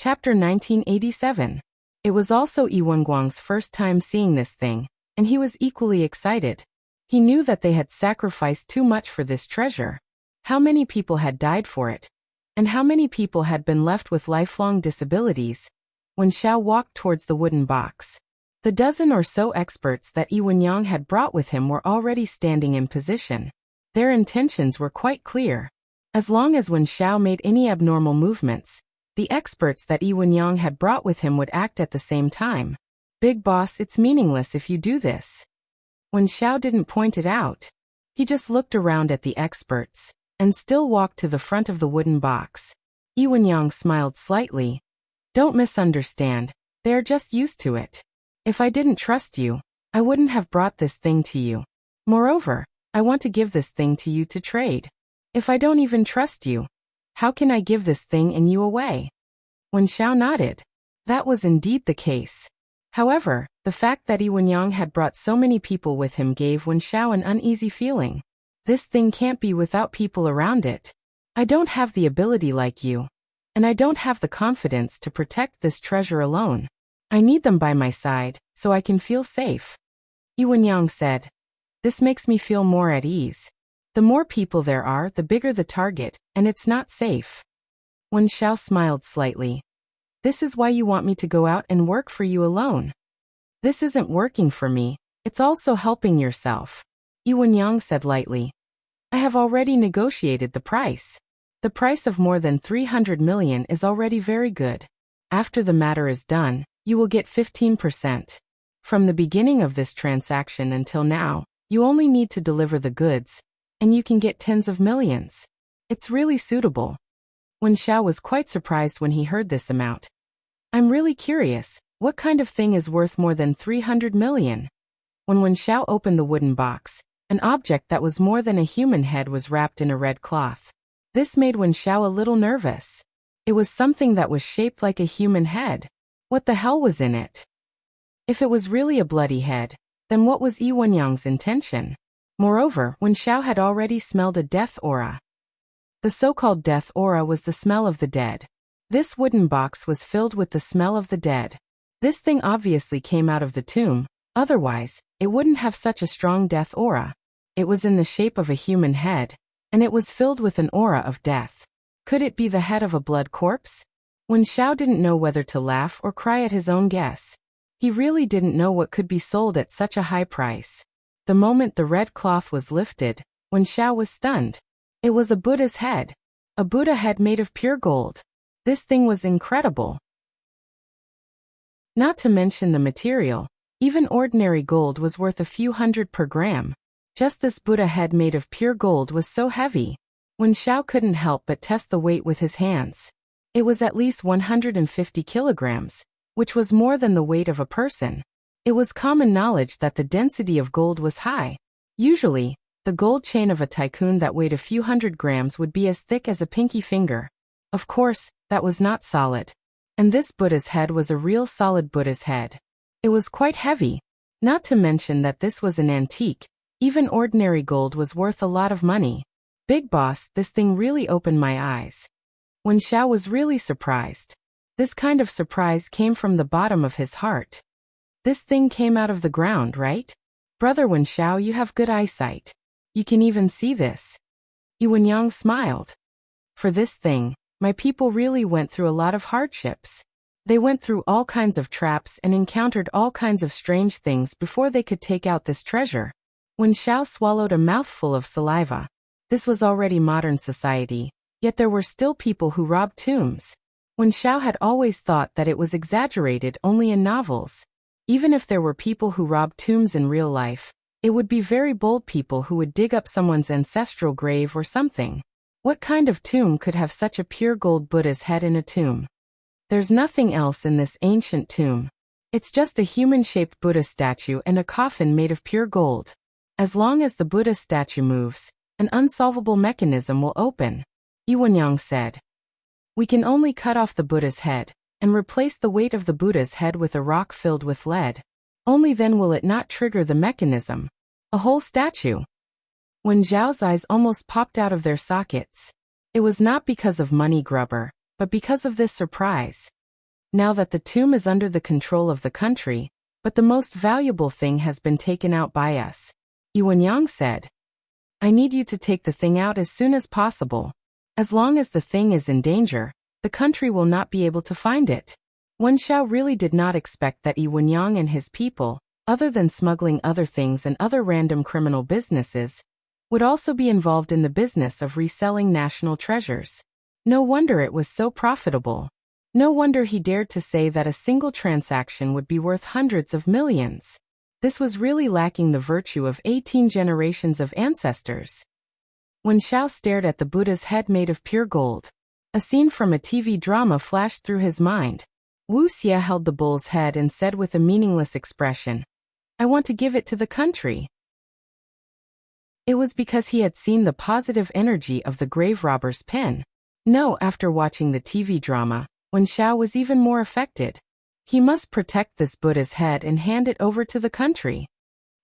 Chapter 1987. It was also Yi Wenguang's first time seeing this thing, and he was equally excited. He knew that they had sacrificed too much for this treasure. How many people had died for it? And how many people had been left with lifelong disabilities? When Xiao walked towards the wooden box, the dozen or so experts that Yi Wenyang had brought with him were already standing in position. Their intentions were quite clear. As long as when Xiao made any abnormal movements, the experts that Yi Wenyang had brought with him would act at the same time. Big boss, it's meaningless if you do this. When Xiao didn't point it out, he just looked around at the experts, and still walked to the front of the wooden box. Yi Wenyang smiled slightly. Don't misunderstand, they are just used to it. If I didn't trust you, I wouldn't have brought this thing to you. Moreover, I want to give this thing to you to trade. If I don't even trust you, how can I give this thing and you away? When Xiao nodded, that was indeed the case. However, the fact that Yi Wenyang had brought so many people with him gave Wen Xiao an uneasy feeling. This thing can't be without people around it. I don't have the ability like you. And I don't have the confidence to protect this treasure alone. I need them by my side, so I can feel safe. Yi Wenyang said. This makes me feel more at ease. The more people there are, the bigger the target, and it's not safe. Wen Xiao smiled slightly. This is why you want me to go out and work for you alone. This isn't working for me, it's also helping yourself. Yi Wenyang said lightly. I have already negotiated the price. The price of more than 300 million is already very good. After the matter is done, you will get 15%. From the beginning of this transaction until now, you only need to deliver the goods, and you can get tens of millions. It's really suitable. Wen Xiao was quite surprised when he heard this amount. I'm really curious, what kind of thing is worth more than 300 million? When Wen Xiao opened the wooden box, an object that was more than a human head was wrapped in a red cloth. This made Wen Xiao a little nervous. It was something that was shaped like a human head. What the hell was in it? If it was really a bloody head, then what was Yi Wenyang's intention? Moreover, Wen Xiao had already smelled a death aura. The so-called death aura was the smell of the dead. This wooden box was filled with the smell of the dead. This thing obviously came out of the tomb, otherwise, it wouldn't have such a strong death aura. It was in the shape of a human head, and it was filled with an aura of death. Could it be the head of a blood corpse? Wen Xiao didn't know whether to laugh or cry at his own guess. He really didn't know what could be sold at such a high price. The moment the red cloth was lifted, Wen Xiao was stunned. It was a Buddha's head. A Buddha head made of pure gold. This thing was incredible. Not to mention the material, even ordinary gold was worth a few hundred per gram. Just this Buddha head made of pure gold was so heavy. Wen Xiao couldn't help but test the weight with his hands. It was at least 150 kilograms, which was more than the weight of a person. It was common knowledge that the density of gold was high. Usually, the gold chain of a tycoon that weighed a few hundred grams would be as thick as a pinky finger. Of course, that was not solid. And this Buddha's head was a real solid Buddha's head. It was quite heavy. Not to mention that this was an antique. Even ordinary gold was worth a lot of money. Big boss, this thing really opened my eyes. Wen Xiao was really surprised. This kind of surprise came from the bottom of his heart. This thing came out of the ground, right? Brother Wen Xiao, you have good eyesight. You can even see this. Yi Wenyang smiled. For this thing, my people really went through a lot of hardships. They went through all kinds of traps and encountered all kinds of strange things before they could take out this treasure. Wen Xiao swallowed a mouthful of saliva. This was already modern society, yet there were still people who robbed tombs. Wen Xiao had always thought that it was exaggerated only in novels. Even if there were people who robbed tombs in real life, it would be very bold people who would dig up someone's ancestral grave or something. What kind of tomb could have such a pure gold Buddha's head in a tomb? There's nothing else in this ancient tomb. It's just a human-shaped Buddha statue and a coffin made of pure gold. As long as the Buddha statue moves, an unsolvable mechanism will open. Yi Wenyang said. We can only cut off the Buddha's head, and replace the weight of the Buddha's head with a rock filled with lead. Only then will it not trigger the mechanism. A whole statue. Wen Zhao's eyes almost popped out of their sockets. It was not because of money grubber, but because of this surprise. now that the tomb is under the control of the country, but the most valuable thing has been taken out by us. Yuanyang said. I need you to take the thing out as soon as possible. As long as the thing is in danger, the country will not be able to find it. Wen Xiao really did not expect that Yuanyang and his people, other than smuggling other things and other random criminal businesses, would also be involved in the business of reselling national treasures. No wonder it was so profitable. No wonder he dared to say that a single transaction would be worth hundreds of millions. This was really lacking the virtue of 18 generations of ancestors. Wen Xiao stared at the Buddha's head made of pure gold. A scene from a TV drama flashed through his mind. Wu Xie held the bull's head and said with a meaningless expression, I want to give it to the country. It was because he had seen the positive energy of the grave robber's pen. No, after watching the TV drama, Wen Xiao was even more affected. He must protect this Buddha's head and hand it over to the country.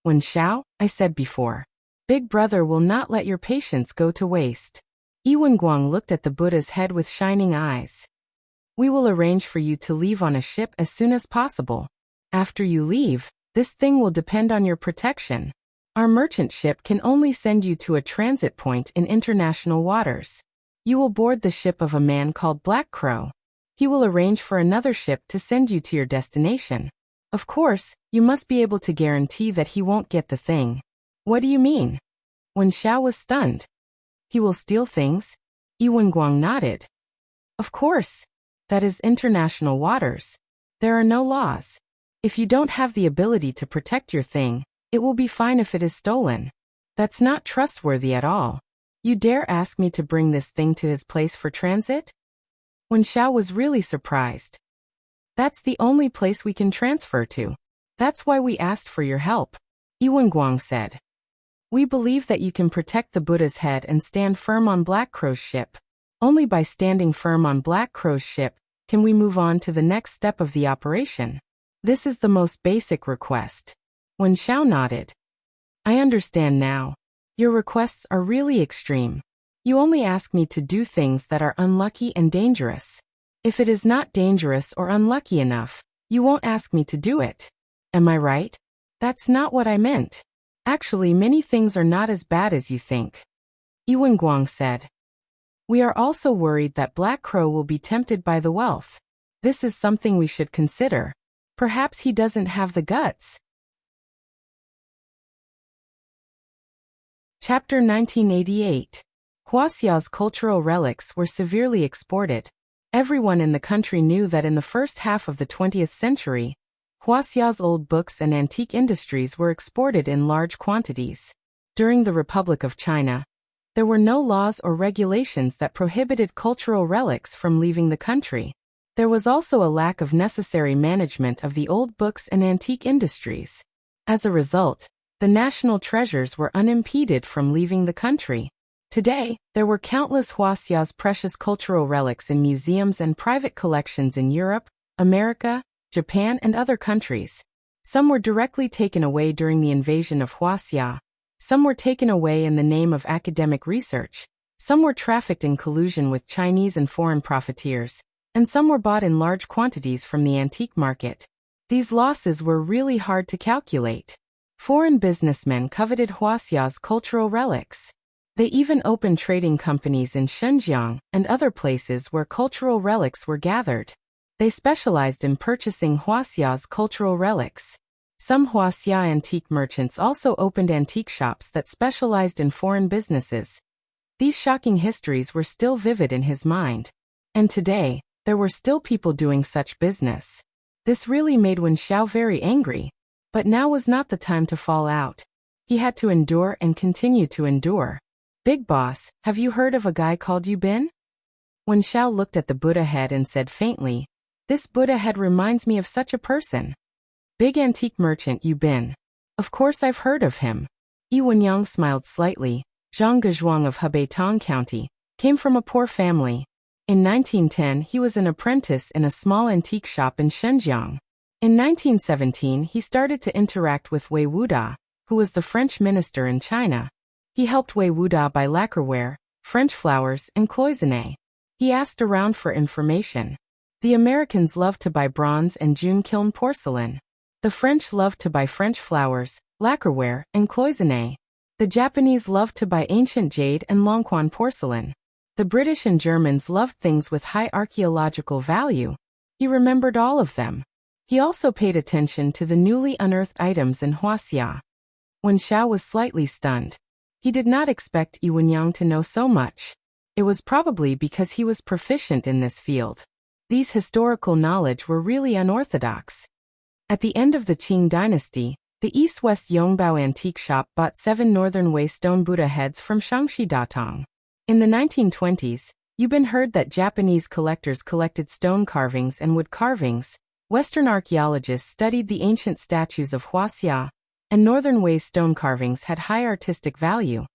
Wen Xiao, I said before, Big Brother will not let your patience go to waste. Yuanguang looked at the Buddha's head with shining eyes. We will arrange for you to leave on a ship as soon as possible. After you leave, this thing will depend on your protection. Our merchant ship can only send you to a transit point in international waters. You will board the ship of a man called Black Crow. He will arrange for another ship to send you to your destination. Of course, you must be able to guarantee that he won't get the thing. What do you mean? Wen Xiao was stunned. He will steal things? Yuanguang nodded. Of course. That is international waters. There are no laws. If you don't have the ability to protect your thing, it will be fine if it is stolen. That's not trustworthy at all. You dare ask me to bring this thing to his place for transit? Wen Xiao was really surprised. That's the only place we can transfer to. That's why we asked for your help, Yuanguang said. We believe that you can protect the Buddha's head and stand firm on Black Crow's ship. Only by standing firm on Black Crow's ship can we move on to the next step of the operation. This is the most basic request. Wen Xiao nodded. I understand now. Your requests are really extreme. You only ask me to do things that are unlucky and dangerous. If it is not dangerous or unlucky enough, you won't ask me to do it. Am I right? That's not what I meant. Actually, many things are not as bad as you think. Yuanguang said. We are also worried that Black Crow will be tempted by the wealth. This is something we should consider. Perhaps he doesn't have the guts. Chapter 1988. Huaxia's cultural relics were severely exported. Everyone in the country knew that in the first half of the 20th century, Huaxia's old books and antique industries were exported in large quantities. During the Republic of China, there were no laws or regulations that prohibited cultural relics from leaving the country. There was also a lack of necessary management of the old books and antique industries. As a result, the national treasures were unimpeded from leaving the country. Today, there were countless Huaxia's precious cultural relics in museums and private collections in Europe, America, Japan, and other countries. Some were directly taken away during the invasion of Huaxia. Some were taken away in the name of academic research. Some were trafficked in collusion with Chinese and foreign profiteers. And some were bought in large quantities from the antique market. These losses were really hard to calculate. Foreign businessmen coveted Huaxia's cultural relics. They even opened trading companies in Xinjiang and other places where cultural relics were gathered. They specialized in purchasing Huaxia's cultural relics. Some Huaxia antique merchants also opened antique shops that specialized in foreign businesses. These shocking histories were still vivid in his mind. And today, there were still people doing such business. This really made Wen Xiao very angry. But now was not the time to fall out. He had to endure and continue to endure. Big boss, have you heard of a guy called Yu Bin? Wen Xiao looked at the Buddha head and said faintly, This Buddha head reminds me of such a person. Big antique merchant Yu Bin. Of course I've heard of him. Yi Wenyang smiled slightly. Zhang Gezhuang of Hebei Tong County came from a poor family. In 1910 he was an apprentice in a small antique shop in Xinjiang. In 1917 he started to interact with Wei Wuda, who was the French minister in China. He helped Wei Wuda buy lacquerware, French flowers, and cloisonne. He asked around for information. The Americans love to buy bronze and June-kiln porcelain. The French love to buy French flowers, lacquerware, and cloisonné. The Japanese love to buy ancient jade and Longquan porcelain. The British and Germans loved things with high archaeological value. He remembered all of them. He also paid attention to the newly unearthed items in Huaxia. Wen Xiao was slightly stunned. He did not expect Yi Wenyang to know so much. It was probably because he was proficient in this field. These historical knowledge were really unorthodox. At the end of the Qing dynasty, the East-West Yongbao antique shop bought 7 Northern Wei stone Buddha heads from Shangxi Datong. In the 1920s, Yubin heard that Japanese collectors collected stone carvings and wood carvings. Western archaeologists studied the ancient statues of Huaxia, and Northern Wei stone carvings had high artistic value.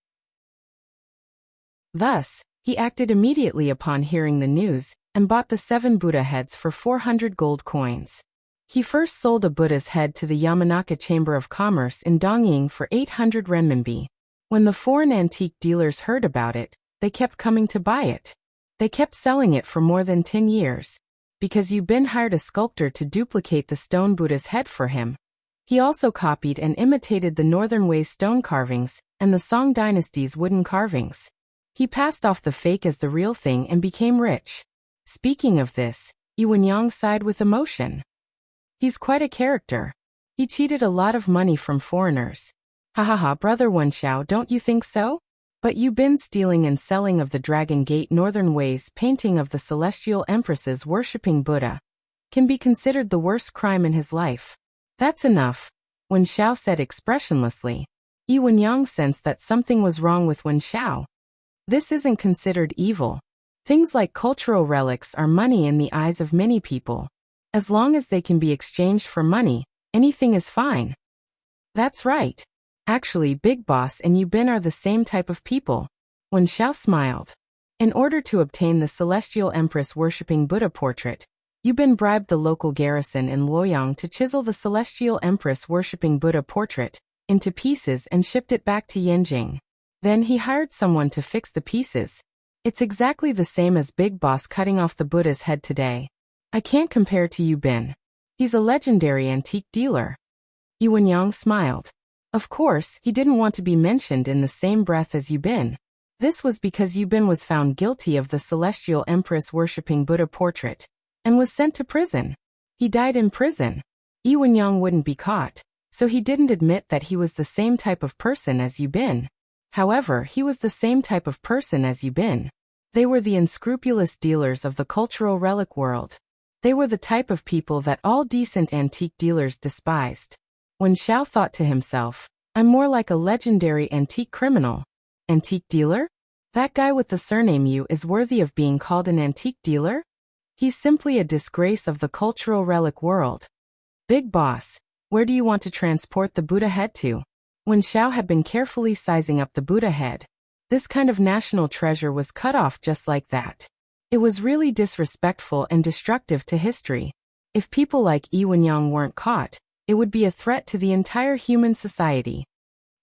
Thus, he acted immediately upon hearing the news, and bought the 7 Buddha heads for 400 gold coins. He first sold a Buddha's head to the Yamanaka Chamber of Commerce in Dongying for 800 renminbi. When the foreign antique dealers heard about it, they kept coming to buy it. They kept selling it for more than 10 years. Because Yubin hired a sculptor to duplicate the stone Buddha's head for him. He also copied and imitated the Northern Wei stone carvings and the Song dynasty's wooden carvings. He passed off the fake as the real thing and became rich. Speaking of this, Yi Wenyang sighed with emotion. He's quite a character. He cheated a lot of money from foreigners. Ha ha ha, brother Wen Xiao, don't you think so? But Yubin's stealing and selling of the Dragon Gate Northern Wei's painting of the celestial empresses worshipping Buddha can be considered the worst crime in his life. That's enough, Wen Xiao said expressionlessly. Yi Wenyang sensed that something was wrong with Wen Xiao. This isn't considered evil. Things like cultural relics are money in the eyes of many people. As long as they can be exchanged for money, anything is fine. That's right. Actually, Big Boss and Yubin are the same type of people. Wen Xiao smiled. In order to obtain the Celestial Empress worshipping Buddha portrait, Yubin bribed the local garrison in Luoyang to chisel the Celestial Empress worshipping Buddha portrait into pieces and shipped it back to Yanjing. Then he hired someone to fix the pieces. It's exactly the same as Big Boss cutting off the Buddha's head today. I can't compare to Yubin. He's a legendary antique dealer. Yi Wenyang smiled. Of course, he didn't want to be mentioned in the same breath as Yubin. This was because Yubin was found guilty of the Celestial Empress worshipping Buddha portrait and was sent to prison. He died in prison. Yi Wenyang wouldn't be caught, so he didn't admit that he was the same type of person as Yubin. However, he was the same type of person as Yubin. They were the unscrupulous dealers of the cultural relic world. They were the type of people that all decent antique dealers despised. Wen Xiao thought to himself, I'm more like a legendary antique criminal. Antique dealer? That guy with the surname Yu is worthy of being called an antique dealer? He's simply a disgrace of the cultural relic world. Big Boss, where do you want to transport the Buddha head to? Wen Xiao had been carefully sizing up the Buddha head. This kind of national treasure was cut off just like that. It was really disrespectful and destructive to history. If people like Yi Wenyang weren't caught, it would be a threat to the entire human society.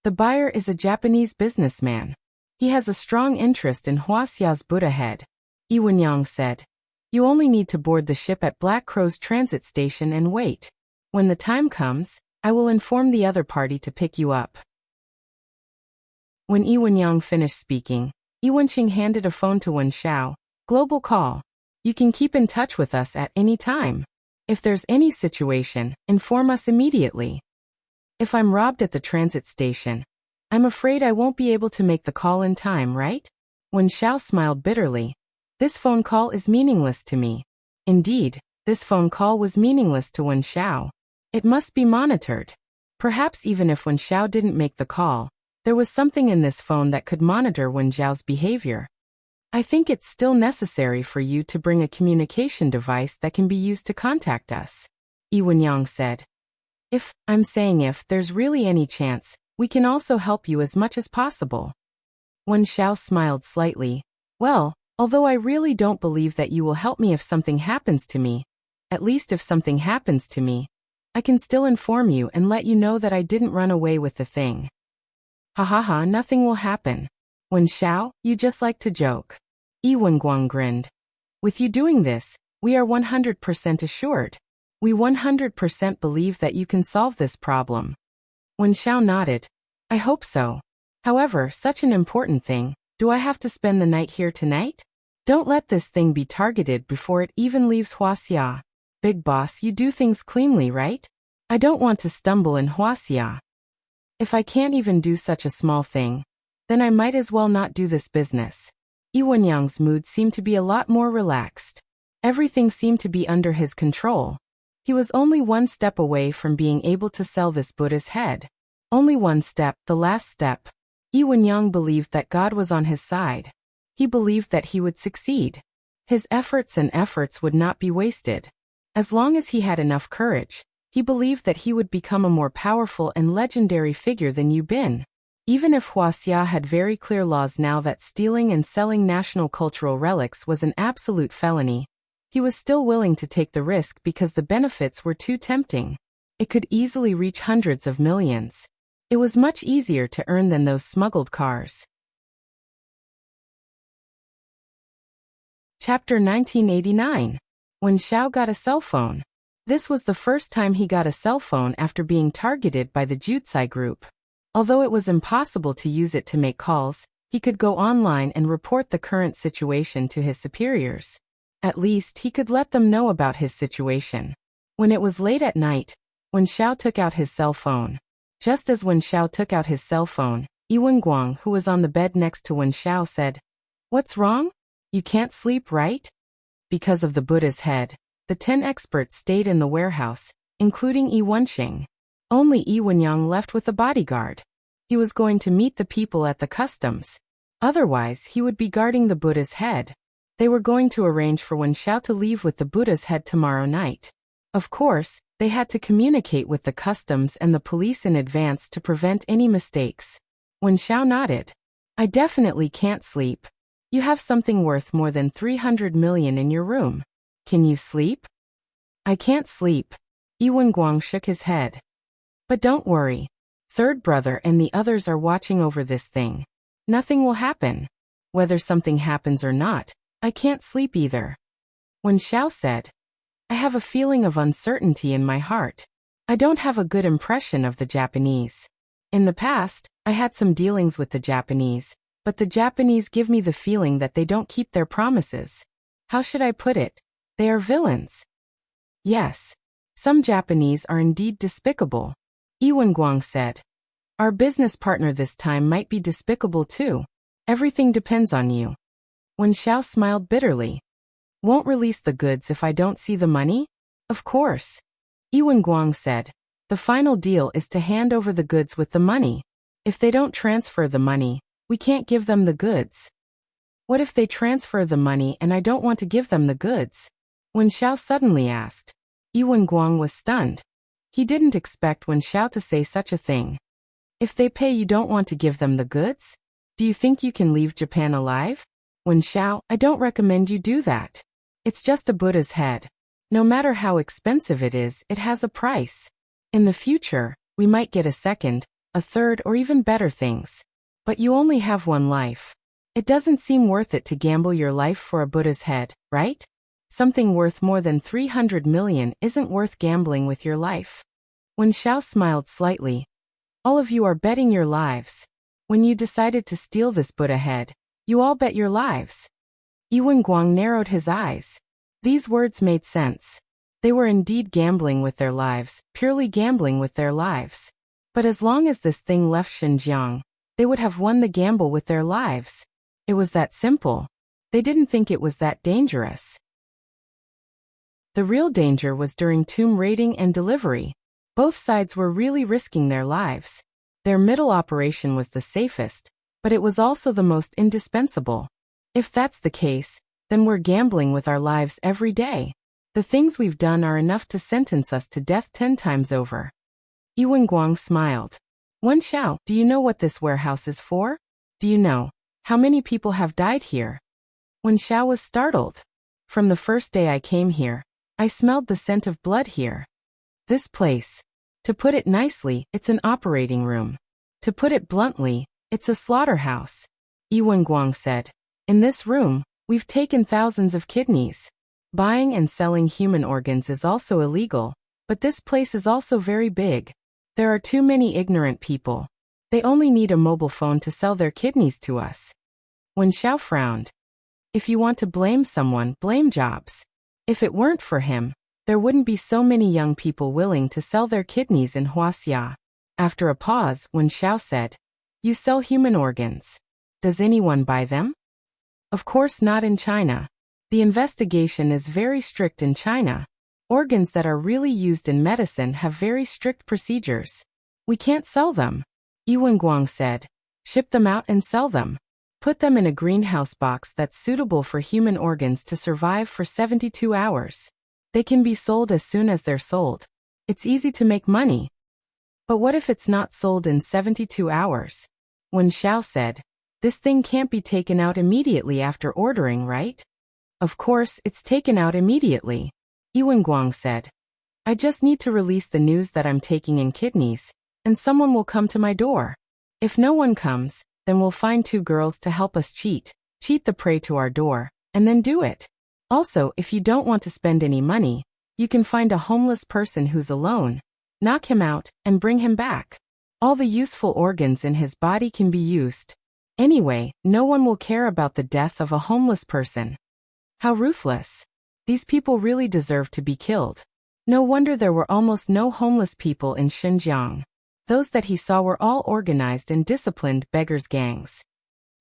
The buyer is a Japanese businessman. He has a strong interest in Huaxia's Buddha head. Yi Wenyang said. You only need to board the ship at Black Crow's transit station and wait. When the time comes, I will inform the other party to pick you up. When Yi Wenyang finished speaking, Yi Wenqing handed a phone to Wen Xiao. Global call. You can keep in touch with us at any time. If there's any situation, inform us immediately. If I'm robbed at the transit station, I'm afraid I won't be able to make the call in time, right? Wen Xiao smiled bitterly. This phone call is meaningless to me. Indeed, this phone call was meaningless to Wen Xiao. It must be monitored. Perhaps even if Wen Xiao didn't make the call, there was something in this phone that could monitor Wen Xiao's behavior. I think it's still necessary for you to bring a communication device that can be used to contact us, Yi Wenyang said. If there's really any chance, we can also help you as much as possible. Wen Xiao smiled slightly. Well, although I really don't believe that you will help me if something happens to me, at least if something happens to me, I can still inform you and let you know that I didn't run away with the thing. Ha ha ha, nothing will happen. Wen Xiao, you just like to joke. Yi Wenguang grinned. With you doing this, We are 100% assured. We 100% believe that you can solve this problem. Wen Xiao nodded. I hope so. However, such an important thing, do I have to spend the night here tonight? Don't let this thing be targeted before it even leaves Huaxia. Big boss, you do things cleanly, right? I don't want to stumble in Huaxia. If I can't even do such a small thing, then I might as well not do this business. Yi Wenyang's mood seemed to be a lot more relaxed. Everything seemed to be under his control. He was only one step away from being able to sell this Buddha's head. Only one step, the last step. Yi Wenyang believed that God was on his side. He believed that he would succeed. His efforts would not be wasted. As long as he had enough courage, he believed that he would become a more powerful and legendary figure than Yu Bin. Even if Huaxia had very clear laws now that stealing and selling national cultural relics was an absolute felony, he was still willing to take the risk because the benefits were too tempting. It could easily reach hundreds of millions. It was much easier to earn than those smuggled cars. Chapter 1989. Wen Xiao got a cell phone. This was the first time he got a cell phone after being targeted by the Jutsai group. Although it was impossible to use it to make calls, he could go online and report the current situation to his superiors. At least he could let them know about his situation. When it was late at night, Wen Xiao took out his cell phone. Just as Wen Xiao took out his cell phone, Yi Wenguang, who was on the bed next to Wen Xiao, said, "What's wrong? You can't sleep, right?" Because of the Buddha's head, the 10 experts stayed in the warehouse, including Yi Wenxing. Only Yi Wenyang left with a bodyguard. He was going to meet the people at the customs. Otherwise, he would be guarding the Buddha's head. They were going to arrange for Wen Xiao to leave with the Buddha's head tomorrow night. Of course, they had to communicate with the customs and the police in advance to prevent any mistakes. Wen Xiao nodded. I definitely can't sleep. You have something worth more than 300 million in your room. Can you sleep? I can't sleep. Yi Wenguang shook his head. But don't worry. Third brother and the others are watching over this thing. Nothing will happen. Whether something happens or not, I can't sleep either. Wen Xiao said, I have a feeling of uncertainty in my heart. I don't have a good impression of the Japanese. In the past, I had some dealings with the Japanese, but the Japanese give me the feeling that they don't keep their promises. How should I put it? They are villains. Yes. Some Japanese are indeed despicable. Yi Wenguang said. Our business partner this time might be despicable too. Everything depends on you. Wen Xiao smiled bitterly. Won't release the goods if I don't see the money? Of course. Yi Wenguang said. The final deal is to hand over the goods with the money. If they don't transfer the money, we can't give them the goods. What if they transfer the money and I don't want to give them the goods? Wen Xiao suddenly asked. Yi Wenguang was stunned. He didn't expect Wen Xiao to say such a thing. If they pay, you don't want to give them the goods? Do you think you can leave Japan alive? Wen Xiao, I don't recommend you do that. It's just a Buddha's head. No matter how expensive it is, it has a price. In the future, we might get a second, a third, or even better things. But you only have one life. It doesn't seem worth it to gamble your life for a Buddha's head, right? Something worth more than 300 million isn't worth gambling with your life. Wen Xiao smiled slightly. All of you are betting your lives. When you decided to steal this Buddha head, you all bet your lives. Yi Wenguang narrowed his eyes. These words made sense. They were indeed gambling with their lives, purely gambling with their lives. But as long as this thing left Xinjiang, they would have won the gamble with their lives. It was that simple. They didn't think it was that dangerous. The real danger was during tomb raiding and delivery. Both sides were really risking their lives. Their middle operation was the safest, but it was also the most indispensable. If that's the case, then we're gambling with our lives every day. The things we've done are enough to sentence us to death 10 times over. Yi Wenguang smiled. Wen Xiao, do you know what this warehouse is for? Do you know how many people have died here? Wen Xiao was startled. From the first day I came here, I smelled the scent of blood here. This place. To put it nicely, it's an operating room. To put it bluntly, it's a slaughterhouse. Yi Wenguang said. In this room, we've taken thousands of kidneys. Buying and selling human organs is also illegal, but this place is also very big. There are too many ignorant people. They only need a mobile phone to sell their kidneys to us. Wen Xiao frowned. If you want to blame someone, blame Jobs. If it weren't for him, there wouldn't be so many young people willing to sell their kidneys in Huaxia. After a pause, Wen Xiao said, "You sell human organs. Does anyone buy them?" Of course not in China. The investigation is very strict in China. Organs that are really used in medicine have very strict procedures. We can't sell them. Ewen Guang said. Ship them out and sell them. Put them in a greenhouse box that's suitable for human organs to survive for 72 hours. They can be sold as soon as they're sold. It's easy to make money. But what if it's not sold in 72 hours? Wen Xiao said. This thing can't be taken out immediately after ordering, right? Of course, it's taken out immediately. Ewen Guang said. I just need to release the news that I'm taking in kidneys, and someone will come to my door. If no one comes, then we'll find 2 girls to help us cheat the prey to our door, and then do it. Also, if you don't want to spend any money, you can find a homeless person who's alone, knock him out, and bring him back. All the useful organs in his body can be used. Anyway, no one will care about the death of a homeless person. How ruthless. These people really deserve to be killed. No wonder there were almost no homeless people in Xinjiang. Those that he saw were all organized and disciplined beggars' gangs.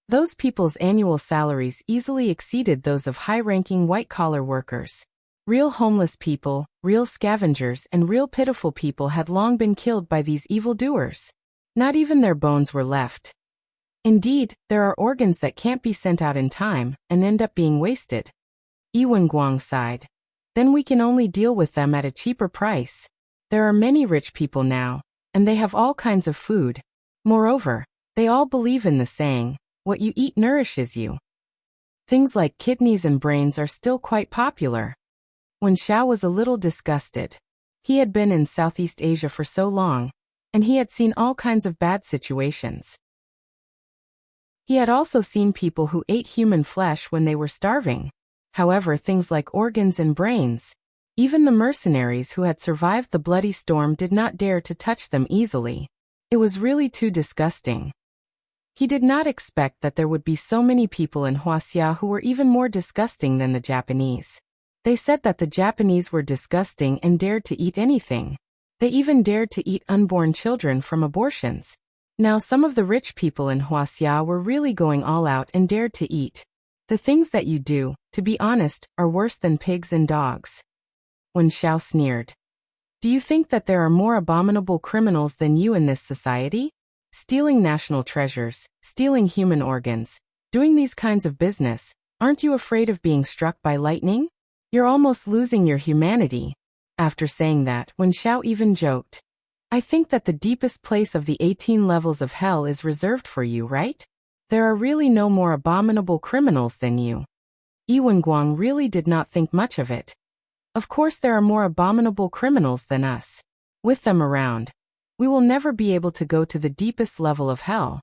Those people's annual salaries easily exceeded those of high-ranking white-collar workers. Real homeless people, real scavengers, and real pitiful people had long been killed by these evildoers. Not even their bones were left. Indeed, there are organs that can't be sent out in time and end up being wasted. Ewen Guang sighed. Then we can only deal with them at a cheaper price. There are many rich people now, and they have all kinds of food. Moreover, they all believe in the saying, what you eat nourishes you. Things like kidneys and brains are still quite popular. Wen Xiao was a little disgusted. He had been in Southeast Asia for so long, and he had seen all kinds of bad situations. He had also seen people who ate human flesh when they were starving. However, things like organs and brains, even the mercenaries who had survived the bloody storm did not dare to touch them easily. It was really too disgusting. He did not expect that there would be so many people in Huaxia who were even more disgusting than the Japanese. They said that the Japanese were disgusting and dared to eat anything. They even dared to eat unborn children from abortions. Now some of the rich people in Huaxia were really going all out and dared to eat. The things that you do, to be honest, are worse than pigs and dogs. Wen Xiao sneered. Do you think that there are more abominable criminals than you in this society? Stealing national treasures, stealing human organs, doing these kinds of business, aren't you afraid of being struck by lightning? You're almost losing your humanity. After saying that, Wen Xiao even joked. I think that the deepest place of the 18 levels of hell is reserved for you, right? There are really no more abominable criminals than you. Ewen Guang really did not think much of it. Of course there are more abominable criminals than us. With them around, we will never be able to go to the deepest level of hell.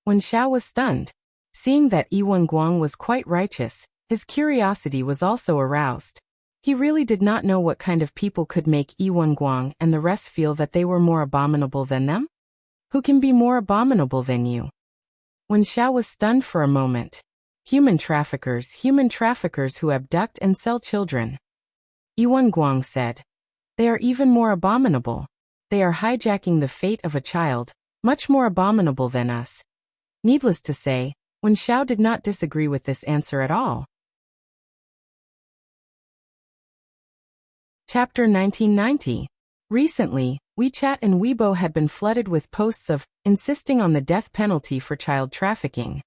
Wen Xiao was stunned. Seeing that Ewen Guang was quite righteous, his curiosity was also aroused. He really did not know what kind of people could make Ewen Guang and the rest feel that they were more abominable than them. Who can be more abominable than you? Wen Xiao was stunned for a moment. Human traffickers who abduct and sell children. Ewen Guang said. They are even more abominable. They are hijacking the fate of a child, much more abominable than us. Needless to say, Wen Xiao did not disagree with this answer at all. Chapter 1990. Recently, WeChat and Weibo had been flooded with posts of insisting on the death penalty for child trafficking.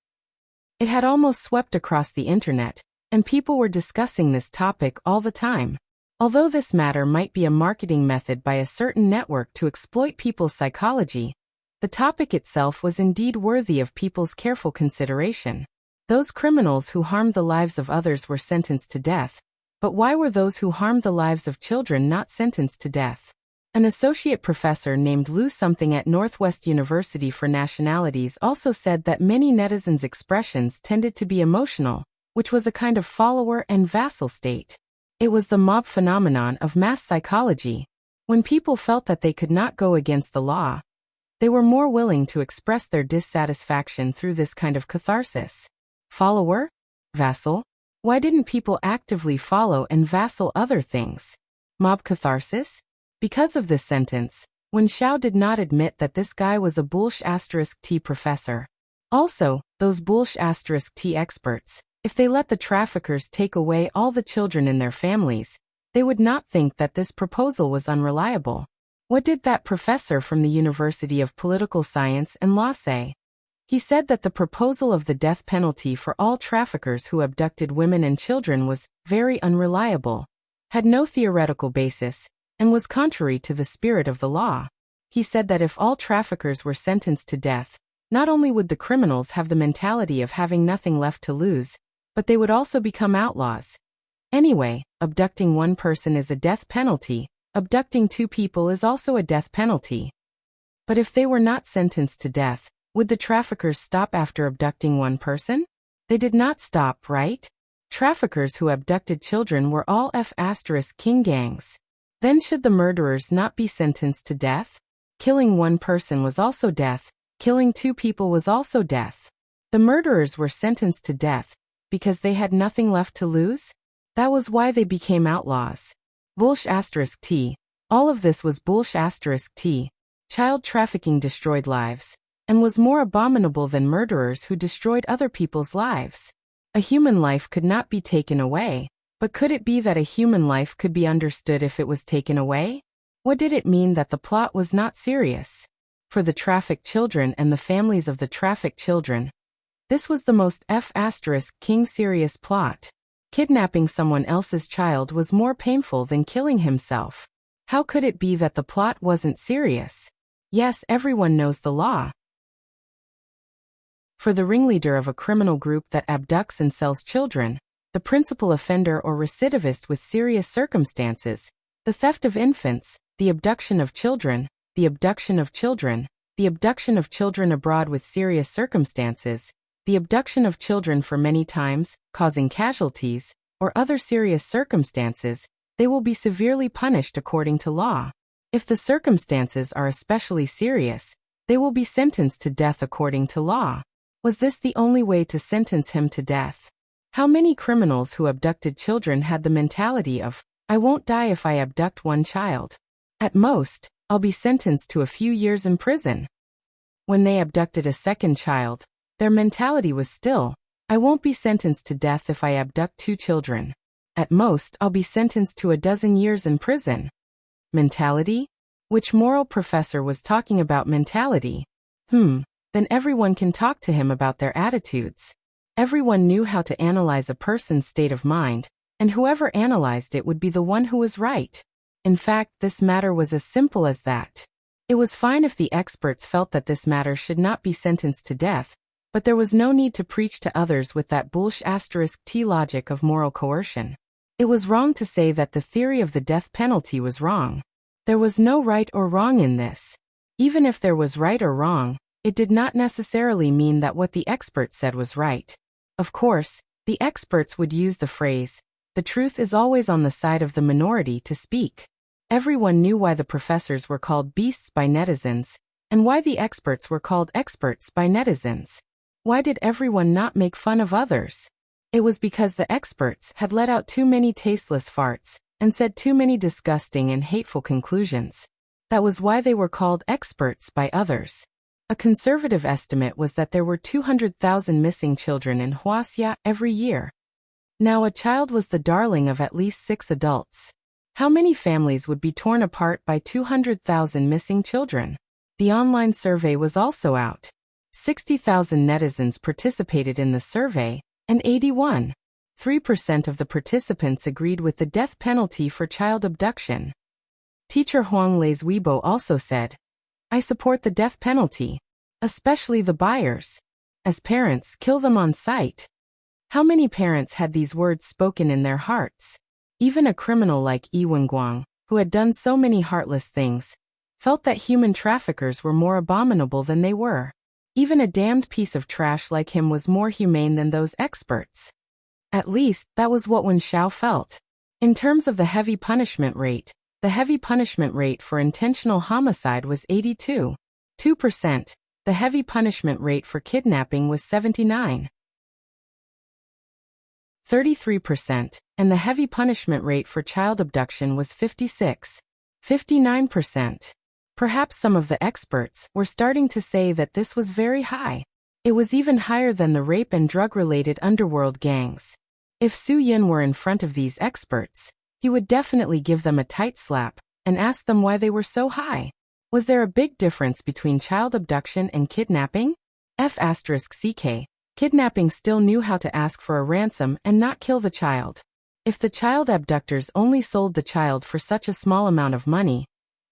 It had almost swept across the internet, and people were discussing this topic all the time. Although this matter might be a marketing method by a certain network to exploit people's psychology, the topic itself was indeed worthy of people's careful consideration. Those criminals who harmed the lives of others were sentenced to death, but why were those who harmed the lives of children not sentenced to death? An associate professor named Lu something at Northwest University for Nationalities also said that many netizens' expressions tended to be emotional, which was a kind of follower and vassal state. It was the mob phenomenon of mass psychology. When people felt that they could not go against the law, they were more willing to express their dissatisfaction through this kind of catharsis. Follower? Vassal? Why didn't people actively follow and vassal other things? Mob catharsis? Because of this sentence, Wen Xiao did not admit that this guy was a *T professor. Also, those *T experts, if they let the traffickers take away all the children in their families, they would not think that this proposal was unreliable. What did that professor from the University of Political Science and Law say? He said that the proposal of the death penalty for all traffickers who abducted women and children was very unreliable, had no theoretical basis, and was contrary to the spirit of the law. He said that if all traffickers were sentenced to death, not only would the criminals have the mentality of having nothing left to lose, but they would also become outlaws. Anyway, abducting one person is a death penalty, abducting two people is also a death penalty. But if they were not sentenced to death, would the traffickers stop after abducting one person? They did not stop, right? Traffickers who abducted children were all F***king gangs. Then should the murderers not be sentenced to death? Killing one person was also death, killing two people was also death. The murderers were sentenced to death because they had nothing left to lose? That was why they became outlaws. *T. All of this was *T. Child trafficking destroyed lives, and was more abominable than murderers who destroyed other people's lives. A human life could not be taken away, but could it be that a human life could be understood if it was taken away? What did it mean that the plot was not serious? For the trafficked children and the families of the trafficked children, this was the most F***king serious plot. Kidnapping someone else's child was more painful than killing himself. How could it be that the plot wasn't serious? Yes, everyone knows the law. For the ringleader of a criminal group that abducts and sells children, the principal offender or recidivist with serious circumstances, the theft of infants, the abduction of children, the abduction of children, the abduction of children abroad with serious circumstances, the abduction of children for many times, causing casualties, or other serious circumstances, they will be severely punished according to law. If the circumstances are especially serious, they will be sentenced to death according to law. Was this the only way to sentence him to death? How many criminals who abducted children had the mentality of, I won't die if I abduct one child. At most, I'll be sentenced to a few years in prison. When they abducted a second child, their mentality was still, I won't be sentenced to death if I abduct two children. At most, I'll be sentenced to 12 years in prison. Mentality? Which moral professor was talking about mentality? Then everyone can talk to him about their attitudes. Everyone knew how to analyze a person's state of mind, and whoever analyzed it would be the one who was right. In fact, this matter was as simple as that. It was fine if the experts felt that this matter should not be sentenced to death, but there was no need to preach to others with that *T logic of moral coercion. It was wrong to say that the theory of the death penalty was wrong. There was no right or wrong in this. Even if there was right or wrong, it did not necessarily mean that what the experts said was right. Of course, the experts would use the phrase, the truth is always on the side of the minority to speak. Everyone knew why the professors were called beasts by netizens, and why the experts were called experts by netizens. Why did everyone not make fun of others? It was because the experts had let out too many tasteless farts, and said too many disgusting and hateful conclusions. That was why they were called experts by others. A conservative estimate was that there were 200,000 missing children in Huaxia every year. Now a child was the darling of at least 6 adults. How many families would be torn apart by 200,000 missing children? The online survey was also out. 60,000 netizens participated in the survey, and 81.3% of the participants agreed with the death penalty for child abduction. Teacher Huang Lei's Weibo also said, I support the death penalty, especially the buyers. As parents, kill them on sight. How many parents had these words spoken in their hearts? Even a criminal like Yi Wenguang, who had done so many heartless things, felt that human traffickers were more abominable than they were. Even a damned piece of trash like him was more humane than those experts. At least, that was what Wen Xiao felt. In terms of the heavy punishment rate, the heavy punishment rate for intentional homicide was 82.2%. The heavy punishment rate for kidnapping was 79.33%, and the heavy punishment rate for child abduction was 56.59%. Perhaps some of the experts were starting to say that this was very high. It was even higher than the rape and drug-related underworld gangs. If Su Yin were in front of these experts, he would definitely give them a tight slap and ask them why they were so high. Was there a big difference between child abduction and kidnapping? F***ck. Kidnapping still knew how to ask for a ransom and not kill the child. If the child abductors only sold the child for such a small amount of money,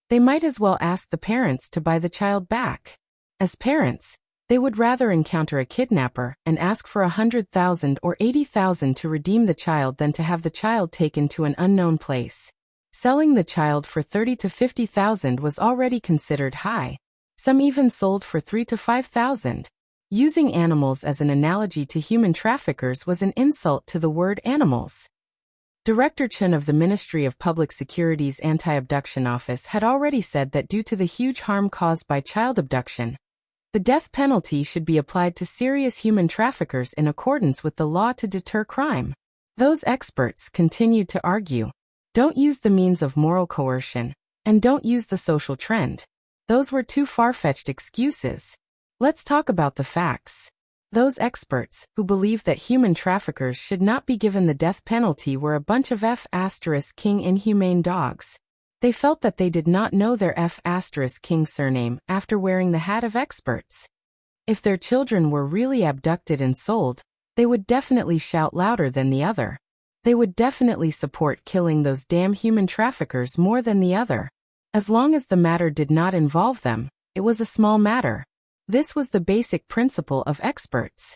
they might as well ask the parents to buy the child back. As parents, they would rather encounter a kidnapper and ask for 100,000 or 80,000 to redeem the child than to have the child taken to an unknown place. Selling the child for 30 to 50,000 was already considered high. Some even sold for 3 to 5,000. Using animals as an analogy to human traffickers was an insult to the word animals. Director Chen of the Ministry of Public Security's Anti-Abduction Office had already said that due to the huge harm caused by child abduction, the death penalty should be applied to serious human traffickers in accordance with the law to deter crime. Those experts continued to argue, don't use the means of moral coercion, and don't use the social trend. Those were too far-fetched excuses. Let's talk about the facts. Those experts who believed that human traffickers should not be given the death penalty were a bunch of F***king inhumane dogs. They felt that they did not know their F***king surname after wearing the hat of experts. If their children were really abducted and sold, they would definitely shout louder than the other. They would definitely support killing those damn human traffickers more than the other. As long as the matter did not involve them, it was a small matter. This was the basic principle of experts.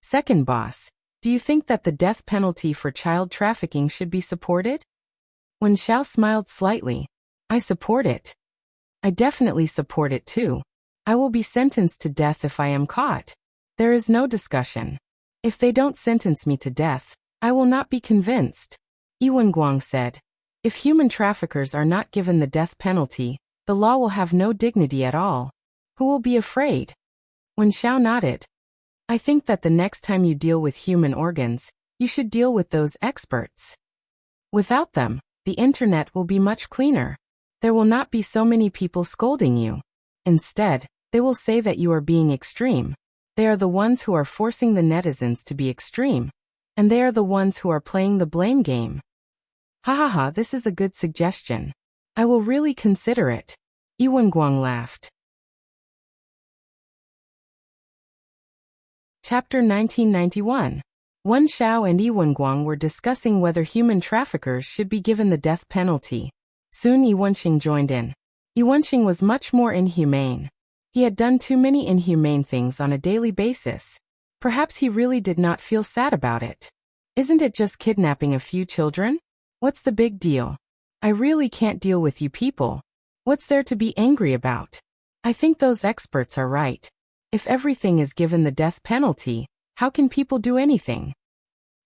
Second boss, do you think that the death penalty for child trafficking should be supported? Wen Xiao smiled slightly. I support it. I definitely support it too. I will be sentenced to death if I am caught. There is no discussion. If they don't sentence me to death, I will not be convinced. Ewen Guang said. If human traffickers are not given the death penalty, the law will have no dignity at all. Who will be afraid? Wen Xiao nodded. I think that the next time you deal with human organs, you should deal with those experts. Without them, the internet will be much cleaner. There will not be so many people scolding you. Instead, they will say that you are being extreme. They are the ones who are forcing the netizens to be extreme. And they are the ones who are playing the blame game. This is a good suggestion. I will really consider it. Ewen Guang laughed. Chapter 1991. Wen Xiao and Ewen Guang were discussing whether human traffickers should be given the death penalty. Soon Yiwenxing joined in. Yiwenxing was much more inhumane. He had done too many inhumane things on a daily basis. Perhaps he really did not feel sad about it. Isn't it just kidnapping a few children? What's the big deal? I really can't deal with you people. What's there to be angry about? I think those experts are right. If everything is given the death penalty, how can people do anything?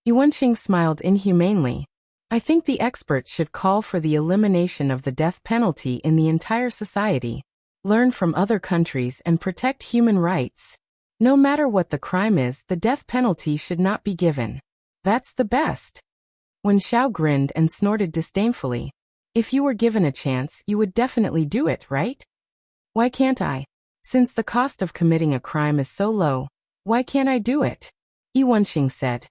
Yiwenxing smiled inhumanely. I think the experts should call for the elimination of the death penalty in the entire society. Learn from other countries and protect human rights. No matter what the crime is, the death penalty should not be given. That's the best. Wen Xiao grinned and snorted disdainfully. If you were given a chance, you would definitely do it, right? Why can't I? Since the cost of committing a crime is so low, why can't I do it? Yiwenxing said.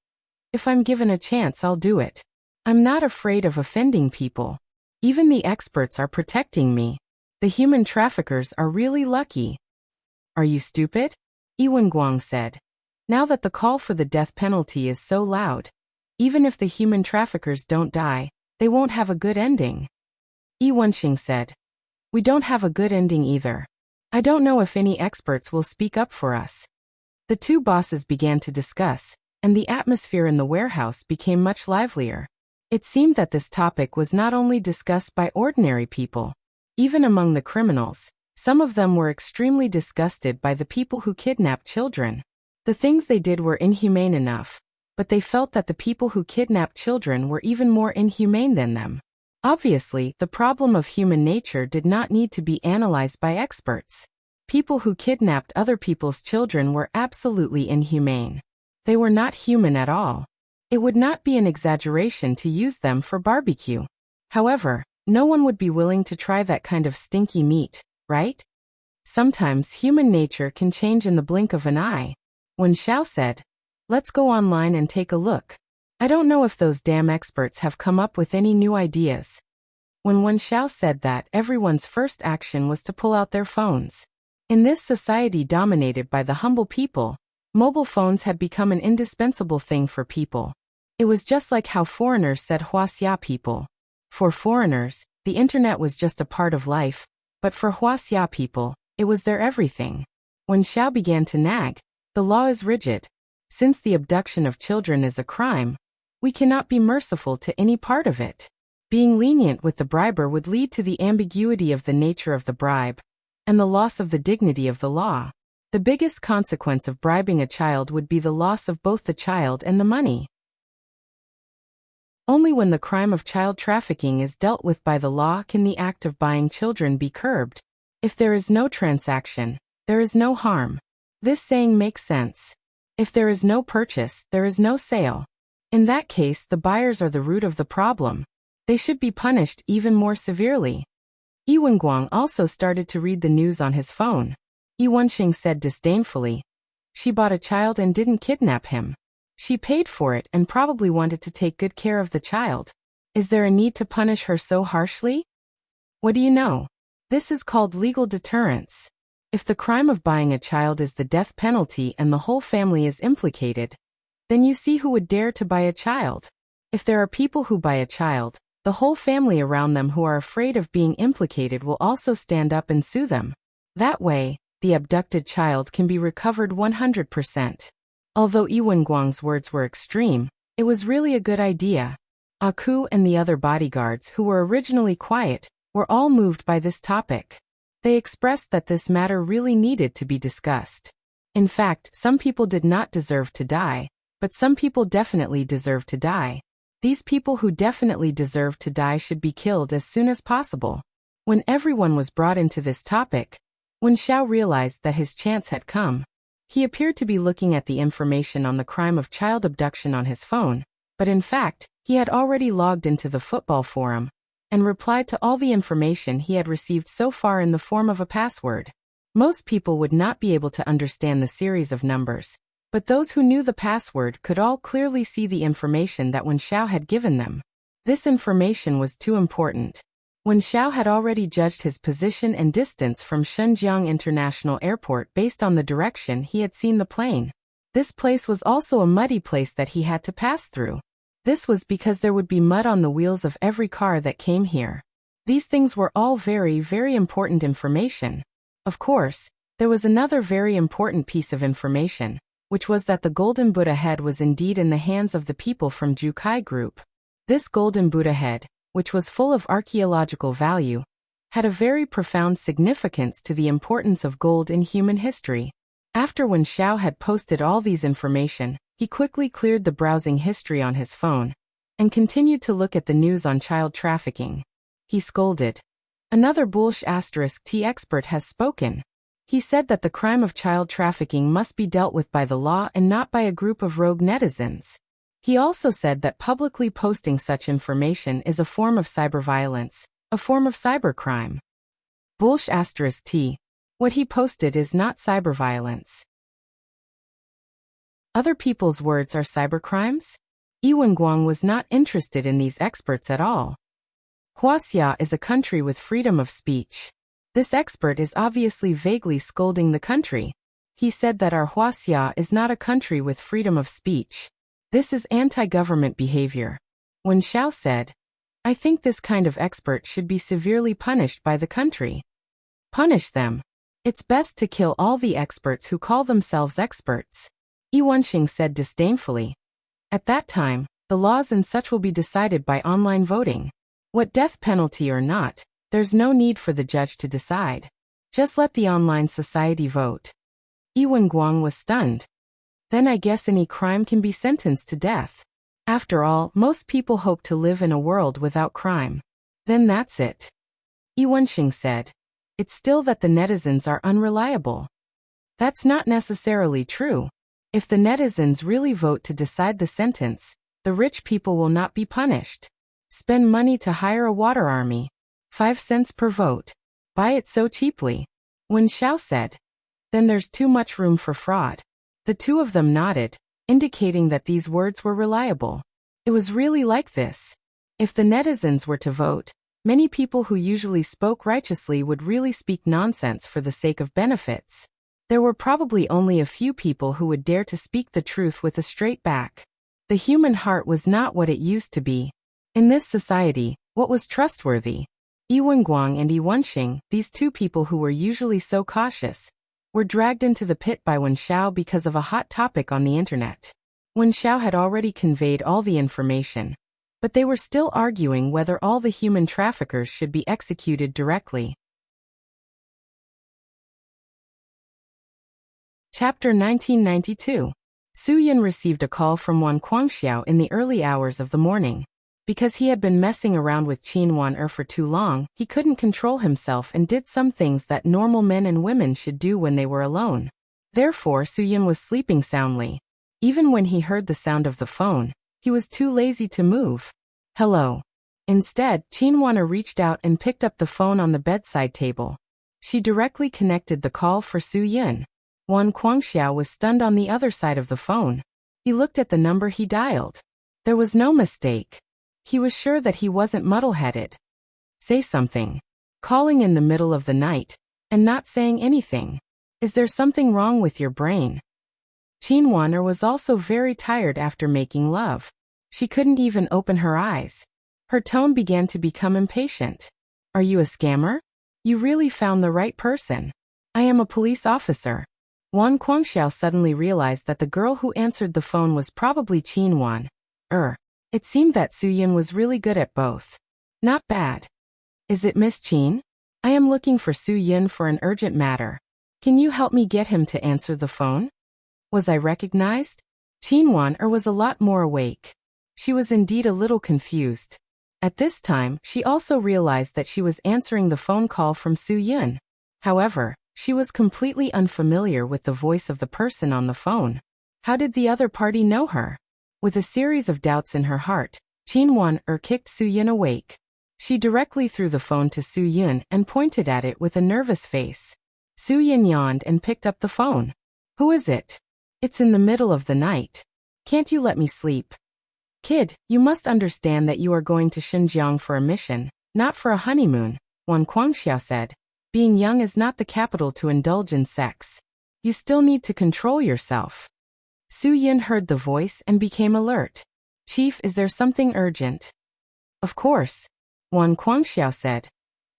If I'm given a chance, I'll do it. I'm not afraid of offending people. Even the experts are protecting me. The human traffickers are really lucky. Are you stupid? Ewen Guang said. Now that the call for the death penalty is so loud, even if the human traffickers don't die, they won't have a good ending. Yiwenxing said. We don't have a good ending either. I don't know if any experts will speak up for us. The two bosses began to discuss, and the atmosphere in the warehouse became much livelier. It seemed that this topic was not only discussed by ordinary people. Even among the criminals, some of them were extremely disgusted by the people who kidnapped children. The things they did were inhumane enough, but they felt that the people who kidnapped children were even more inhumane than them. Obviously, the problem of human nature did not need to be analyzed by experts. People who kidnapped other people's children were absolutely inhumane. They were not human at all. It would not be an exaggeration to use them for barbecue. However, no one would be willing to try that kind of stinky meat, right? Sometimes human nature can change in the blink of an eye. When Xiao said, "Let's go online and take a look. I don't know if those damn experts have come up with any new ideas." When Wen Xiao said that, everyone's first action was to pull out their phones. In this society dominated by the humble people, mobile phones had become an indispensable thing for people. It was just like how foreigners said Huaxia people. For foreigners, the internet was just a part of life, but for Huaxia people, it was their everything. When Xiao began to nag, "The law is rigid. Since the abduction of children is a crime, we cannot be merciful to any part of it. Being lenient with the briber would lead to the ambiguity of the nature of the bribe, and the loss of the dignity of the law. The biggest consequence of bribing a child would be the loss of both the child and the money. Only when the crime of child trafficking is dealt with by the law can the act of buying children be curbed. If there is no transaction, there is no harm. This saying makes sense. If there is no purchase, there is no sale. In that case, the buyers are the root of the problem. They should be punished even more severely." Yi Wenguang also started to read the news on his phone. Yi Wenxing said disdainfully, "She bought a child and didn't kidnap him. She paid for it and probably wanted to take good care of the child. Is there a need to punish her so harshly? What do you know? This is called legal deterrence. If the crime of buying a child is the death penalty and the whole family is implicated, then you see who would dare to buy a child. If there are people who buy a child, the whole family around them who are afraid of being implicated will also stand up and sue them. That way, the abducted child can be recovered 100%. Although Yi Wenguang's words were extreme, it was really a good idea. Aku and the other bodyguards who were originally quiet were all moved by this topic. They expressed that this matter really needed to be discussed. In fact, some people did not deserve to die, but some people definitely deserve to die. These people who definitely deserve to die should be killed as soon as possible. When everyone was brought into this topic, when Xiao realized that his chance had come, he appeared to be looking at the information on the crime of child abduction on his phone, but in fact, he had already logged into the football forum and replied to all the information he had received so far in the form of a password. Most people would not be able to understand the series of numbers, but those who knew the password could all clearly see the information that Wen Xiao had given them. This information was too important. Wen Xiao had already judged his position and distance from Shenzhen International Airport based on the direction he had seen the plane. This place was also a muddy place that he had to pass through. This was because there would be mud on the wheels of every car that came here. These things were all very, very important information. Of course, there was another very important piece of information, which was that the Golden Buddha head was indeed in the hands of the people from Jukai Group. This Golden Buddha head, which was full of archaeological value, had a very profound significance to the importance of gold in human history. After Wen Xiao had posted all these information, he quickly cleared the browsing history on his phone and continued to look at the news on child trafficking. He scolded. "Another *T expert has spoken. He said that the crime of child trafficking must be dealt with by the law and not by a group of rogue netizens. He also said that publicly posting such information is a form of cyberviolence, a form of cybercrime. *T. What he posted is not cyberviolence. Other people's words are cybercrimes?" Yi Wenguang was not interested in these experts at all. Huaxia is a country with freedom of speech. This expert is obviously vaguely scolding the country. He said that our Huaxia is not a country with freedom of speech. This is anti-government behavior. Wen Xiao said, "I think this kind of expert should be severely punished by the country." Punish them. It's best to kill all the experts who call themselves experts. Yi Wenxing said disdainfully. At that time, the laws and such will be decided by online voting. What death penalty or not, there's no need for the judge to decide. Just let the online society vote. Yi Wenguang was stunned. Then I guess any crime can be sentenced to death. After all, most people hope to live in a world without crime. Then that's it. Iwanxing said. It's still that the netizens are unreliable. That's not necessarily true. If the netizens really vote to decide the sentence, the rich people will not be punished. Spend money to hire a water army. 5 cents per vote. Buy it so cheaply. Wen Xiao said. Then there's too much room for fraud. The two of them nodded, indicating that these words were reliable. It was really like this. If the netizens were to vote, many people who usually spoke righteously would really speak nonsense for the sake of benefits. There were probably only a few people who would dare to speak the truth with a straight back. The human heart was not what it used to be. In this society, what was trustworthy? Yi Wenguang and Yi Wenxing, these two people who were usually so cautious, were dragged into the pit by Wen Xiao because of a hot topic on the internet. Wen Xiao had already conveyed all the information, but they were still arguing whether all the human traffickers should be executed directly. Chapter 1992. Su Yin received a call from Wan Guangxiao in the early hours of the morning. Because he had been messing around with Qin Wan for too long, he couldn't control himself and did some things that normal men and women should do when they were alone. Therefore, Su Yin was sleeping soundly. Even when he heard the sound of the phone, he was too lazy to move. Hello. Instead, Qin Wan reached out and picked up the phone on the bedside table. She directly connected the call for Su Yin. Wan Guangxiao was stunned on the other side of the phone. He looked at the number he dialed. There was no mistake. He was sure that he wasn't muddle-headed. Say something. Calling in the middle of the night, and not saying anything. Is there something wrong with your brain? Qin Wan was also very tired after making love. She couldn't even open her eyes. Her tone began to become impatient. Are you a scammer? You really found the right person. I am a police officer. Wan Guangxiao suddenly realized that the girl who answered the phone was probably Qin Wan. It seemed that Su Yin was really good at both. Not bad. Is it Miss Qin? I am looking for Su Yin for an urgent matter. Can you help me get him to answer the phone? Was I recognized? Qin Wan was a lot more awake. She was indeed a little confused. At this time, she also realized that she was answering the phone call from Su Yin. However, she was completely unfamiliar with the voice of the person on the phone. How did the other party know her? With a series of doubts in her heart, Qin Wan kicked Su Yin awake. She directly threw the phone to Su Yin and pointed at it with a nervous face. Su Yin yawned and picked up the phone. Who is it? It's in the middle of the night. Can't you let me sleep? Kid, you must understand that you are going to Xinjiang for a mission, not for a honeymoon, Wan Guangxiao said. Being young is not the capital to indulge in sex. You still need to control yourself. Su Yin heard the voice and became alert. Chief, is there something urgent? Of course. Wan Guangxiao said.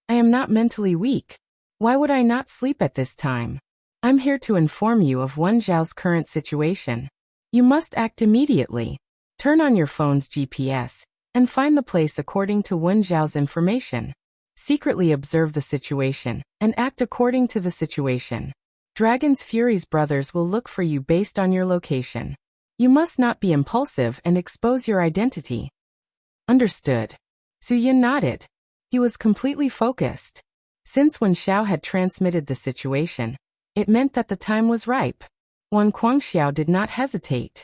I am not mentally weak. Why would I not sleep at this time? I'm here to inform you of Wen Zhao's current situation. You must act immediately. Turn on your phone's GPS and find the place according to Wen Zhao's information. Secretly observe the situation and act according to the situation. Dragon's Fury's brothers will look for you based on your location. You must not be impulsive and expose your identity. Understood. Su Yin nodded. He was completely focused. Since Wen Xiao had transmitted the situation, it meant that the time was ripe. Wan Guangxiao did not hesitate.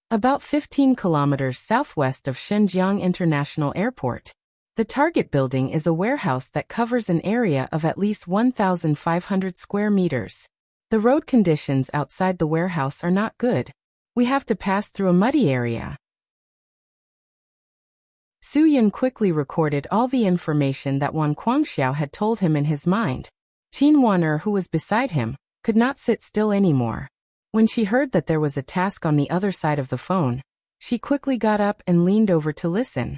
About 15 kilometers southwest of Xinjiang International Airport, the target building is a warehouse that covers an area of at least 1,500 square meters. The road conditions outside the warehouse are not good. We have to pass through a muddy area. Su Yin quickly recorded all the information that Wan Guangxiao had told him in his mind. Qin Wan, who was beside him, could not sit still anymore. When she heard that there was a task on the other side of the phone, she quickly got up and leaned over to listen.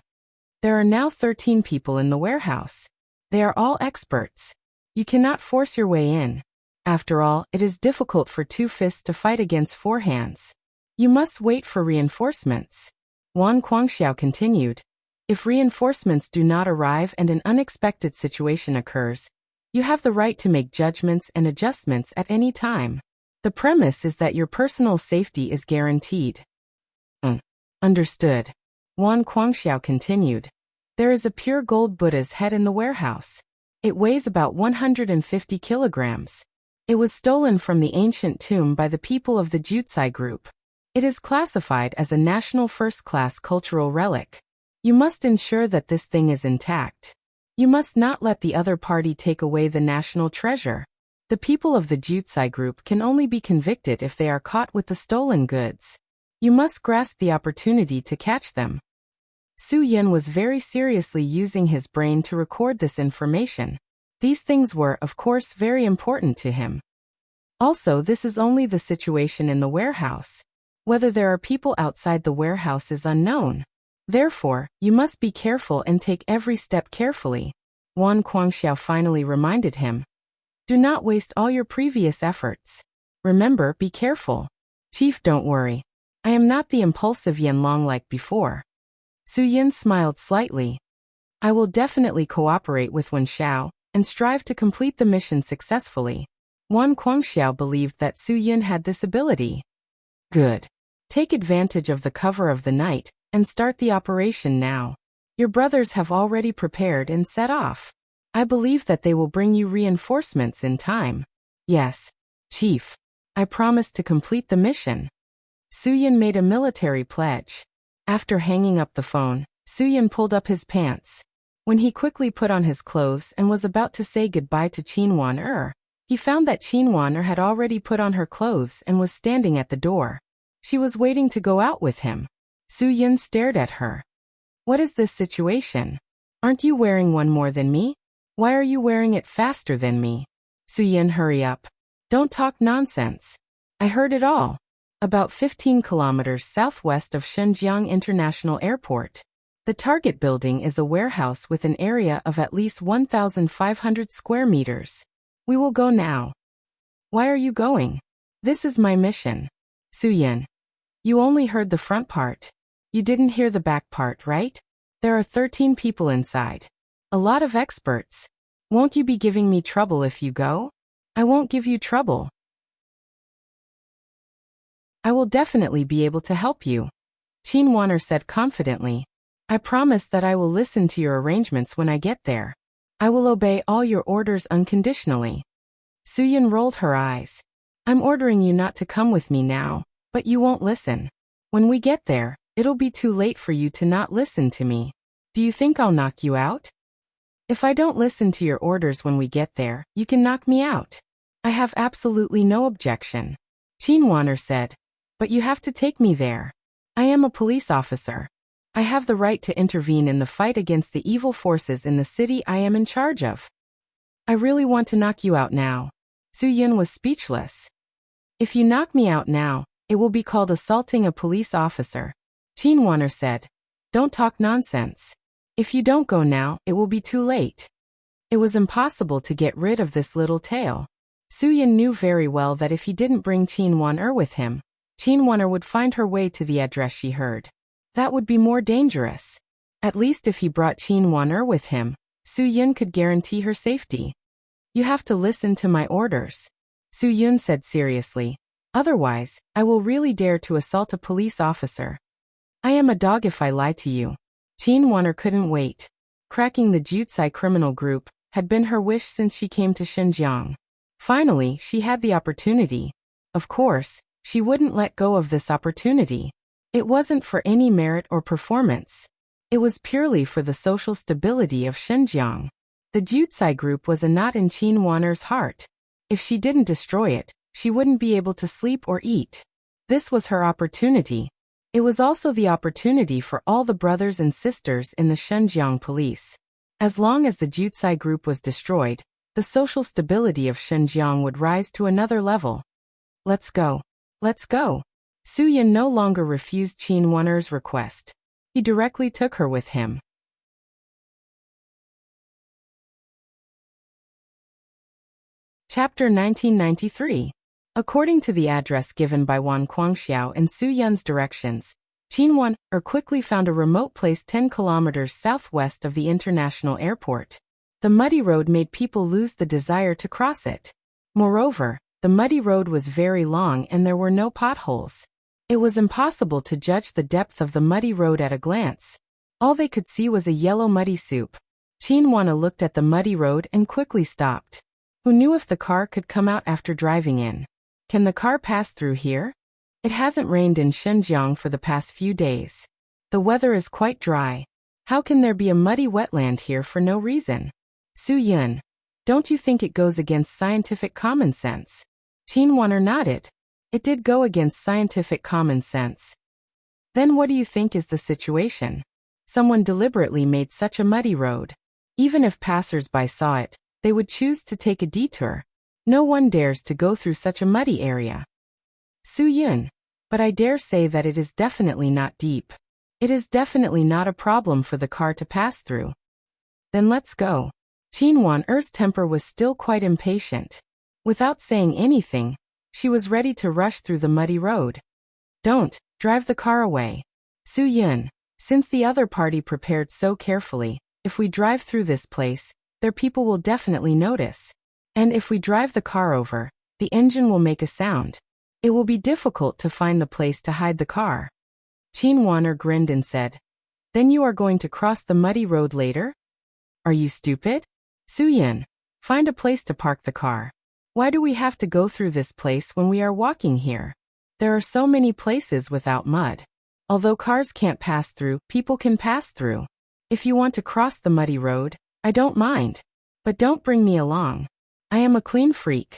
There are now 13 people in the warehouse. They are all experts. You cannot force your way in. After all, it is difficult for 2 fists to fight against 4 hands. You must wait for reinforcements. Wan Guangxiao continued. If reinforcements do not arrive and an unexpected situation occurs, you have the right to make judgments and adjustments at any time. The premise is that your personal safety is guaranteed. Understood. Wan Guangxiao continued. There is a pure gold Buddha's head in the warehouse. It weighs about 150 kilograms. It was stolen from the ancient tomb by the people of the Jutsai group. It is classified as a national first-class cultural relic. You must ensure that this thing is intact. You must not let the other party take away the national treasure. The people of the Jutsai group can only be convicted if they are caught with the stolen goods. You must grasp the opportunity to catch them. Su Yin was very seriously using his brain to record this information. These things were, of course, very important to him. Also, this is only the situation in the warehouse. Whether there are people outside the warehouse is unknown. Therefore, you must be careful and take every step carefully. Wan Guangxiao finally reminded him. Do not waste all your previous efforts. Remember, be careful. Chief, don't worry. I am not the impulsive Yanlong like before. Su Yin smiled slightly. I will definitely cooperate with Wen Xiao and strive to complete the mission successfully. Wan Guangxiao believed that Su Yin had this ability. Good. Take advantage of the cover of the night and start the operation now. Your brothers have already prepared and set off. I believe that they will bring you reinforcements in time. Yes, Chief. I promise to complete the mission. Su Yin made a military pledge. After hanging up the phone, Su Yin pulled up his pants. When he quickly put on his clothes and was about to say goodbye to Qin Wan, he found that Qin Wan had already put on her clothes and was standing at the door. She was waiting to go out with him. Su Yin stared at her. What is this situation? Aren't you wearing one more than me? Why are you wearing it faster than me? Su Yin, hurry up. Don't talk nonsense. I heard it all. About 15 kilometers southwest of Shenzhen International Airport. The target building is a warehouse with an area of at least 1,500 square meters. We will go now. Why are you going? This is my mission. Su Yin. You only heard the front part. You didn't hear the back part, right? There are 13 people inside. A lot of experts. Won't you be giving me trouble if you go? I won't give you trouble. I will definitely be able to help you. Qin Wan said confidently. I promise that I will listen to your arrangements when I get there. I will obey all your orders unconditionally. Su Yin rolled her eyes. I'm ordering you not to come with me now, but you won't listen. When we get there, it'll be too late for you to not listen to me. Do you think I'll knock you out? If I don't listen to your orders when we get there, you can knock me out. I have absolutely no objection. Qin Wan said. But you have to take me there. I am a police officer. I have the right to intervene in the fight against the evil forces in the city I am in charge of. I really want to knock you out now. Su Yin was speechless. If you knock me out now, it will be called assaulting a police officer. Qin Wan said. Don't talk nonsense. If you don't go now, it will be too late. It was impossible to get rid of this little tail. Su Yin knew very well that if he didn't bring Qin Wan with him, Qin Wan would find her way to the address she heard. That would be more dangerous. At least if he brought Qin Wan with him, Su Yin could guarantee her safety. You have to listen to my orders. Su Yin said seriously. Otherwise, I will really dare to assault a police officer. I am a dog if I lie to you. Qin Wan couldn't wait. Cracking the Jutsai criminal group had been her wish since she came to Xinjiang. Finally, she had the opportunity. Of course, she wouldn't let go of this opportunity. It wasn't for any merit or performance. It was purely for the social stability of Xinjiang. The Jutsai group was a knot in Qin Wan's heart. If she didn't destroy it, she wouldn't be able to sleep or eat. This was her opportunity. It was also the opportunity for all the brothers and sisters in the Xinjiang police. As long as the Jutsai group was destroyed, the social stability of Xinjiang would rise to another level. Let's go. Let's go. Su Yin no longer refused Qin Wan's request. He directly took her with him. Chapter 1993. According to the address given by Wan Guangxiao and Su Yin's directions, Qin Wan quickly found a remote place 10 kilometers southwest of the international airport. The muddy road made people lose the desire to cross it. Moreover, The muddy road was very long and there were no potholes. It was impossible to judge the depth of the muddy road at a glance. All they could see was a yellow muddy soup. Chinwana looked at the muddy road and quickly stopped. Who knew if the car could come out after driving in? Can the car pass through here? It hasn't rained in Xinjiang for the past few days. The weather is quite dry. How can there be a muddy wetland here for no reason? Su Yun, don't you think it goes against scientific common sense? Chinwana nodded. It did go against scientific common sense. Then what do you think is the situation? Someone deliberately made such a muddy road. Even if passers-by saw it, they would choose to take a detour. No one dares to go through such a muddy area. Su Yun, but I dare say that it is definitely not deep. It is definitely not a problem for the car to pass through. Then let's go. Chinwan-er's temper was still quite impatient. Without saying anything, she was ready to rush through the muddy road. Don't drive the car away. Su Yun, since the other party prepared so carefully, if we drive through this place, their people will definitely notice. And if we drive the car over, the engine will make a sound. It will be difficult to find the place to hide the car. Chinwan-er grinned and said, Then you are going to cross the muddy road later? Are you stupid? Su Yun, find a place to park the car. Why do we have to go through this place when we are walking here? There are so many places without mud. Although cars can't pass through, people can pass through. If you want to cross the muddy road, I don't mind. But don't bring me along. I am a clean freak.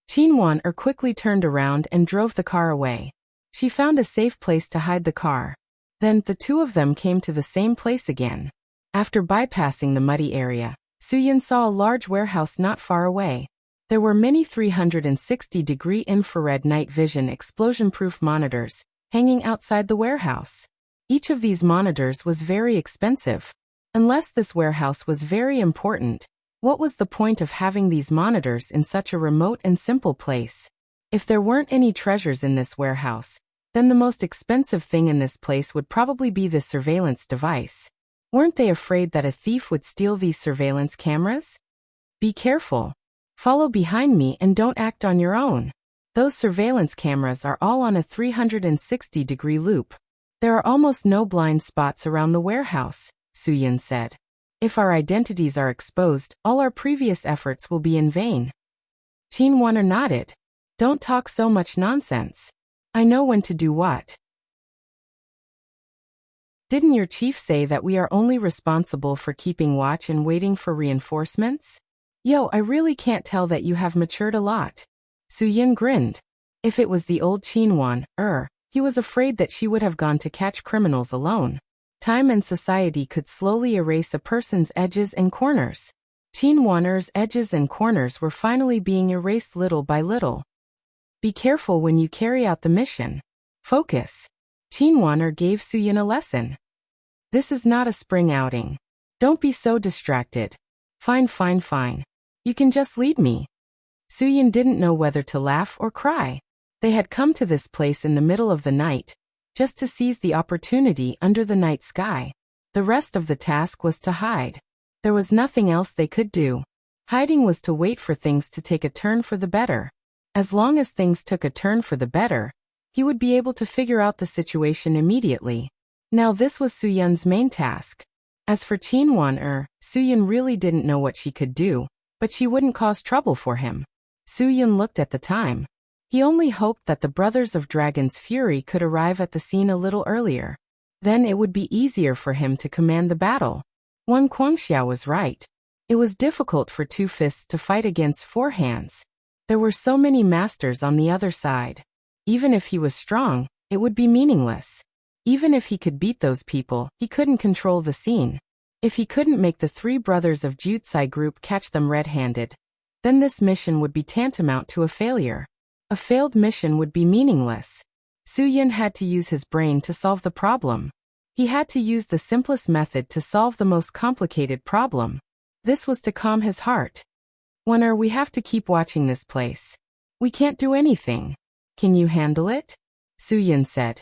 Chinwan-er quickly turned around and drove the car away. She found a safe place to hide the car. Then the two of them came to the same place again. After bypassing the muddy area, Su Yun saw a large warehouse not far away. There were many 360-degree infrared night vision explosion-proof monitors hanging outside the warehouse. Each of these monitors was very expensive. Unless this warehouse was very important, what was the point of having these monitors in such a remote and simple place? If there weren't any treasures in this warehouse, then the most expensive thing in this place would probably be this surveillance device. Weren't they afraid that a thief would steal these surveillance cameras? Be careful. Follow behind me and don't act on your own. Those surveillance cameras are all on a 360-degree loop. There are almost no blind spots around the warehouse, Su Yun said. If our identities are exposed, all our previous efforts will be in vain. Chinwan-er nodded. Don't talk so much nonsense. I know when to do what. Didn't your chief say that we are only responsible for keeping watch and waiting for reinforcements? Yo, I really can't tell that you have matured a lot. Su Yun grinned. If it was the old Chinwan-er, he was afraid that she would have gone to catch criminals alone. Time and society could slowly erase a person's edges and corners. Chinwan-er's edges and corners were finally being erased little by little. Be careful when you carry out the mission. Focus. Chinwan-er gave Su Yun a lesson. This is not a spring outing. Don't be so distracted. Fine. You can just lead me. Su Yun didn't know whether to laugh or cry. They had come to this place in the middle of the night, just to seize the opportunity under the night sky. The rest of the task was to hide. There was nothing else they could do. Hiding was to wait for things to take a turn for the better. As long as things took a turn for the better, he would be able to figure out the situation immediately. Now this was Su Yun's main task. As for Chinwan-er, Su Yun really didn't know what she could do, but she wouldn't cause trouble for him. Su Yun looked at the time. He only hoped that the Brothers of Dragon's Fury could arrive at the scene a little earlier. Then it would be easier for him to command the battle. Wang Guangxiao was right. It was difficult for two fists to fight against four hands. There were so many masters on the other side. Even if he was strong, it would be meaningless. Even if he could beat those people, he couldn't control the scene. If he couldn't make the three brothers of Jutsai group catch them red-handed, then this mission would be tantamount to a failure. A failed mission would be meaningless. Su Yun had to use his brain to solve the problem. He had to use the simplest method to solve the most complicated problem. This was to calm his heart. Wonder, we have to keep watching this place. We can't do anything. Can you handle it? Su Yun said.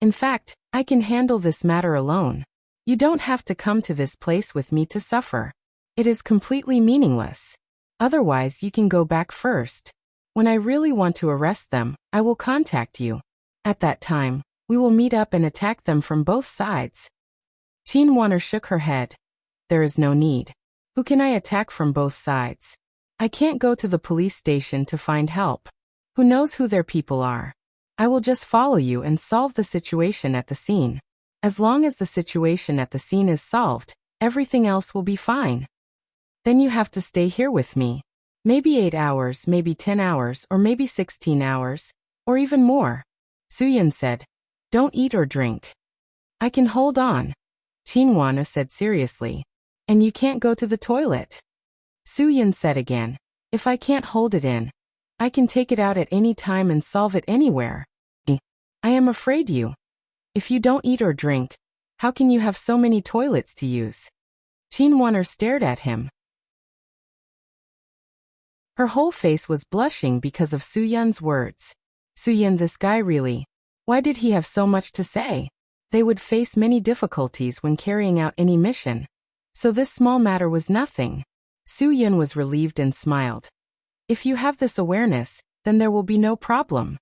In fact, I can handle this matter alone. You don't have to come to this place with me to suffer. It is completely meaningless. Otherwise, you can go back first. When I really want to arrest them, I will contact you. At that time, we will meet up and attack them from both sides. Qin Wan shook her head. There is no need. Who can I attack from both sides? I can't go to the police station to find help. Who knows who their people are? I will just follow you and solve the situation at the scene. As long as the situation at the scene is solved, everything else will be fine. Then you have to stay here with me. Maybe 8 hours, maybe 10 hours, or maybe 16 hours, or even more. Suyin said, don't eat or drink. I can hold on. Qin Wan said seriously. And you can't go to the toilet. Suyin said again, if I can't hold it in, I can take it out at any time and solve it anywhere. I am afraid you. If you don't eat or drink, how can you have so many toilets to use? Qin Wan stared at him. Her whole face was blushing because of Suyun's words. Suyin, this guy really. Why did he have so much to say? They would face many difficulties when carrying out any mission. So this small matter was nothing. Suyin was relieved and smiled. If you have this awareness, then there will be no problem.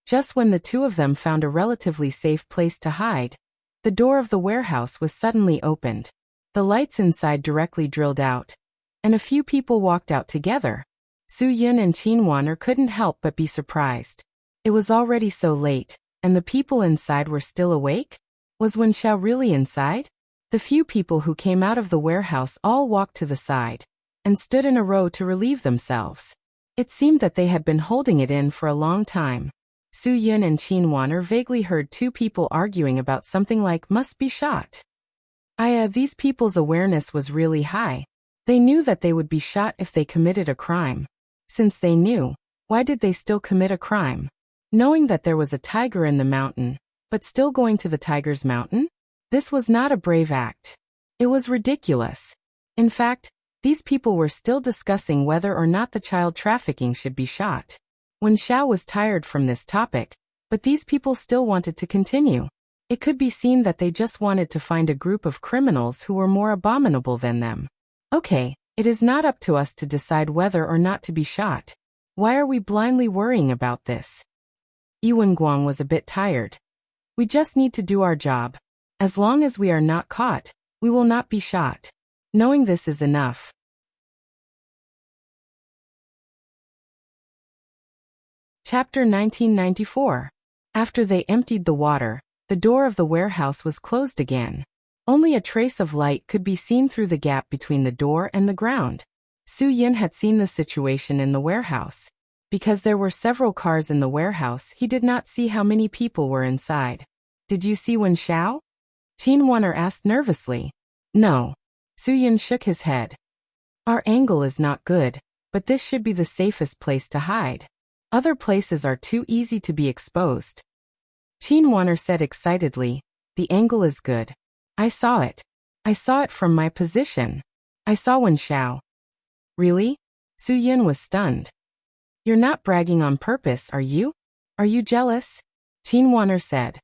Just when the two of them found a relatively safe place to hide, the door of the warehouse was suddenly opened. The lights inside directly drilled out, and a few people walked out together. Suyin and Qin Wan couldn't help but be surprised. It was already so late, and the people inside were still awake? Was Wen Xiao really inside? The few people who came out of the warehouse all walked to the side and stood in a row to relieve themselves. It seemed that they had been holding it in for a long time. Suyin and Qin Wan vaguely heard two people arguing about something like must be shot. These people's awareness was really high. They knew that they would be shot if they committed a crime. Since they knew, why did they still commit a crime? Knowing that there was a tiger in the mountain, but still going to the tiger's mountain? This was not a brave act. It was ridiculous. In fact, these people were still discussing whether or not the child trafficking should be shot. Wen Xiao was tired from this topic, but these people still wanted to continue. It could be seen that they just wanted to find a group of criminals who were more abominable than them. Okay, it is not up to us to decide whether or not to be shot. Why are we blindly worrying about this? Yuan Guang was a bit tired. We just need to do our job. As long as we are not caught, we will not be shot. Knowing this is enough. Chapter 1994. After they emptied the water, the door of the warehouse was closed again. Only a trace of light could be seen through the gap between the door and the ground. Suyin had seen the situation in the warehouse. Because there were several cars in the warehouse, he did not see how many people were inside. Did you see Wen Xiao? Qin Wan asked nervously. No. Suyin shook his head. Our angle is not good, but this should be the safest place to hide. Other places are too easy to be exposed. Qin Wan said excitedly, the angle is good. I saw it. I saw it from my position. I saw Wen Xiao. Really? Suyin was stunned. You're not bragging on purpose, are you? Are you jealous? Qin Wan said.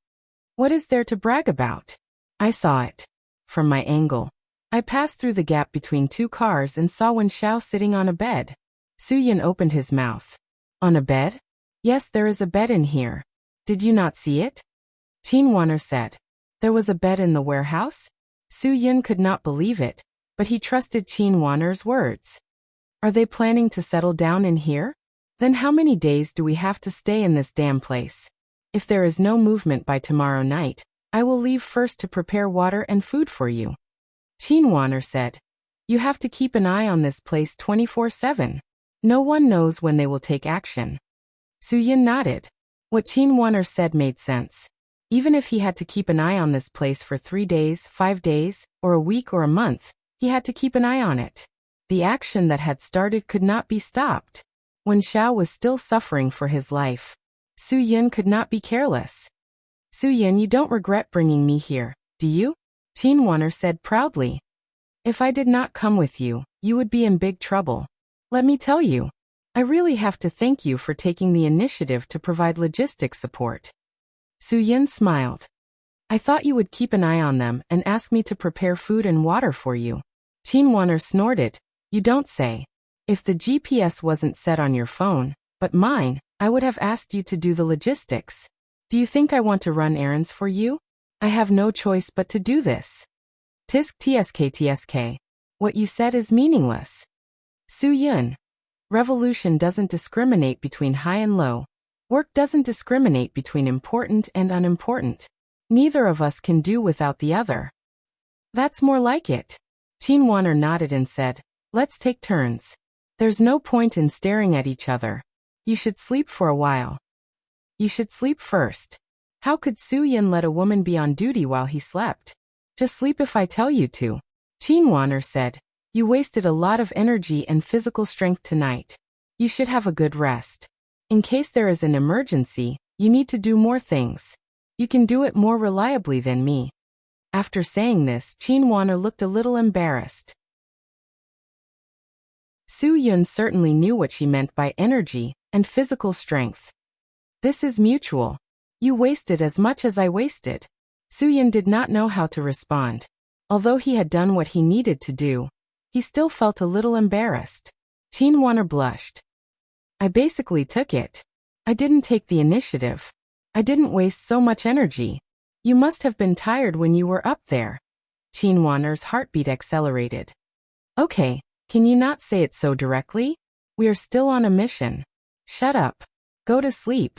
What is there to brag about? I saw it. From my angle. I passed through the gap between two cars and saw Wen Xiao sitting on a bed. Suyin opened his mouth. On a bed? Yes, there is a bed in here. Did you not see it? Qin Wan said. There was a bed in the warehouse? Suyin could not believe it, but he trusted Qin Wan's words. Are they planning to settle down in here? Then how many days do we have to stay in this damn place? If there is no movement by tomorrow night, I will leave first to prepare water and food for you. Qin Wan said. You have to keep an eye on this place 24/7. No one knows when they will take action. Suyin nodded. What Qin Wan said made sense. Even if he had to keep an eye on this place for 3 days, 5 days, or a week or a month, he had to keep an eye on it. The action that had started could not be stopped. Wen Xiao was still suffering for his life. Suyin could not be careless. Suyin, you don't regret bringing me here, do you? Qin Wan said proudly. If I did not come with you, you would be in big trouble. Let me tell you. I really have to thank you for taking the initiative to provide logistics support. Suyin smiled. I thought you would keep an eye on them and ask me to prepare food and water for you. Qin Wan snorted. You don't say. If the GPS wasn't set on your phone, But mine, I would have asked you to do the logistics. Do you think I want to run errands for you? I have no choice but to do this. Tsk. What you said is meaningless. Su-yun. Revolution doesn't discriminate between high and low. Work doesn't discriminate between important and unimportant. Neither of us can do without the other. That's more like it. Chin-won nodded and said, let's take turns. There's no point in staring at each other. You should sleep for a while. You should sleep first. How could Su-yun let a woman be on duty while he slept? Just sleep if I tell you to. Chin-won said, you wasted a lot of energy and physical strength tonight. You should have a good rest. In case there is an emergency, you need to do more things. You can do it more reliably than me. After saying this, Chin-won looked a little embarrassed. Su-yun certainly knew what she meant by energy and physical strength. This is mutual. You wasted as much as I wasted. Su-yun did not know how to respond. Although he had done what he needed to do, he still felt a little embarrassed. Chin-won blushed. I basically took it. I didn't take the initiative. I didn't waste so much energy. You must have been tired when you were up there. Chin-won's heartbeat accelerated. Okay, can you not say it so directly? We are still on a mission. Shut up. Go to sleep.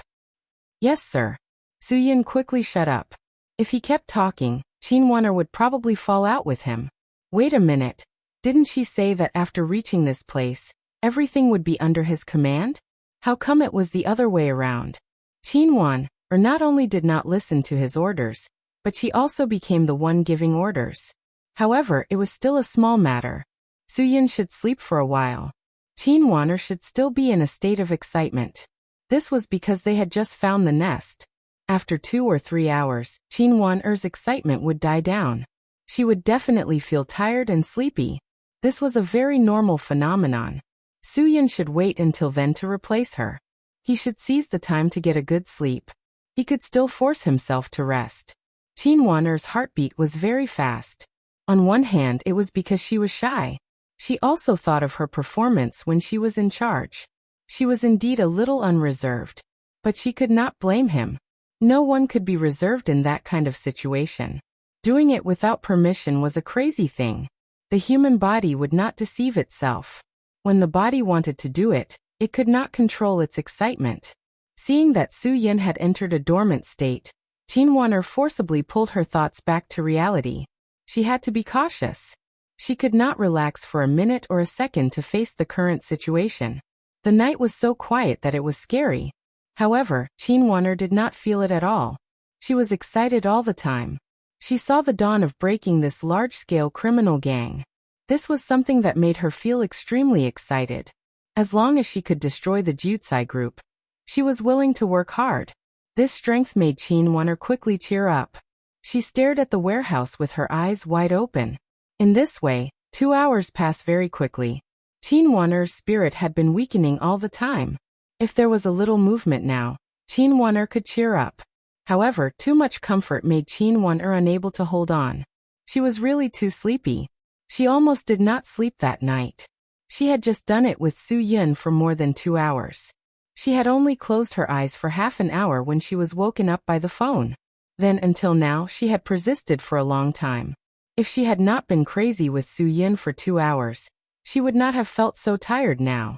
Yes, sir. Su-yun quickly shut up. If he kept talking, Chin-won would probably fall out with him. Wait a minute. Didn't she say that after reaching this place, everything would be under his command? How come it was the other way around? Chin-won not only did not listen to his orders, but she also became the one giving orders. However, it was still a small matter. Su-yun should sleep for a while. Chin-won should still be in a state of excitement. This was because they had just found the nest. After 2 or 3 hours, Chin-won's excitement would die down. She would definitely feel tired and sleepy. This was a very normal phenomenon. Su-yun should wait until then to replace her. He should seize the time to get a good sleep. He could still force himself to rest. Chin-won's heartbeat was very fast. On one hand, it was because she was shy. She also thought of her performance when she was in charge. She was indeed a little unreserved. But she could not blame him. No one could be reserved in that kind of situation. Doing it without permission was a crazy thing. The human body would not deceive itself. When the body wanted to do it, it could not control its excitement. Seeing that Su-yun had entered a dormant state, Chin-won forcibly pulled her thoughts back to reality. She had to be cautious. She could not relax for a minute or a second to face the current situation. The night was so quiet that it was scary. However, Chin-won did not feel it at all. She was excited all the time. She saw the dawn of breaking this large-scale criminal gang. This was something that made her feel extremely excited. As long as she could destroy the Jutsai group, she was willing to work hard. This strength made Chin-won quickly cheer up. She stared at the warehouse with her eyes wide open. In this way, 2 hours passed very quickly. Chin-won's spirit had been weakening all the time. If there was a little movement now, Chin-won could cheer up. However, too much comfort made Chin-won unable to hold on. She was really too sleepy. She almost did not sleep that night. She had just done it with Su-yun for more than 2 hours. She had only closed her eyes for half an hour when she was woken up by the phone. Then until now she had persisted for a long time. If she had not been crazy with Su-yun for 2 hours, she would not have felt so tired now.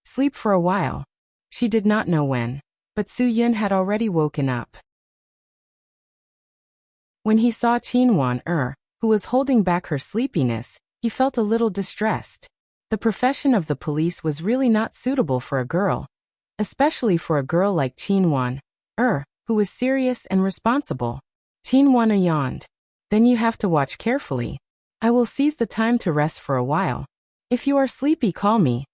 Sleep for a while. She did not know when, but Su-yun had already woken up. When he saw Chin-won who was holding back her sleepiness, he felt a little distressed. The profession of the police was really not suitable for a girl. Especially for a girl like Chin-won, who was serious and responsible. Chin-won yawned. Then you have to watch carefully. I will seize the time to rest for a while. If you are sleepy, call me.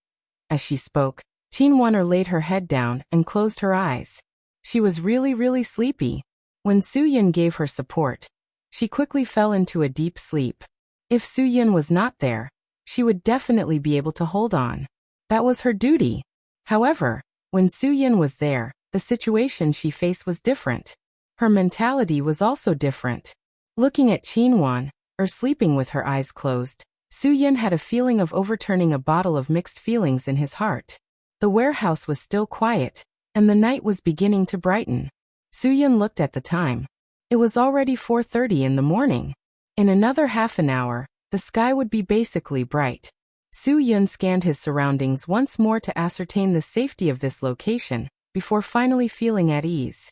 As she spoke, Chin-won laid her head down and closed her eyes. She was really sleepy. When Su-yun gave her support, she quickly fell into a deep sleep. If Su-yun was not there, she would definitely be able to hold on. That was her duty. However, when Su-yun was there, the situation she faced was different. Her mentality was also different. Looking at Chin-won, sleeping with her eyes closed, Su-yun had a feeling of overturning a bottle of mixed feelings in his heart. The warehouse was still quiet, and the night was beginning to brighten. Soo-yun looked at the time. It was already 4:30 in the morning. In another half an hour, the sky would be basically bright. Soo-yun scanned his surroundings once more to ascertain the safety of this location, before finally feeling at ease.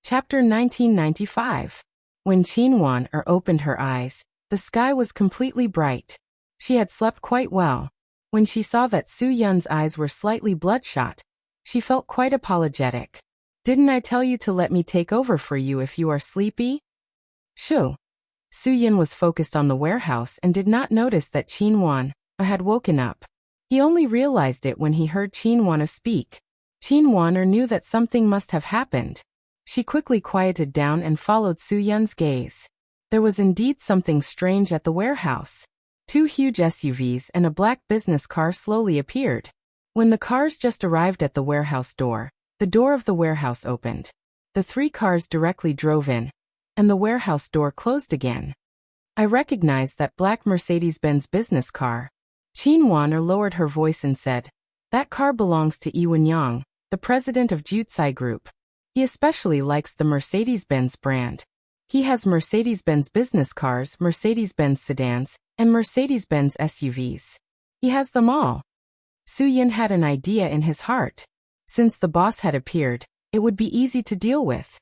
Chapter 1995. When Chin-won opened her eyes, the sky was completely bright. She had slept quite well. When she saw that Soo-yun's eyes were slightly bloodshot, she felt quite apologetic. "Didn't I tell you to let me take over for you if you are sleepy?" Shoo. Soo-yun was focused on the warehouse and did not notice that Chin-won had woken up. He only realized it when he heard Chin-won speak. Chin-won knew that something must have happened. She quickly quieted down and followed Soo-yun's gaze. There was indeed something strange at the warehouse. 2 huge SUVs and a black business car slowly appeared. When the cars just arrived at the warehouse door, the door of the warehouse opened. The 3 cars directly drove in, and the warehouse door closed again. "I recognize that black Mercedes-Benz business car." Chin-won lowered her voice and said, "That car belongs to Lee Won-young, the president of Jutsai Group. He especially likes the Mercedes-Benz brand. He has Mercedes-Benz business cars, Mercedes-Benz sedans, and Mercedes-Benz SUVs. He has them all." Soo-yun had an idea in his heart. Since the boss had appeared, it would be easy to deal with.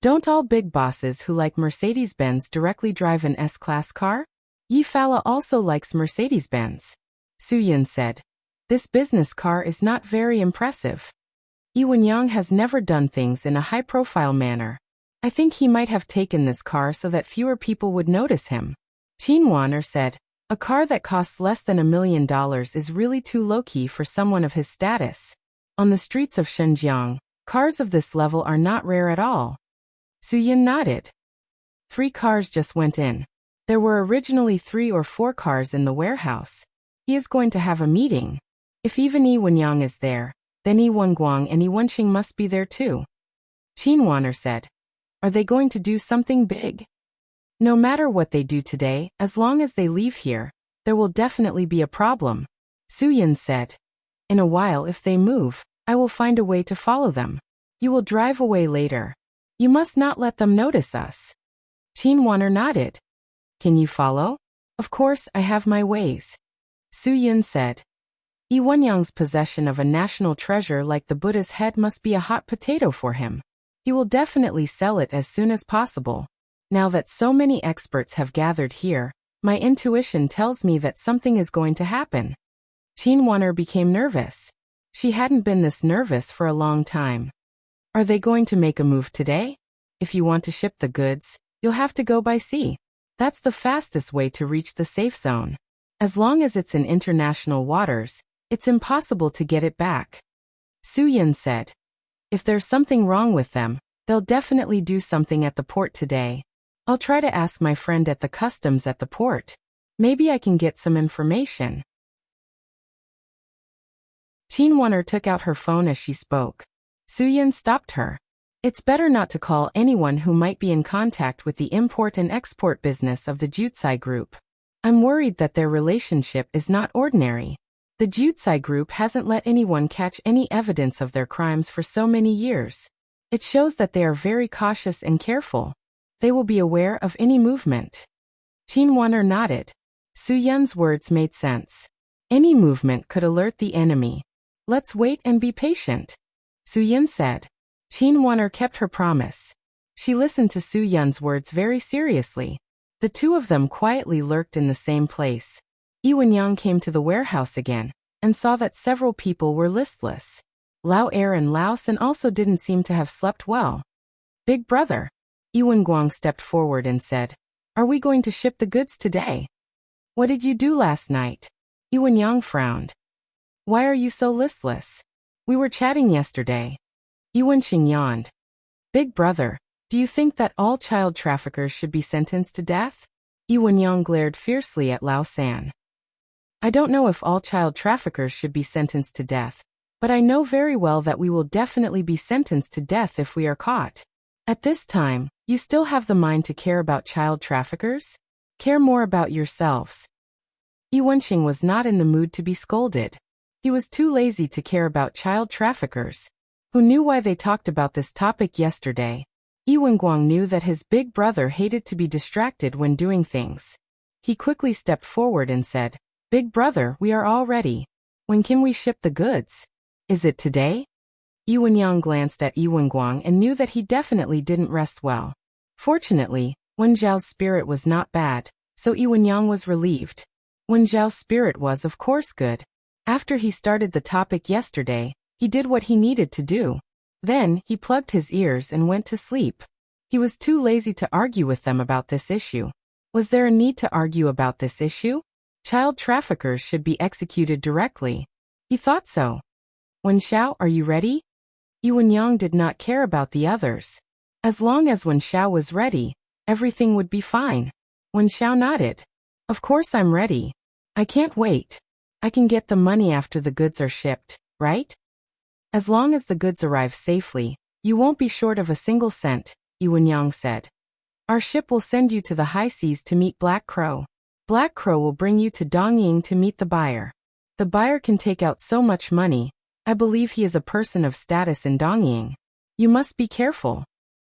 Don't all big bosses who like Mercedes-Benz directly drive an S-Class car? Yi Fala also likes Mercedes-Benz. Soo-yun said. This business car is not very impressive. Lee Won-young has never done things in a high-profile manner. I think he might have taken this car so that fewer people would notice him. Chin-won said, a car that costs less than $1 million is really too low-key for someone of his status. On the streets of Xinjiang, cars of this level are not rare at all. Soo-yun nodded. 3 cars just went in. There were originally 3 or 4 cars in the warehouse. He is going to have a meeting. If even Lee Won-young is there, then Lee Won-gwang and Lee Won-ching must be there too. Chin-won said. Are they going to do something big? No matter what they do today, as long as they leave here, there will definitely be a problem. Soo-yun said. In a while if they move, I will find a way to follow them. You will drive away later. You must not let them notice us. Chin-won nodded. Can you follow? Of course, I have my ways. Soo-yun said. Lee Won-young's possession of a national treasure like the Buddha's head must be a hot potato for him. He will definitely sell it as soon as possible. Now that so many experts have gathered here, my intuition tells me that something is going to happen. Chin-won became nervous. She hadn't been this nervous for a long time. Are they going to make a move today? If you want to ship the goods, you'll have to go by sea. That's the fastest way to reach the safe zone. As long as it's in international waters, it's impossible to get it back. Soo-yun said. If there's something wrong with them, they'll definitely do something at the port today. I'll try to ask my friend at the customs at the port. Maybe I can get some information. Chin-won took out her phone as she spoke. Soo-yun stopped her. It's better not to call anyone who might be in contact with the import and export business of the Jutsai Group. I'm worried that their relationship is not ordinary. The Jutsai Group hasn't let anyone catch any evidence of their crimes for so many years. It shows that they are very cautious and careful. They will be aware of any movement. Chin-won nodded. Soo-yun's words made sense. Any movement could alert the enemy. Let's wait and be patient. Soo-yun said. Chin-won kept her promise. She listened to Soo-yun's words very seriously. The two of them quietly lurked in the same place. Lee Won-young came to the warehouse again, and saw that several people were listless. Lao Er and Lao San also didn't seem to have slept well. Big brother. Lee Won-gwang stepped forward and said, Are we going to ship the goods today? What did you do last night? Lee Won-young frowned. Why are you so listless? We were chatting yesterday. Lee Won-ching yawned. Big brother, do you think that all child traffickers should be sentenced to death? Lee Won-young glared fiercely at Lao San. I don't know if all child traffickers should be sentenced to death, but I know very well that we will definitely be sentenced to death if we are caught. At this time, you still have the mind to care about child traffickers? Care more about yourselves. Yi Wenxing was not in the mood to be scolded. He was too lazy to care about child traffickers. Who knew why they talked about this topic yesterday? Yi Wenguang knew that his big brother hated to be distracted when doing things. He quickly stepped forward and said, "Big brother, we are all ready. When can we ship the goods? Is it today?" Yi Wenyang glanced at Yi Wenguang and knew that he definitely didn't rest well. Fortunately, Wen Zhao's spirit was not bad, so Yi Wenyang was relieved. Wen Zhao's spirit was of course good. After he started the topic yesterday, he did what he needed to do. Then, he plugged his ears and went to sleep. He was too lazy to argue with them about this issue. Was there a need to argue about this issue? Child traffickers should be executed directly. He thought so. Wen Xiao, are you ready? Yi Wenyang did not care about the others. As long as Wen Xiao was ready, everything would be fine. Wen Xiao nodded. Of course I'm ready. I can't wait. I can get the money after the goods are shipped, right? As long as the goods arrive safely, you won't be short of a single cent, Yi Wenyang said. Our ship will send you to the high seas to meet Black Crow. Black Crow will bring you to Dongying to meet the buyer. The buyer can take out so much money. I believe he is a person of status in Dongying. You must be careful.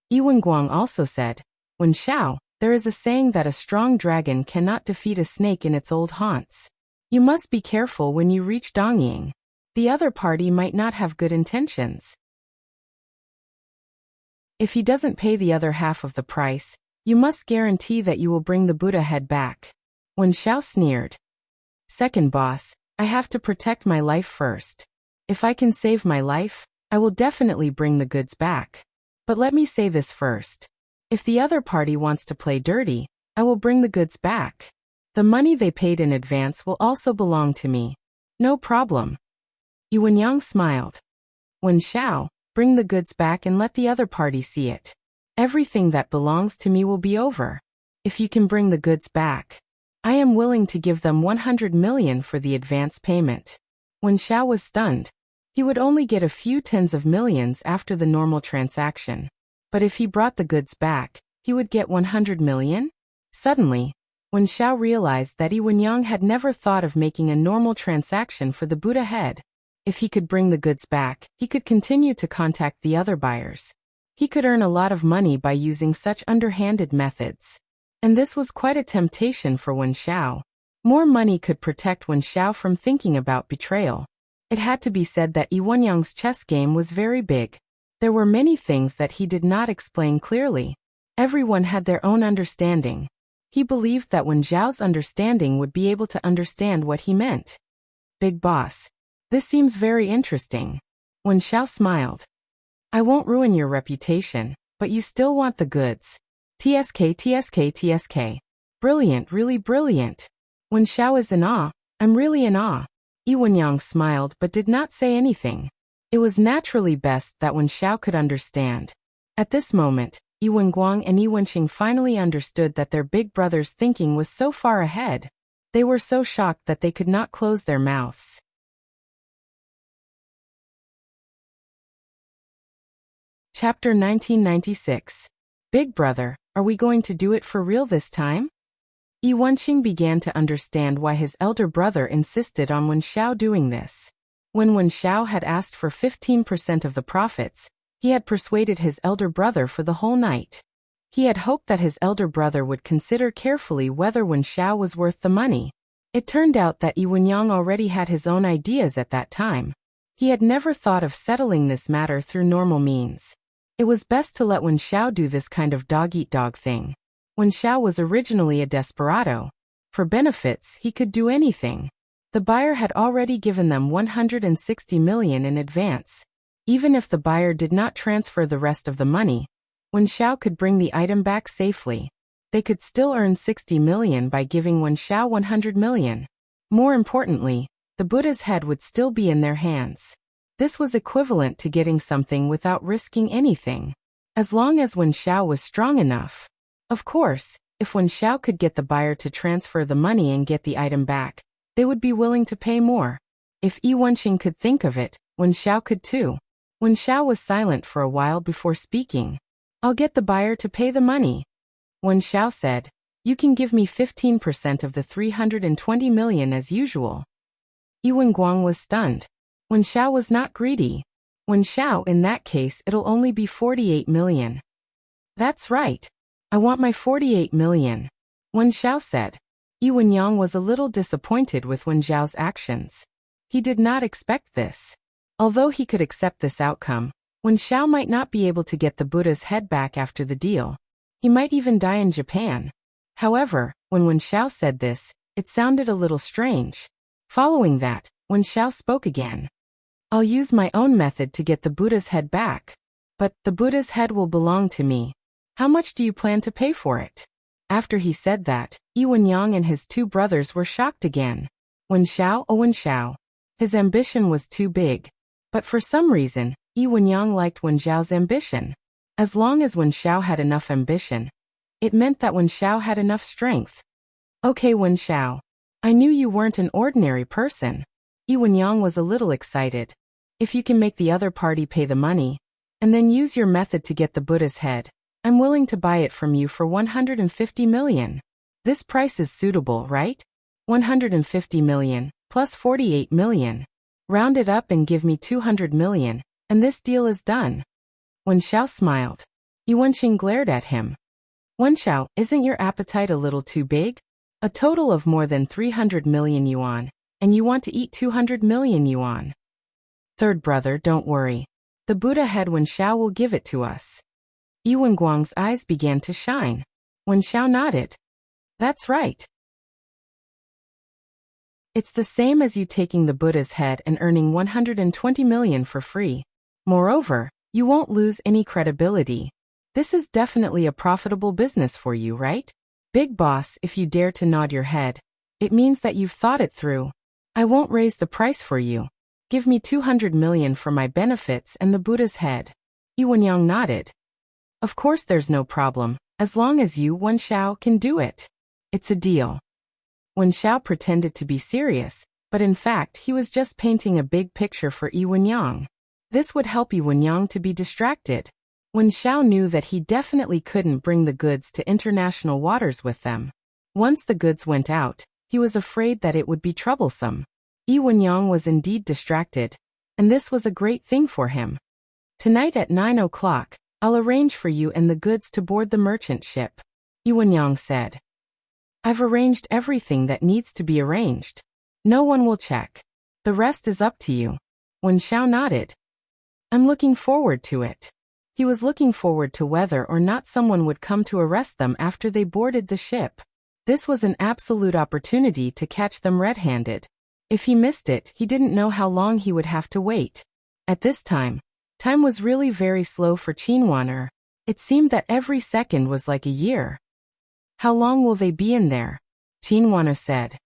Yi Wenguang also said, Wen Xiao, there is a saying that a strong dragon cannot defeat a snake in its old haunts. You must be careful when you reach Dongying. The other party might not have good intentions. If he doesn't pay the other half of the price, you must guarantee that you will bring the Buddha head back. Wen Xiao sneered. Second boss, I have to protect my life first. If I can save my life, I will definitely bring the goods back. But let me say this first. If the other party wants to play dirty, I will bring the goods back. The money they paid in advance will also belong to me. No problem. Yi Wenyang smiled. Wen Xiao, bring the goods back and let the other party see it. Everything that belongs to me will be over. If you can bring the goods back, I am willing to give them 100 million for the advance payment. Wen Xiao was stunned. He would only get a few tens of millions after the normal transaction. But if he brought the goods back, he would get 100 million? Suddenly, Wen Xiao realized that Yi Wenyang had never thought of making a normal transaction for the Buddha head. If he could bring the goods back, he could continue to contact the other buyers. He could earn a lot of money by using such underhanded methods. And this was quite a temptation for Wen Xiao. More money could protect Wen Xiao from thinking about betrayal. It had to be said that Yi Wenyang's chess game was very big. There were many things that he did not explain clearly. Everyone had their own understanding. He believed that Wen Zhao's understanding would be able to understand what he meant. Big boss. This seems very interesting. Wen Xiao smiled. I won't ruin your reputation, but you still want the goods. TSK, TSK, TSK. Brilliant, really brilliant. Wen Xiao is in awe. I'm really in awe. Yi Wenyang smiled but did not say anything. It was naturally best that Wen Xiao could understand. At this moment, Yi Wenguang and Yi Wenxing finally understood that their big brother's thinking was so far ahead. They were so shocked that they could not close their mouths. Chapter 1996. Big brother, are we going to do it for real this time? Yi Wenxing began to understand why his elder brother insisted on Wen Xiao doing this. When Wen Xiao had asked for 15% of the profits, he had persuaded his elder brother for the whole night. He had hoped that his elder brother would consider carefully whether Wen Xiao was worth the money. It turned out that Yi Wenyang already had his own ideas at that time. He had never thought of settling this matter through normal means. It was best to let Wen Xiao do this kind of dog-eat-dog thing. Wen Xiao was originally a desperado. For benefits, he could do anything. The buyer had already given them 160 million in advance. Even if the buyer did not transfer the rest of the money, Wen Xiao could bring the item back safely. They could still earn 60 million by giving Wen Xiao 100 million. More importantly, the Buddha's head would still be in their hands. This was equivalent to getting something without risking anything. As long as Wen Xiao was strong enough. Of course, if Wen Xiao could get the buyer to transfer the money and get the item back, they would be willing to pay more. If Yi Wenxing could think of it, Wen Xiao could too. Wen Xiao was silent for a while before speaking. I'll get the buyer to pay the money. Wen Xiao said. You can give me 15% of the 320 million as usual. Yuan Guang was stunned. Wen Xiao was not greedy. Wen Xiao, in that case it'll only be 48 million. That's right. I want my 48 million. Wen Xiao said. Yuan Yang was a little disappointed with Wen Xiao's actions. He did not expect this. Although he could accept this outcome, Wen Xiao might not be able to get the Buddha's head back after the deal. He might even die in Japan. However, when Wen Xiao said this, it sounded a little strange. Following that, Wen Xiao spoke again. I'll use my own method to get the Buddha's head back. But the Buddha's head will belong to me. How much do you plan to pay for it? After he said that, Yuan Yang and his two brothers were shocked again. Wen Xiao, oh Wen Xiao. His ambition was too big. But for some reason, Yuan Yang liked Wen Xiao's ambition. As long as Wen Xiao had enough ambition, it meant that Wen Xiao had enough strength. Okay Wen Xiao. I knew you weren't an ordinary person. Yuan Yang was a little excited. If you can make the other party pay the money, and then use your method to get the Buddha's head, I'm willing to buy it from you for 150 million. This price is suitable, right? 150 million, plus 48 million. Round it up and give me 200 million, and this deal is done. Wen Xiao smiled. Yuan Xing glared at him. Wen Xiao, isn't your appetite a little too big? A total of more than 300 million yuan, and you want to eat 200 million yuan. Third brother, don't worry. The Buddha head Wen Xiao will give it to us. Yuan Guang's eyes began to shine. Wen Xiao nodded. That's right. It's the same as you taking the Buddha's head and earning 120 million for free. Moreover, you won't lose any credibility. This is definitely a profitable business for you, right? Big boss, if you dare to nod your head, it means that you've thought it through. I won't raise the price for you. Give me 200 million for my benefits and the Buddha's head. Yuan Yang nodded. Of course there's no problem, as long as you, Wen Xiao, can do it. It's a deal. Wen Xiao pretended to be serious, but in fact he was just painting a big picture for Yuan Yang. This would help Yuan Yang to be distracted. Wen Xiao knew that he definitely couldn't bring the goods to international waters with them. Once the goods went out, he was afraid that it would be troublesome. Yuan Yang was indeed distracted, and this was a great thing for him. Tonight at 9 o'clock, I'll arrange for you and the goods to board the merchant ship. Yuan Yang said. I've arranged everything that needs to be arranged. No one will check. The rest is up to you. Wen Xiao nodded. I'm looking forward to it. He was looking forward to whether or not someone would come to arrest them after they boarded the ship. This was an absolute opportunity to catch them red-handed. If he missed it, he didn't know how long he would have to wait. At this time was really very slow for Qinwaner. It seemed that every second was like a year. How long will they be in there? Qinwaner said.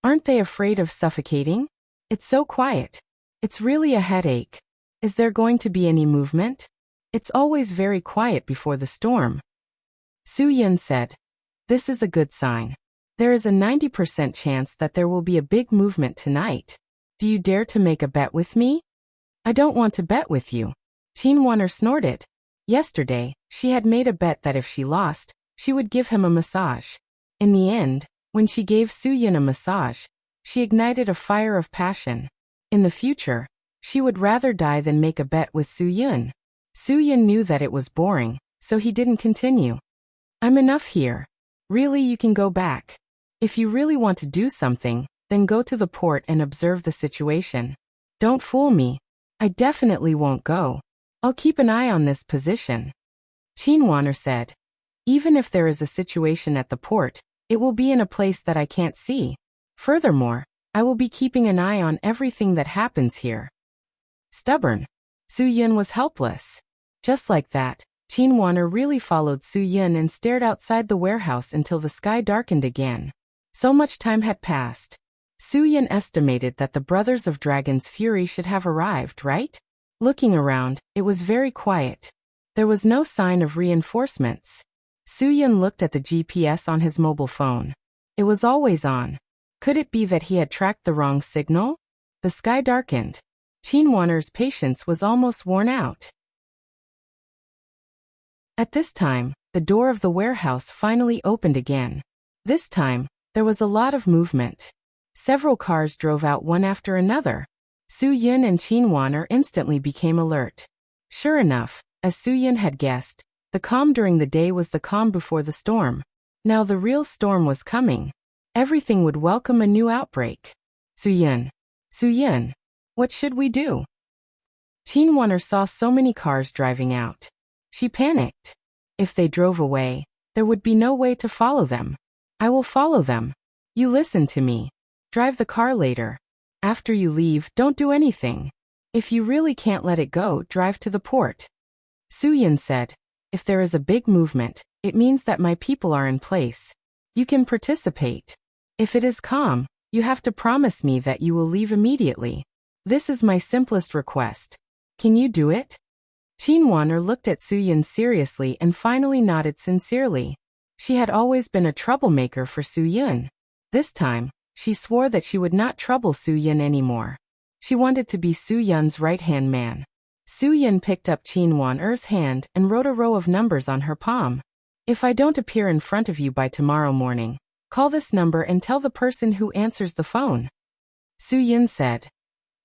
Aren't they afraid of suffocating? It's so quiet. It's really a headache. Is there going to be any movement? It's always very quiet before the storm. Su Yun said. This is a good sign. There is a 90% chance that there will be a big movement tonight. Do you dare to make a bet with me? I don't want to bet with you. Qinwaner snorted. Yesterday, she had made a bet that if she lost, she would give him a massage. In the end, when she gave Su Yun a massage, she ignited a fire of passion. In the future, she would rather die than make a bet with Su Yun. Su Yun knew that it was boring, so he didn't continue. I'm enough here. Really, you can go back. If you really want to do something, then go to the port and observe the situation. Don't fool me. I definitely won't go. I'll keep an eye on this position. Qinwaner said. Even if there is a situation at the port, it will be in a place that I can't see. Furthermore, I will be keeping an eye on everything that happens here. Stubborn. Su Yun was helpless. Just like that, Qinwaner really followed Su Yun and stared outside the warehouse until the sky darkened again. So much time had passed. Su Yun estimated that the brothers of Dragon's Fury should have arrived, right? Looking around, it was very quiet. There was no sign of reinforcements. Su Yun looked at the GPS on his mobile phone. It was always on. Could it be that he had tracked the wrong signal? The sky darkened. Qinwaner's patience was almost worn out. At this time, the door of the warehouse finally opened again. This time, there was a lot of movement. Several cars drove out one after another. Su Yin and Qin Wan instantly became alert. Sure enough, as Su Yin had guessed, the calm during the day was the calm before the storm. Now the real storm was coming. Everything would welcome a new outbreak. Su Yin, what should we do? Qin Wan saw so many cars driving out. She panicked. If they drove away, there would be no way to follow them. I will follow them. You listen to me. Drive the car later. After you leave, don't do anything. If you really can't let it go, drive to the port. Su Yin said, if there is a big movement, it means that my people are in place. You can participate. If it is calm, you have to promise me that you will leave immediately. This is my simplest request. Can you do it? Qin Wan looked at Su Yin seriously and finally nodded sincerely. She had always been a troublemaker for Su Yin. This time, she swore that she would not trouble Su Yin anymore. She wanted to be Su Yin's right-hand man. Su Yin picked up Qin Wan's hand and wrote a row of numbers on her palm. If I don't appear in front of you by tomorrow morning, call this number and tell the person who answers the phone. Su Yin said,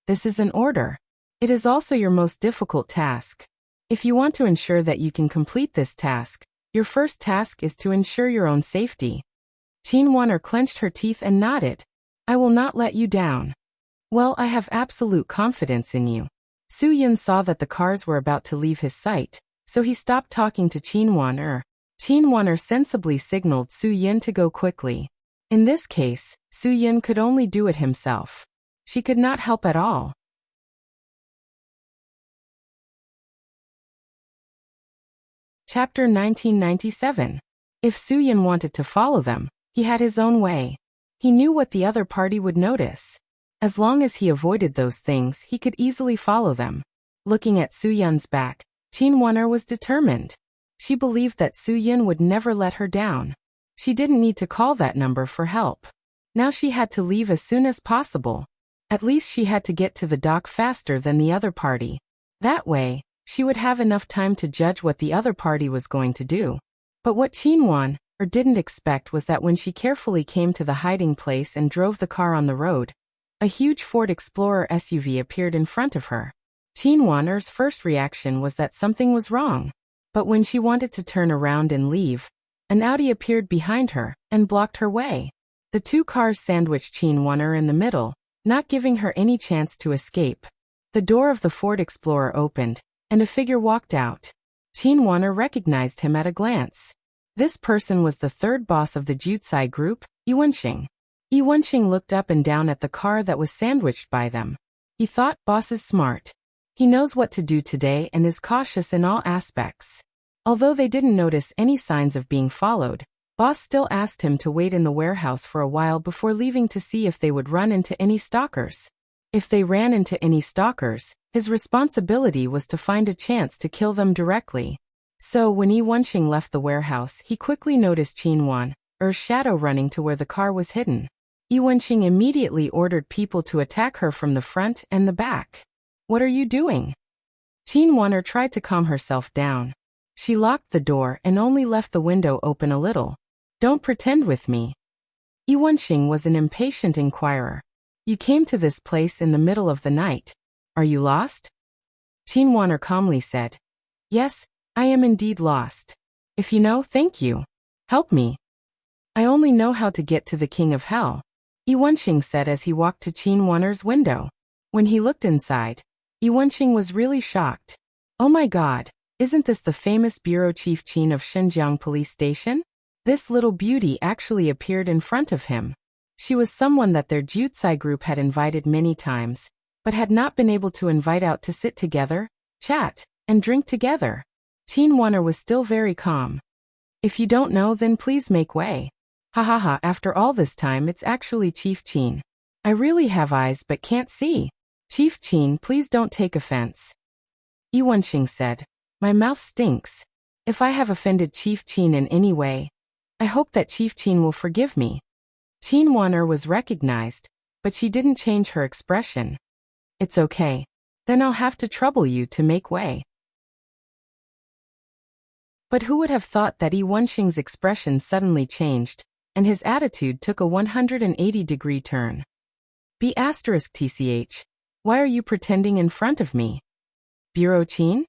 this is an order. It is also your most difficult task. If you want to ensure that you can complete this task, your first task is to ensure your own safety. Qin Wan clenched her teeth and nodded. I will not let you down. Well, I have absolute confidence in you. Su Yin saw that the cars were about to leave his sight, so he stopped talking to Qin Wan. Qin Wan sensibly signaled Su Yin to go quickly. In this case, Su Yin could only do it himself. She could not help at all. Chapter 1997. If Su Yin wanted to follow them, he had his own way. He knew what the other party would notice. As long as he avoided those things, he could easily follow them. Looking at Su Yin's back, Qin Wan was determined. She believed that Su Yin would never let her down. She didn't need to call that number for help. Now she had to leave as soon as possible. At least she had to get to the dock faster than the other party. That way, she would have enough time to judge what the other party was going to do. But what Qin Wan didn't expect was that when she carefully came to the hiding place and drove the car on the road, a huge Ford Explorer SUV appeared in front of her. Qin Wan's first reaction was that something was wrong. But when she wanted to turn around and leave, an Audi appeared behind her and blocked her way. The two cars sandwiched Qin Wan in the middle, not giving her any chance to escape. The door of the Ford Explorer opened, and a figure walked out. Qin Wan recognized him at a glance. This person was the third boss of the Jutsai group, Yiwenxing. Yiwenxing looked up and down at the car that was sandwiched by them. He thought, boss is smart. He knows what to do today and is cautious in all aspects. Although they didn't notice any signs of being followed, boss still asked him to wait in the warehouse for a while before leaving to see if they would run into any stalkers. If they ran into any stalkers, his responsibility was to find a chance to kill them directly. So when Yiwenxing left the warehouse, he quickly noticed Qin Wan's shadow running to where the car was hidden. Yiwenxing immediately ordered people to attack her from the front and the back. What are you doing? Qin Wan tried to calm herself down. She locked the door and only left the window open a little. Don't pretend with me. Yiwenxing was an impatient inquirer. You came to this place in the middle of the night. Are you lost? Qin Wan calmly said. Yes, I am indeed lost. If you know, thank you. Help me. I only know how to get to the King of Hell, Yiwenxing said as he walked to Qin Wan's window. When he looked inside, Yiwenxing was really shocked. Oh my god, isn't this the famous Bureau Chief Qin of Xinjiang Police Station? This little beauty actually appeared in front of him. She was someone that their Jutsai group had invited many times, but had not been able to invite out to sit together, chat, and drink together. Qin Wan was still very calm. If you don't know, then please make way. Ha ha ha, after all this time it's actually Chief Qin. I really have eyes but can't see. Chief Qin, please don't take offense. Yiwenxing said. My mouth stinks. If I have offended Chief Qin in any way, I hope that Chief Qin will forgive me. Qin Wan was recognized, but she didn't change her expression. It's okay. Then I'll have to trouble you to make way. But who would have thought that Yi Wenxing's expression suddenly changed, and his attitude took a 180-degree turn. B*TCH. Why are you pretending in front of me? Bureau Qin?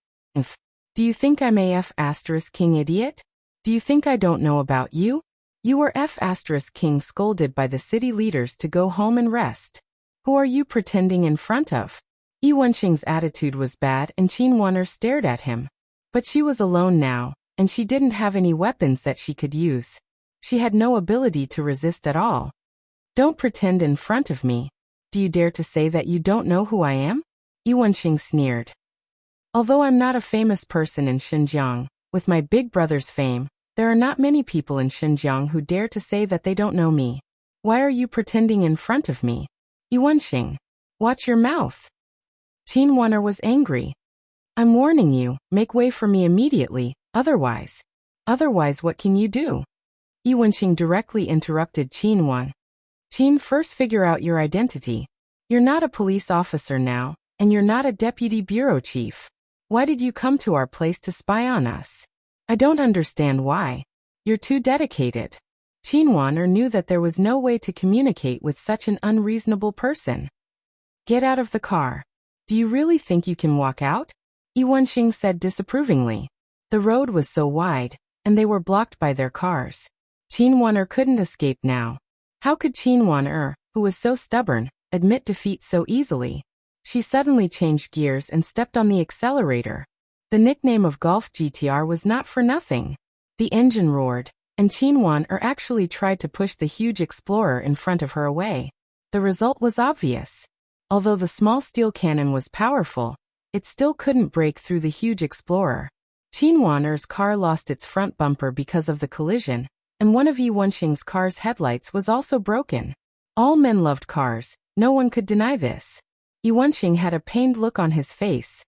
Do you think I'm a F***king idiot? Do you think I don't know about you? You were F***king scolded by the city leaders to go home and rest. Who are you pretending in front of? Yi Wenxing's attitude was bad and Qin Wan'er stared at him. But she was alone now, and she didn't have any weapons that she could use. She had no ability to resist at all. Don't pretend in front of me. Do you dare to say that you don't know who I am? Yi Wenxing sneered. Although I'm not a famous person in Xinjiang, with my big brother's fame, there are not many people in Xinjiang who dare to say that they don't know me. Why are you pretending in front of me? Yi Wenxing, watch your mouth. Qin Wan'er was angry. I'm warning you, make way for me immediately, otherwise. Otherwise what can you do? Yi Wenxing directly interrupted Qin Wan. Qin, first figure out your identity. You're not a police officer now, and you're not a deputy bureau chief. Why did you come to our place to spy on us? I don't understand why. You're too dedicated. Qin Wan'er knew that there was no way to communicate with such an unreasonable person. Get out of the car. Do you really think you can walk out? Yi Wenxing said disapprovingly. The road was so wide, and they were blocked by their cars. Qin Wan'er couldn't escape now. How could Qin Wan'er, who was so stubborn, admit defeat so easily? She suddenly changed gears and stepped on the accelerator. The nickname of Golf GTR was not for nothing. The engine roared, and Qin Wan'er actually tried to push the huge Explorer in front of her away. The result was obvious. Although the small steel cannon was powerful, it still couldn't break through the huge Explorer. Qin Wan'er's car lost its front bumper because of the collision, and one of Yi Wenxing's car's headlights was also broken. All men loved cars, no one could deny this. Yi Wenxing had a pained look on his face.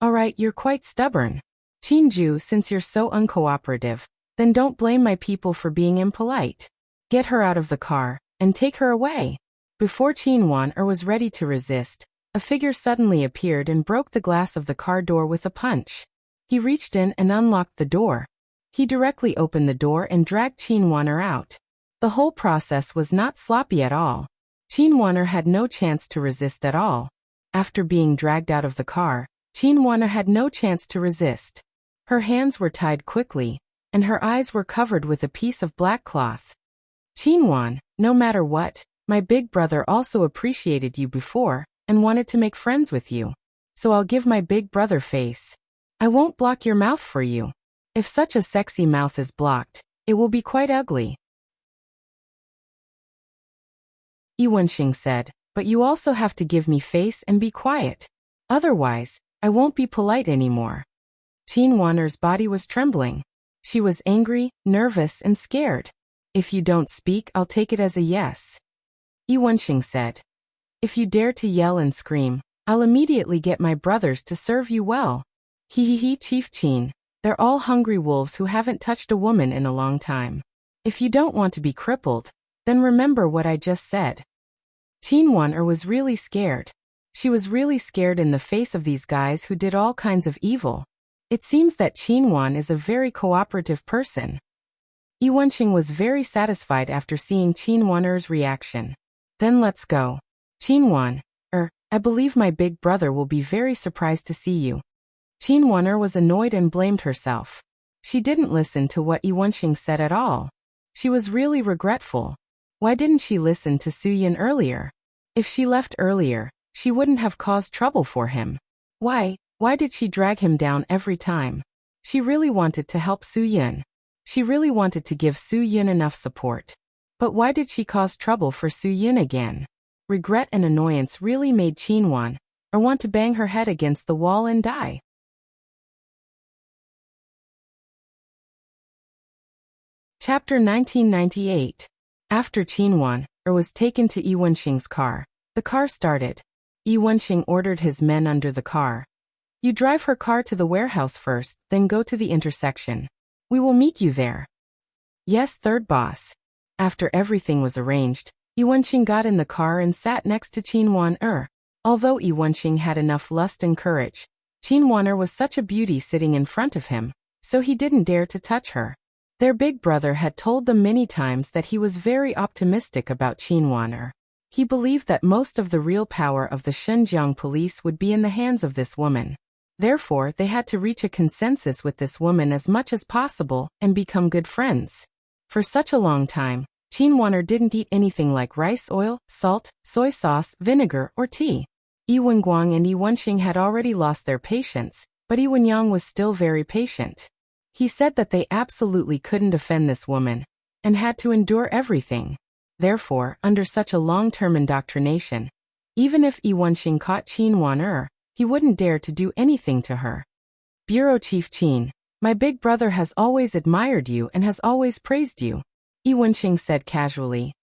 Alright, you're quite stubborn. Qin Ju, since you're so uncooperative, then don't blame my people for being impolite. Get her out of the car, and take her away. Before Qin Wan'er was ready to resist, a figure suddenly appeared and broke the glass of the car door with a punch. He reached in and unlocked the door. He directly opened the door and dragged Qin Wan'er out. The whole process was not sloppy at all. Qin Wan'er had no chance to resist at all. After being dragged out of the car, Qin Wan'er had no chance to resist. Her hands were tied quickly, and her eyes were covered with a piece of black cloth. Qin Wan, no matter what, my big brother also appreciated you before, and wanted to make friends with you. So I'll give my big brother face. I won't block your mouth for you. If such a sexy mouth is blocked, it will be quite ugly. Yi Wenxing said, but you also have to give me face and be quiet. Otherwise, I won't be polite anymore. Qin Wan'er's body was trembling. She was angry, nervous, and scared. If you don't speak, I'll take it as a yes. Yi Wenxing said. If you dare to yell and scream, I'll immediately get my brothers to serve you well. He, Chief Qin. They're all hungry wolves who haven't touched a woman in a long time. If you don't want to be crippled, then remember what I just said. Qin Wan'er was really scared. She was really scared in the face of these guys who did all kinds of evil. It seems that Qin Wan is a very cooperative person. Yi Wenxing was very satisfied after seeing Qin Wan'er's reaction. Then let's go. Qin Wan, I believe my big brother will be very surprised to see you. Qin Wan'er was annoyed and blamed herself. She didn't listen to what Yi Wenxing said at all. She was really regretful. Why didn't she listen to Su Yin earlier? If she left earlier, she wouldn't have caused trouble for him. Why did she drag him down every time? She really wanted to help Su Yin. She really wanted to give Su Yin enough support. But why did she cause trouble for Su Yin again? Regret and annoyance really made Qin Wan want to bang her head against the wall and die. Chapter 1998. After Qin Wan was taken to Yi Wenxing's car, the car started. Yi Wenxing ordered his men under the car. You drive her car to the warehouse first, then go to the intersection. We will meet you there. Yes, third boss. After everything was arranged, Yi Wenxing got in the car and sat next to Qin Wan'er. Although Yi Wenxing had enough lust and courage, Qin Wan'er was such a beauty sitting in front of him, so he didn't dare to touch her. Their big brother had told them many times that he was very optimistic about Qin Waner. He believed that most of the real power of the Xinjiang police would be in the hands of this woman. Therefore, they had to reach a consensus with this woman as much as possible and become good friends. For such a long time, Qin Waner didn't eat anything like rice oil, salt, soy sauce, vinegar, or tea. Yi Wenguang and Yi Wenxing had already lost their patience, but Yi Wenyang was still very patient. He said that they absolutely couldn't offend this woman, and had to endure everything. Therefore, under such a long-term indoctrination, even if Yi Wenxing caught Qin Waner, he wouldn't dare to do anything to her. Bureau Chief Qin, my big brother has always admired you and has always praised you, Yi Wenxing said casually.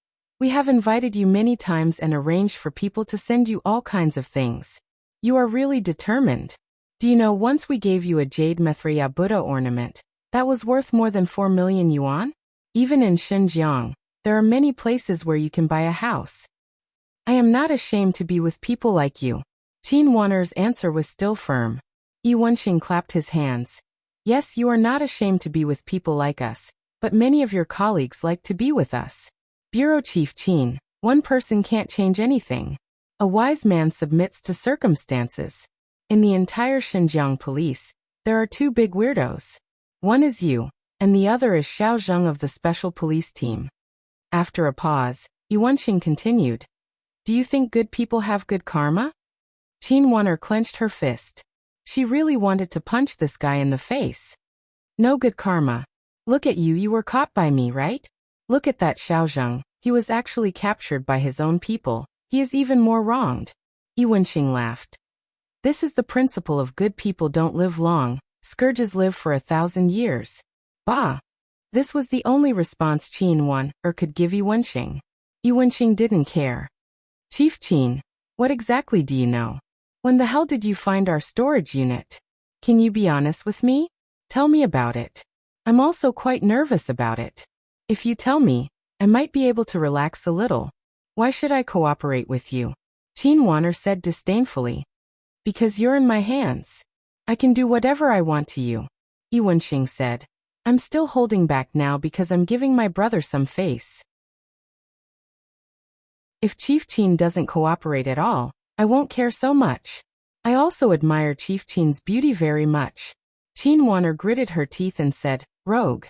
We have invited you many times and arranged for people to send you all kinds of things. You are really determined. Do you know once we gave you a jade Maitreya Buddha ornament that was worth more than 4 million yuan? Even in Xinjiang, there are many places where you can buy a house. I am not ashamed to be with people like you. Qin Waner's answer was still firm. Yi Wenxing clapped his hands. Yes, you are not ashamed to be with people like us, but many of your colleagues like to be with us. Bureau Chief Qin, one person can't change anything. A wise man submits to circumstances. In the entire Xinjiang police, there are 2 big weirdos. One is you, and the other is Xiao Zheng of the special police team. After a pause, Yi Wenxing continued. Do you think good people have good karma? Qin Waner clenched her fist. She really wanted to punch this guy in the face. No good karma. Look at you, you were caught by me, right? Look at that Xiao Zheng, he was actually captured by his own people. He is even more wronged. Yi Wenxing laughed. This is the principle of good people don't live long, scourges live for 1,000 years. Bah! This was the only response Qin Waner could give Yi Wenxing. Yi Wenxing didn't care. Chief Qin, what exactly do you know? When the hell did you find our storage unit? Can you be honest with me? Tell me about it. I'm also quite nervous about it. If you tell me, I might be able to relax a little. Why should I cooperate with you? Qin Waner said disdainfully. Because you're in my hands. I can do whatever I want to you. Yi Wenxing said. I'm still holding back now because I'm giving my brother some face. If Chief Qin doesn't cooperate at all, I won't care so much. I also admire Chief Qin's beauty very much. Qin Waner gritted her teeth and said, Rogue.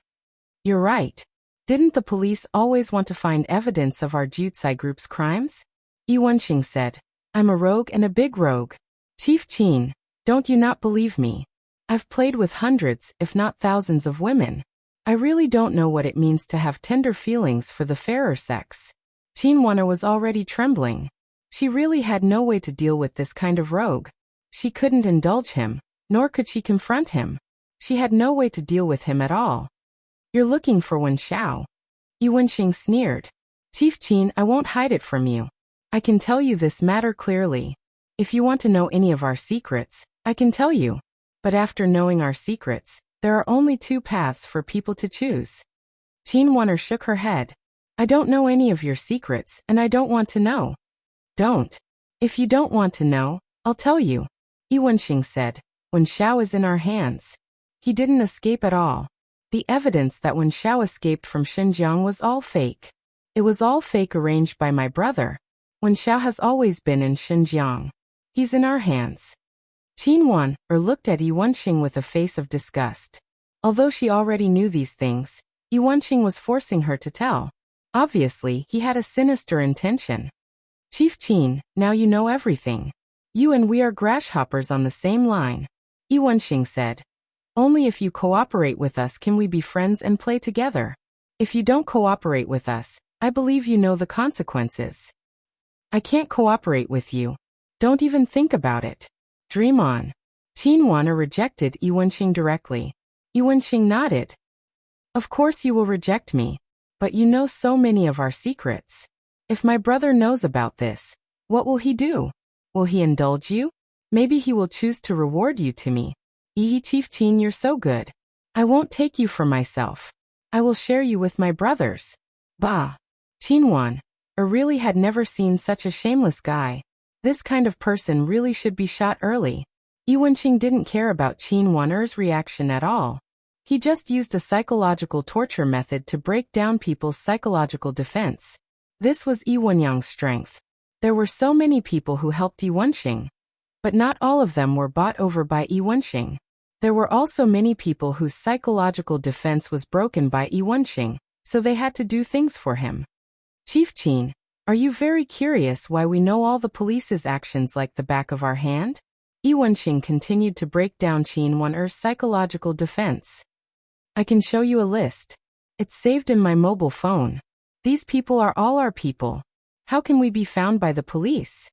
You're right. Didn't the police always want to find evidence of our Jutsai group's crimes? Yi Wenxing said, I'm a rogue and a big rogue. Chief Qin, don't you not believe me? I've played with hundreds, if not thousands of women. I really don't know what it means to have tender feelings for the fairer sex. Qin Waner was already trembling. She really had no way to deal with this kind of rogue. She couldn't indulge him, nor could she confront him. She had no way to deal with him at all. You're looking for Wen Xiao. Yi Wenxing sneered. Chief Qin, I won't hide it from you. I can tell you this matter clearly. If you want to know any of our secrets, I can tell you. But after knowing our secrets, there are only 2 paths for people to choose. Qin Waner shook her head. I don't know any of your secrets, and I don't want to know. Don't. If you don't want to know, I'll tell you. Yi Wenxing said. Wen Xiao is in our hands. He didn't escape at all. The evidence that Wen Xiao escaped from Xinjiang was all fake. It was all fake arranged by my brother. Wen Xiao has always been in Xinjiang. He's in our hands. Qin Waner looked at Yi Wenxing with a face of disgust. Although she already knew these things, Yi Wenxing was forcing her to tell. Obviously, he had a sinister intention. Chief Qin, now you know everything. You and we are grasshoppers on the same line. Yi Wenxing said. Only if you cooperate with us can we be friends and play together. If you don't cooperate with us, I believe you know the consequences. I can't cooperate with you. Don't even think about it. Dream on. Qin Waner rejected Yi Wenxing directly. Yi Wenxing nodded. Of course you will reject me. But you know so many of our secrets. If my brother knows about this, what will he do? Will he indulge you? Maybe he will choose to reward you to me. Chief Qin, you're so good. I won't take you for myself. I will share you with my brothers. Bah! Qin Waner really had never seen such a shameless guy. This kind of person really should be shot early. Yi Wenxing didn't care about Qin Waner's reaction at all. He just used a psychological torture method to break down people's psychological defense. This was Yi Wenyang's strength. There were so many people who helped Yi Wenxing, but not all of them were bought over by Yi Wenxing. There were also many people whose psychological defense was broken by Yi Wenxing, so they had to do things for him. Chief Qin, are you very curious why we know all the police's actions like the back of our hand? Yi Wenxing continued to break down Qin Wen'er's psychological defense. I can show you a list. It's saved in my mobile phone. These people are all our people. How can we be found by the police?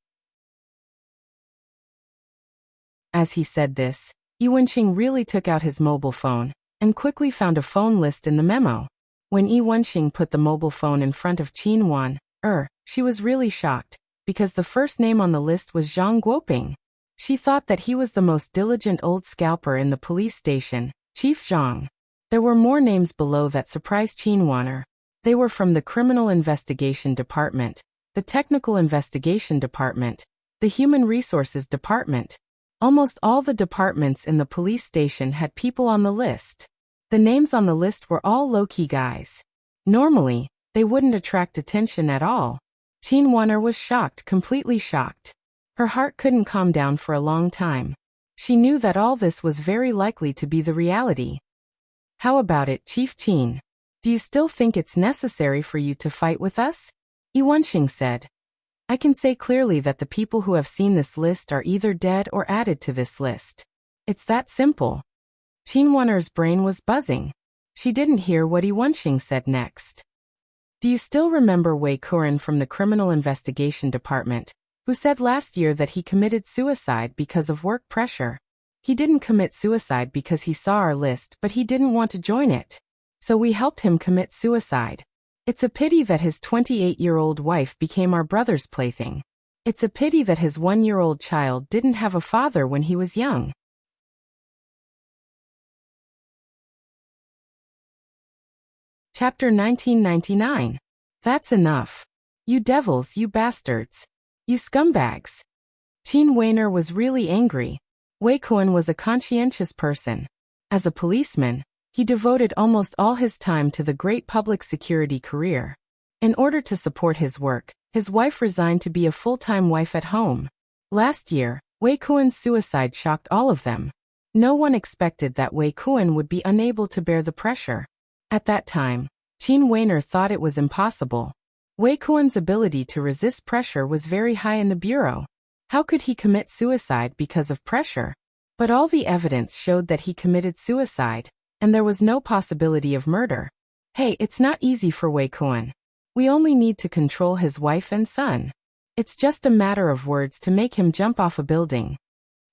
As he said this, Yi Wenxing really took out his mobile phone and quickly found a phone list in the memo. When Yi Wenxing put the mobile phone in front of Qin Wen'er, she was really shocked, because the first name on the list was Zhang Guoping. She thought that he was the most diligent old scalper in the police station, Chief Zhang. There were more names below that surprised Qin Wen'er. They were from the Criminal Investigation Department, the Technical Investigation Department, the Human Resources Department. Almost all the departments in the police station had people on the list. The names on the list were all low-key guys. Normally, they wouldn't attract attention at all. Qin Wen'er was shocked, completely shocked. Her heart couldn't calm down for a long time. She knew that all this was very likely to be the reality. How about it, Chief Qin? Do you still think it's necessary for you to fight with us? Yi Wenxing said. I can say clearly that the people who have seen this list are either dead or added to this list. It's that simple. Qin Wen'er's brain was buzzing. She didn't hear what Yi Wenxing said next. Do you still remember Wei Kuren from the Criminal Investigation Department, who said last year that he committed suicide because of work pressure? He didn't commit suicide because he saw our list, but he didn't want to join it. So we helped him commit suicide. It's a pity that his 28-year-old wife became our brother's plaything. It's a pity that his 1-year-old child didn't have a father when he was young. Chapter 1999. That's enough. You devils, you bastards. You scumbags. Qin Wen'er was really angry. Wei Kuan was a conscientious person. As a policeman, he devoted almost all his time to the great public security career. In order to support his work, his wife resigned to be a full-time wife at home. Last year, Wei Kuan's suicide shocked all of them. No one expected that Wei Kuan would be unable to bear the pressure. At that time, Qin Wen'er thought it was impossible. Wei Kuan's ability to resist pressure was very high in the bureau. How could he commit suicide because of pressure? But all the evidence showed that he committed suicide, and there was no possibility of murder. Hey, it's not easy for Wei Kuan. We only need to control his wife and son. It's just a matter of words to make him jump off a building.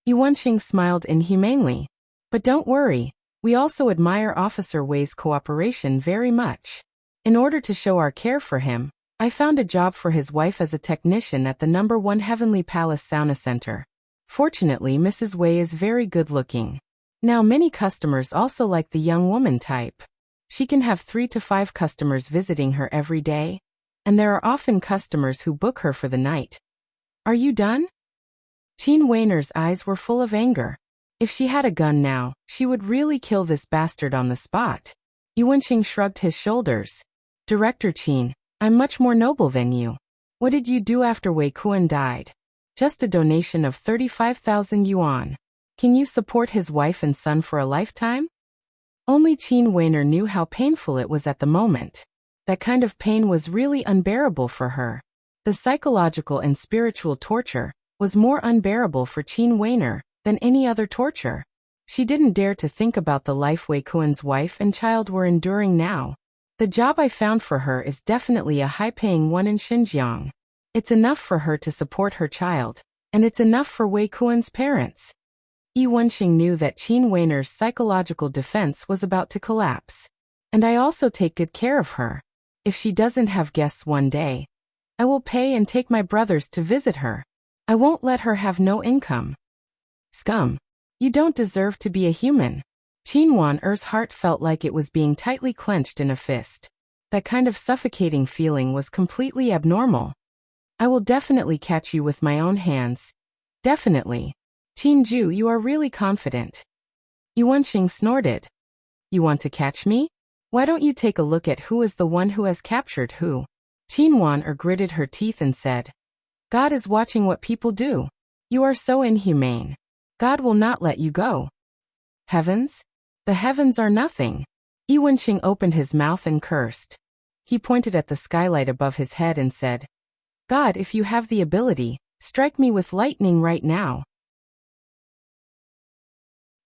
Yi Wenxing smiled inhumanely. But don't worry. We also admire Officer Wei's cooperation very much. In order to show our care for him, I found a job for his wife as a technician at the No. 1 Heavenly Palace Sauna Center. Fortunately, Mrs. Wei is very good-looking. Now many customers also like the young woman type. She can have 3 to 5 customers visiting her every day, and there are often customers who book her for the night. Are you done? Qin Wen'er's eyes were full of anger. If she had a gun now, she would really kill this bastard on the spot. Yi Wenxing shrugged his shoulders. Director Qin, I'm much more noble than you. What did you do after Wei Kuan died? Just a donation of 35,000 yuan. Can you support his wife and son for a lifetime? Only Qin Wen'er knew how painful it was at the moment. That kind of pain was really unbearable for her. The psychological and spiritual torture was more unbearable for Qin Wen'er than any other torture. She didn't dare to think about the life Wei Kuan's wife and child were enduring now. The job I found for her is definitely a high-paying one in Xinjiang. It's enough for her to support her child, and it's enough for Wei Kuan's parents. Yi Wenxing knew that Qin Wen'er's psychological defense was about to collapse. And I also take good care of her. If she doesn't have guests one day, I will pay and take my brothers to visit her. I won't let her have no income. Scum. You don't deserve to be a human. Qin Wen'er's heart felt like it was being tightly clenched in a fist. That kind of suffocating feeling was completely abnormal. I will definitely catch you with my own hands. Definitely. Qin Ju, you are really confident. Yi Wenxing snorted. You want to catch me? Why don't you take a look at who is the one who has captured who? Qinwan gritted her teeth and said, God is watching what people do. You are so inhumane. God will not let you go. Heavens? The heavens are nothing. Yi Wenqing opened his mouth and cursed. He pointed at the skylight above his head and said, God, if you have the ability, strike me with lightning right now.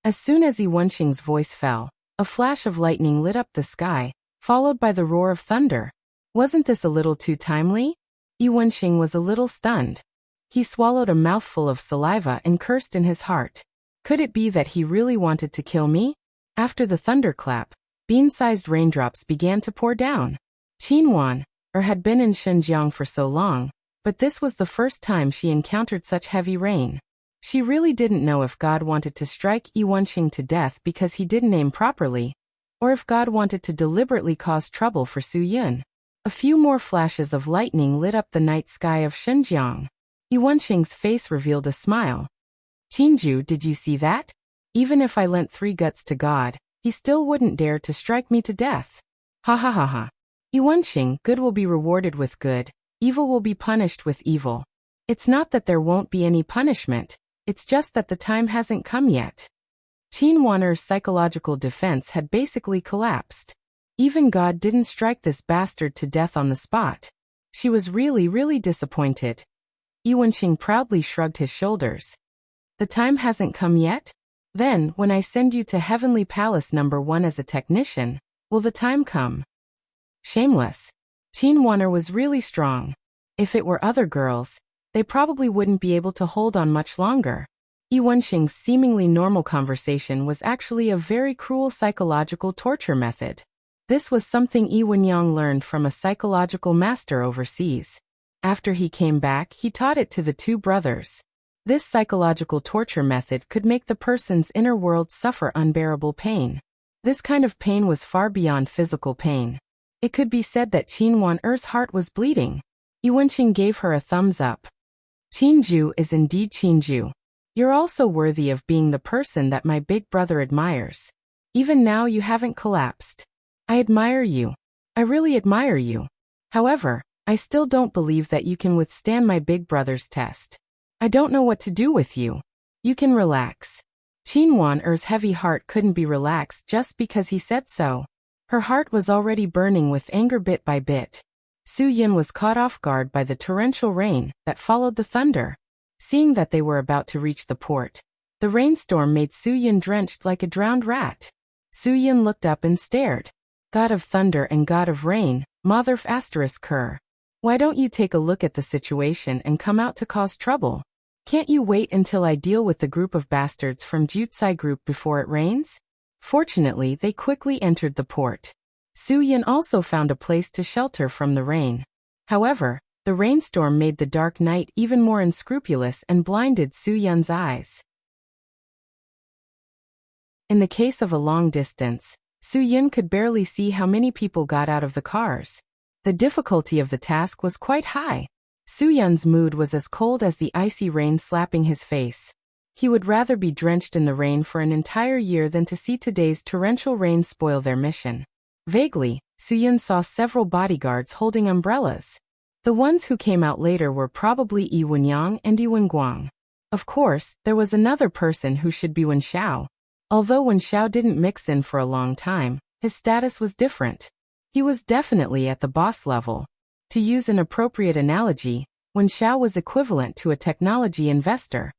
As soon as Yi Wenqing's voice fell, a flash of lightning lit up the sky, followed by the roar of thunder. Wasn't this a little too timely? Yi Wenqing was a little stunned. He swallowed a mouthful of saliva and cursed in his heart. Could it be that he really wanted to kill me? After the thunderclap, bean-sized raindrops began to pour down. Qinwan had been in Xinjiang for so long, but this was the first time she encountered such heavy rain. She really didn't know if God wanted to strike Yi Wenqing to death because he didn't aim properly, or if God wanted to deliberately cause trouble for Su Yun. A few more flashes of lightning lit up the night sky of Xinjiang. Yi Wenqing's face revealed a smile. Qinju, did you see that? Even if I lent 3 guts to God, he still wouldn't dare to strike me to death. Ha ha ha ha. Yi Wenqing, good will be rewarded with good, evil will be punished with evil. It's not that there won't be any punishment, it's just that the time hasn't come yet. Qinwan's psychological defense had basically collapsed. Even God didn't strike this bastard to death on the spot. She was really disappointed. Yi Wenqing proudly shrugged his shoulders. The time hasn't come yet? Then, when I send you to Heavenly Palace number 1 as a technician, will the time come? Shameless. Qinwan was really strong. If it were other girls, they probably wouldn't be able to hold on much longer. Yi Wenqing's seemingly normal conversation was actually a very cruel psychological torture method. This was something Yi Wenyang learned from a psychological master overseas. After he came back, he taught it to the 2 brothers. This psychological torture method could make the person's inner world suffer unbearable pain. This kind of pain was far beyond physical pain. It could be said that Qinwan's heart was bleeding. Yi Wenqing gave her a thumbs up. Qinju is indeed Qinju. You're also worthy of being the person that my big brother admires. Even now you haven't collapsed. I admire you. I really admire you. However, I still don't believe that you can withstand my big brother's test. I don't know what to do with you. You can relax. Qinwan's heavy heart couldn't be relaxed just because he said so. Her heart was already burning with anger bit by bit. Su Yun was caught off guard by the torrential rain that followed the thunder. Seeing that they were about to reach the port, the rainstorm made Su Yun drenched like a drowned rat. Su Yun looked up and stared. God of thunder and God of rain, Motherf *Ker. Why don't you take a look at the situation and come out to cause trouble? Can't you wait until I deal with the group of bastards from Jutsai group before it rains? Fortunately, they quickly entered the port. Su Yun also found a place to shelter from the rain. However, the rainstorm made the dark night even more unscrupulous and blinded Su Yun's eyes. In the case of a long distance, Su Yun could barely see how many people got out of the cars. The difficulty of the task was quite high. Su Yun's mood was as cold as the icy rain slapping his face. He would rather be drenched in the rain for an entire year than to see today's torrential rain spoil their mission. Vaguely, Su Yun saw several bodyguards holding umbrellas. The ones who came out later were probably Yi Wenyang and Yi Wenguang. Of course, there was another person who should be Wen Xiao. Although Wen Xiao didn't mix in for a long time, his status was different. He was definitely at the boss level. To use an appropriate analogy, Wen Xiao was equivalent to a technology investor.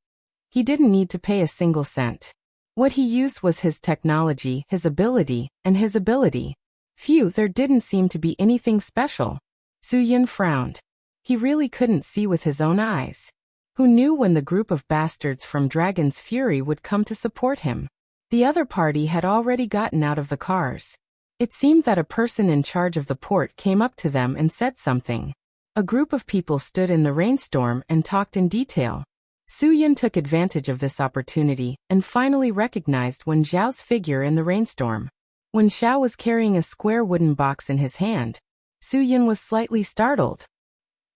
He didn't need to pay a single cent. What he used was his technology, his ability, and his ability. Phew, there didn't seem to be anything special. Su Yun frowned. He really couldn't see with his own eyes. Who knew when the group of bastards from Dragon's Fury would come to support him? The other party had already gotten out of the cars. It seemed that a person in charge of the port came up to them and said something. A group of people stood in the rainstorm and talked in detail. Su Yun took advantage of this opportunity and finally recognized Wen Xiao's figure in the rainstorm. Wen Xiao was carrying a square wooden box in his hand. Su Yun was slightly startled.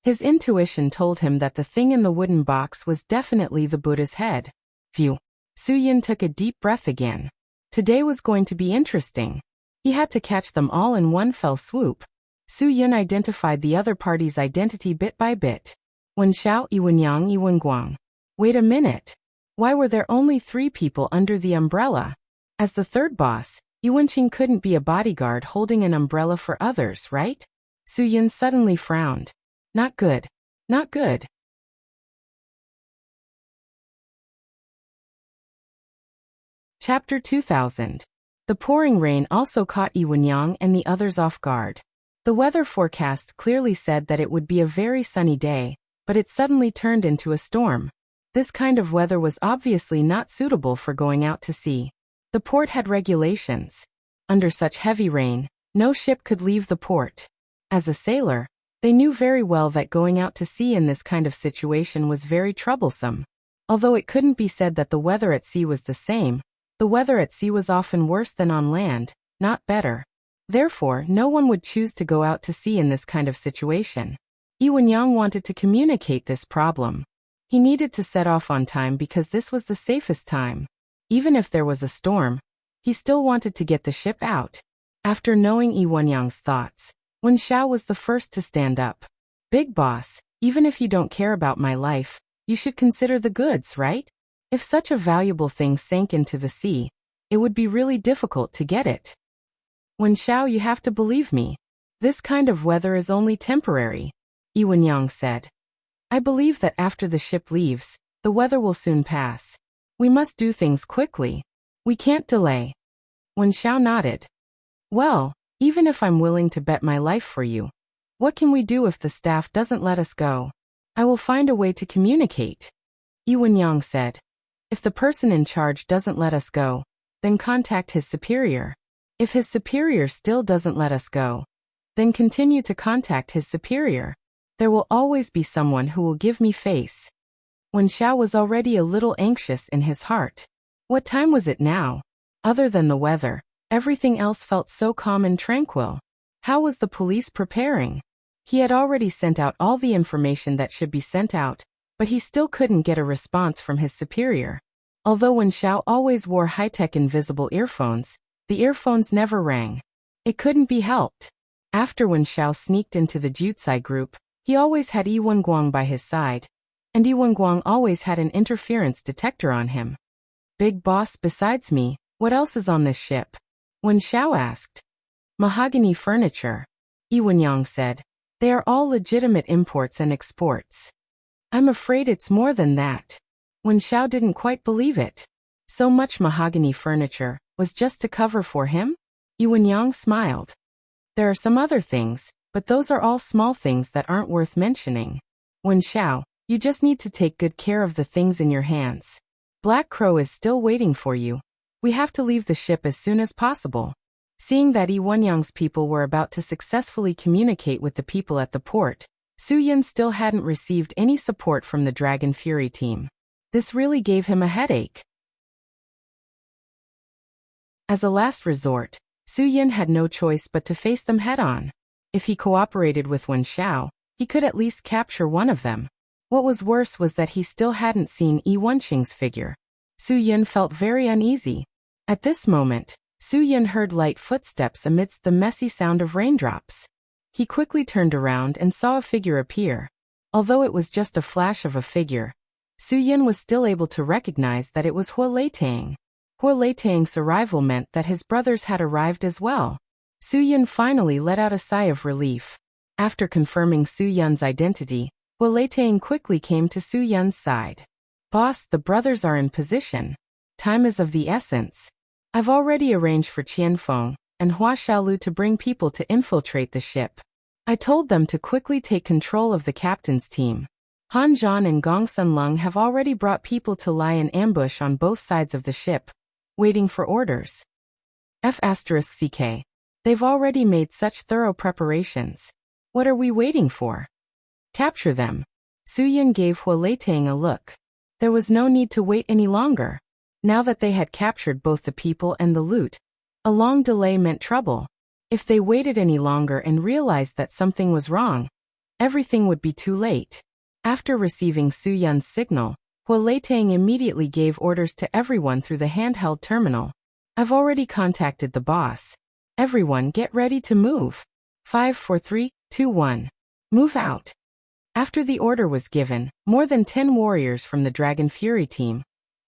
His intuition told him that the thing in the wooden box was definitely the Buddha's head. Phew. Su Yun took a deep breath again. Today was going to be interesting. He had to catch them all in one fell swoop. Su Yun identified the other party's identity bit by bit. Wen Xiao, Yi Wenyang, Yi Wenguang. Wait a minute. Why were there only 3 people under the umbrella? As the third boss, Yi Wenqing couldn't be a bodyguard holding an umbrella for others, right? Su Yun suddenly frowned. Not good. Not good. Chapter 2000. The pouring rain also caught Yi Wenyang and the others off guard. The weather forecast clearly said that it would be a very sunny day, but it suddenly turned into a storm. This kind of weather was obviously not suitable for going out to sea. The port had regulations. Under such heavy rain, no ship could leave the port. As a sailor, they knew very well that going out to sea in this kind of situation was very troublesome. Although it couldn't be said that the weather at sea was the same, the weather at sea was often worse than on land, not better. Therefore, no one would choose to go out to sea in this kind of situation. Yi Wenyang wanted to communicate this problem. He needed to set off on time because this was the safest time. Even if there was a storm, he still wanted to get the ship out. After knowing Yi Wenyang's thoughts, Wen Xiao was the first to stand up. Big boss, even if you don't care about my life, you should consider the goods, right? If such a valuable thing sank into the sea, it would be really difficult to get it. Wen Xiao, you have to believe me. This kind of weather is only temporary, Yi Wenyang said. I believe that after the ship leaves, the weather will soon pass. We must do things quickly. We can't delay. Wen Xiao nodded. Well, even if I'm willing to bet my life for you, what can we do if the staff doesn't let us go? I will find a way to communicate, Yi Wenyang said. If the person in charge doesn't let us go, then contact his superior. If his superior still doesn't let us go, then continue to contact his superior. There will always be someone who will give me face. Wen Xiao was already a little anxious in his heart. What time was it now? Other than the weather, everything else felt so calm and tranquil. How was the police preparing? He had already sent out all the information that should be sent out, but he still couldn't get a response from his superior. Although Wen Xiao always wore high-tech invisible earphones, the earphones never rang. It couldn't be helped. After Wen Xiao sneaked into the Jutsai group, he always had Yi Wenguang by his side, and Yi Wenguang always had an interference detector on him. Big boss, besides me, what else is on this ship? Wen Xiao asked. Mahogany furniture, Yi Wenyang said. They are all legitimate imports and exports. I'm afraid it's more than that. Wen Xiao didn't quite believe it. So much mahogany furniture was just to cover for him? Yi Wenyang smiled. There are some other things, but those are all small things that aren't worth mentioning. Wen Xiao, you just need to take good care of the things in your hands. Black Crow is still waiting for you. We have to leave the ship as soon as possible. Seeing that Yi Wenyang's people were about to successfully communicate with the people at the port, Su Yun still hadn't received any support from the Dragon Fury team. This really gave him a headache. As a last resort, Su Yun had no choice but to face them head-on. If he cooperated with Wen Xiao, he could at least capture one of them. What was worse was that he still hadn't seen Yi Wenqing's figure. Su Yun felt very uneasy. At this moment, Su Yun heard light footsteps amidst the messy sound of raindrops. He quickly turned around and saw a figure appear. Although it was just a flash of a figure, Su Yun was still able to recognize that it was Hua Leitang. Hua Leitang's arrival meant that his brothers had arrived as well. Su Yun finally let out a sigh of relief. After confirming Su Yun's identity, Hua Leitang quickly came to Su Yun's side. Boss, the brothers are in position. Time is of the essence. I've already arranged for Qianfeng and Hua Xiaolu to bring people to infiltrate the ship. I told them to quickly take control of the captain's team. Han Zhan and Gong Sunlung have already brought people to lie in ambush on both sides of the ship, waiting for orders. F***CK. They've already made such thorough preparations. What are we waiting for? Capture them. Su Yun gave Hua Leitang a look. There was no need to wait any longer. Now that they had captured both the people and the loot, a long delay meant trouble. If they waited any longer and realized that something was wrong, everything would be too late. After receiving Su Yun's signal, Hua Leitang immediately gave orders to everyone through the handheld terminal. I've already contacted the boss. Everyone get ready to move. 5, 4, 3, 2, 1. Move out. After the order was given, more than 10 warriors from the Dragon Fury team,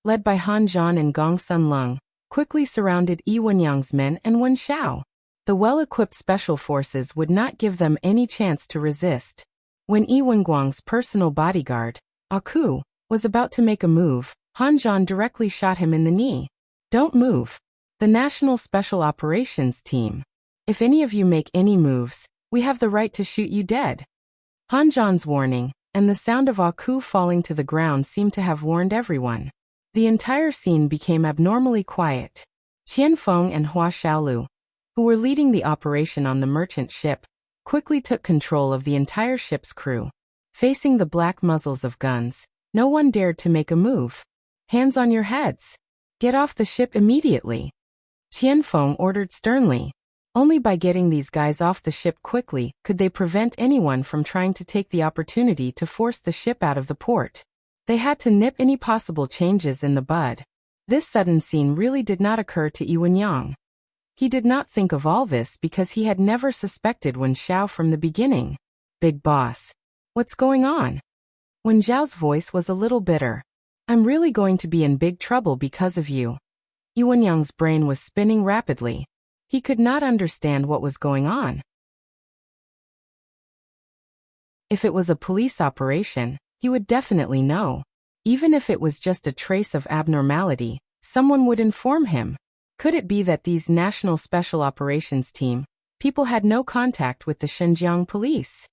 led by Han Zhan and Gong Sun Lung, quickly surrounded Yi Wenyang's men and Wen Xiao. The well-equipped special forces would not give them any chance to resist. When Yi Wenguang's personal bodyguard, Aku, was about to make a move, Han Zhan directly shot him in the knee. Don't move. The National Special Operations Team. If any of you make any moves, we have the right to shoot you dead. Han Zhan's warning, and the sound of Aku falling to the ground seemed to have warned everyone. The entire scene became abnormally quiet. Qian Feng and Hua Xiaolu, who were leading the operation on the merchant ship, quickly took control of the entire ship's crew. Facing the black muzzles of guns, no one dared to make a move. Hands on your heads. Get off the ship immediately. Qian Feng ordered sternly. Only by getting these guys off the ship quickly could they prevent anyone from trying to take the opportunity to force the ship out of the port. They had to nip any possible changes in the bud. This sudden scene really did not occur to Yi Wenyang. He did not think of all this because he had never suspected Wen Xiao from the beginning. Big boss. What's going on? Wen Xiao's voice was a little bitter. I'm really going to be in big trouble because of you. Yi Wenyang's brain was spinning rapidly. He could not understand what was going on. If it was a police operation, he would definitely know. Even if it was just a trace of abnormality, someone would inform him. Could it be that these National Special Operations Team people had no contact with the Xinjiang police?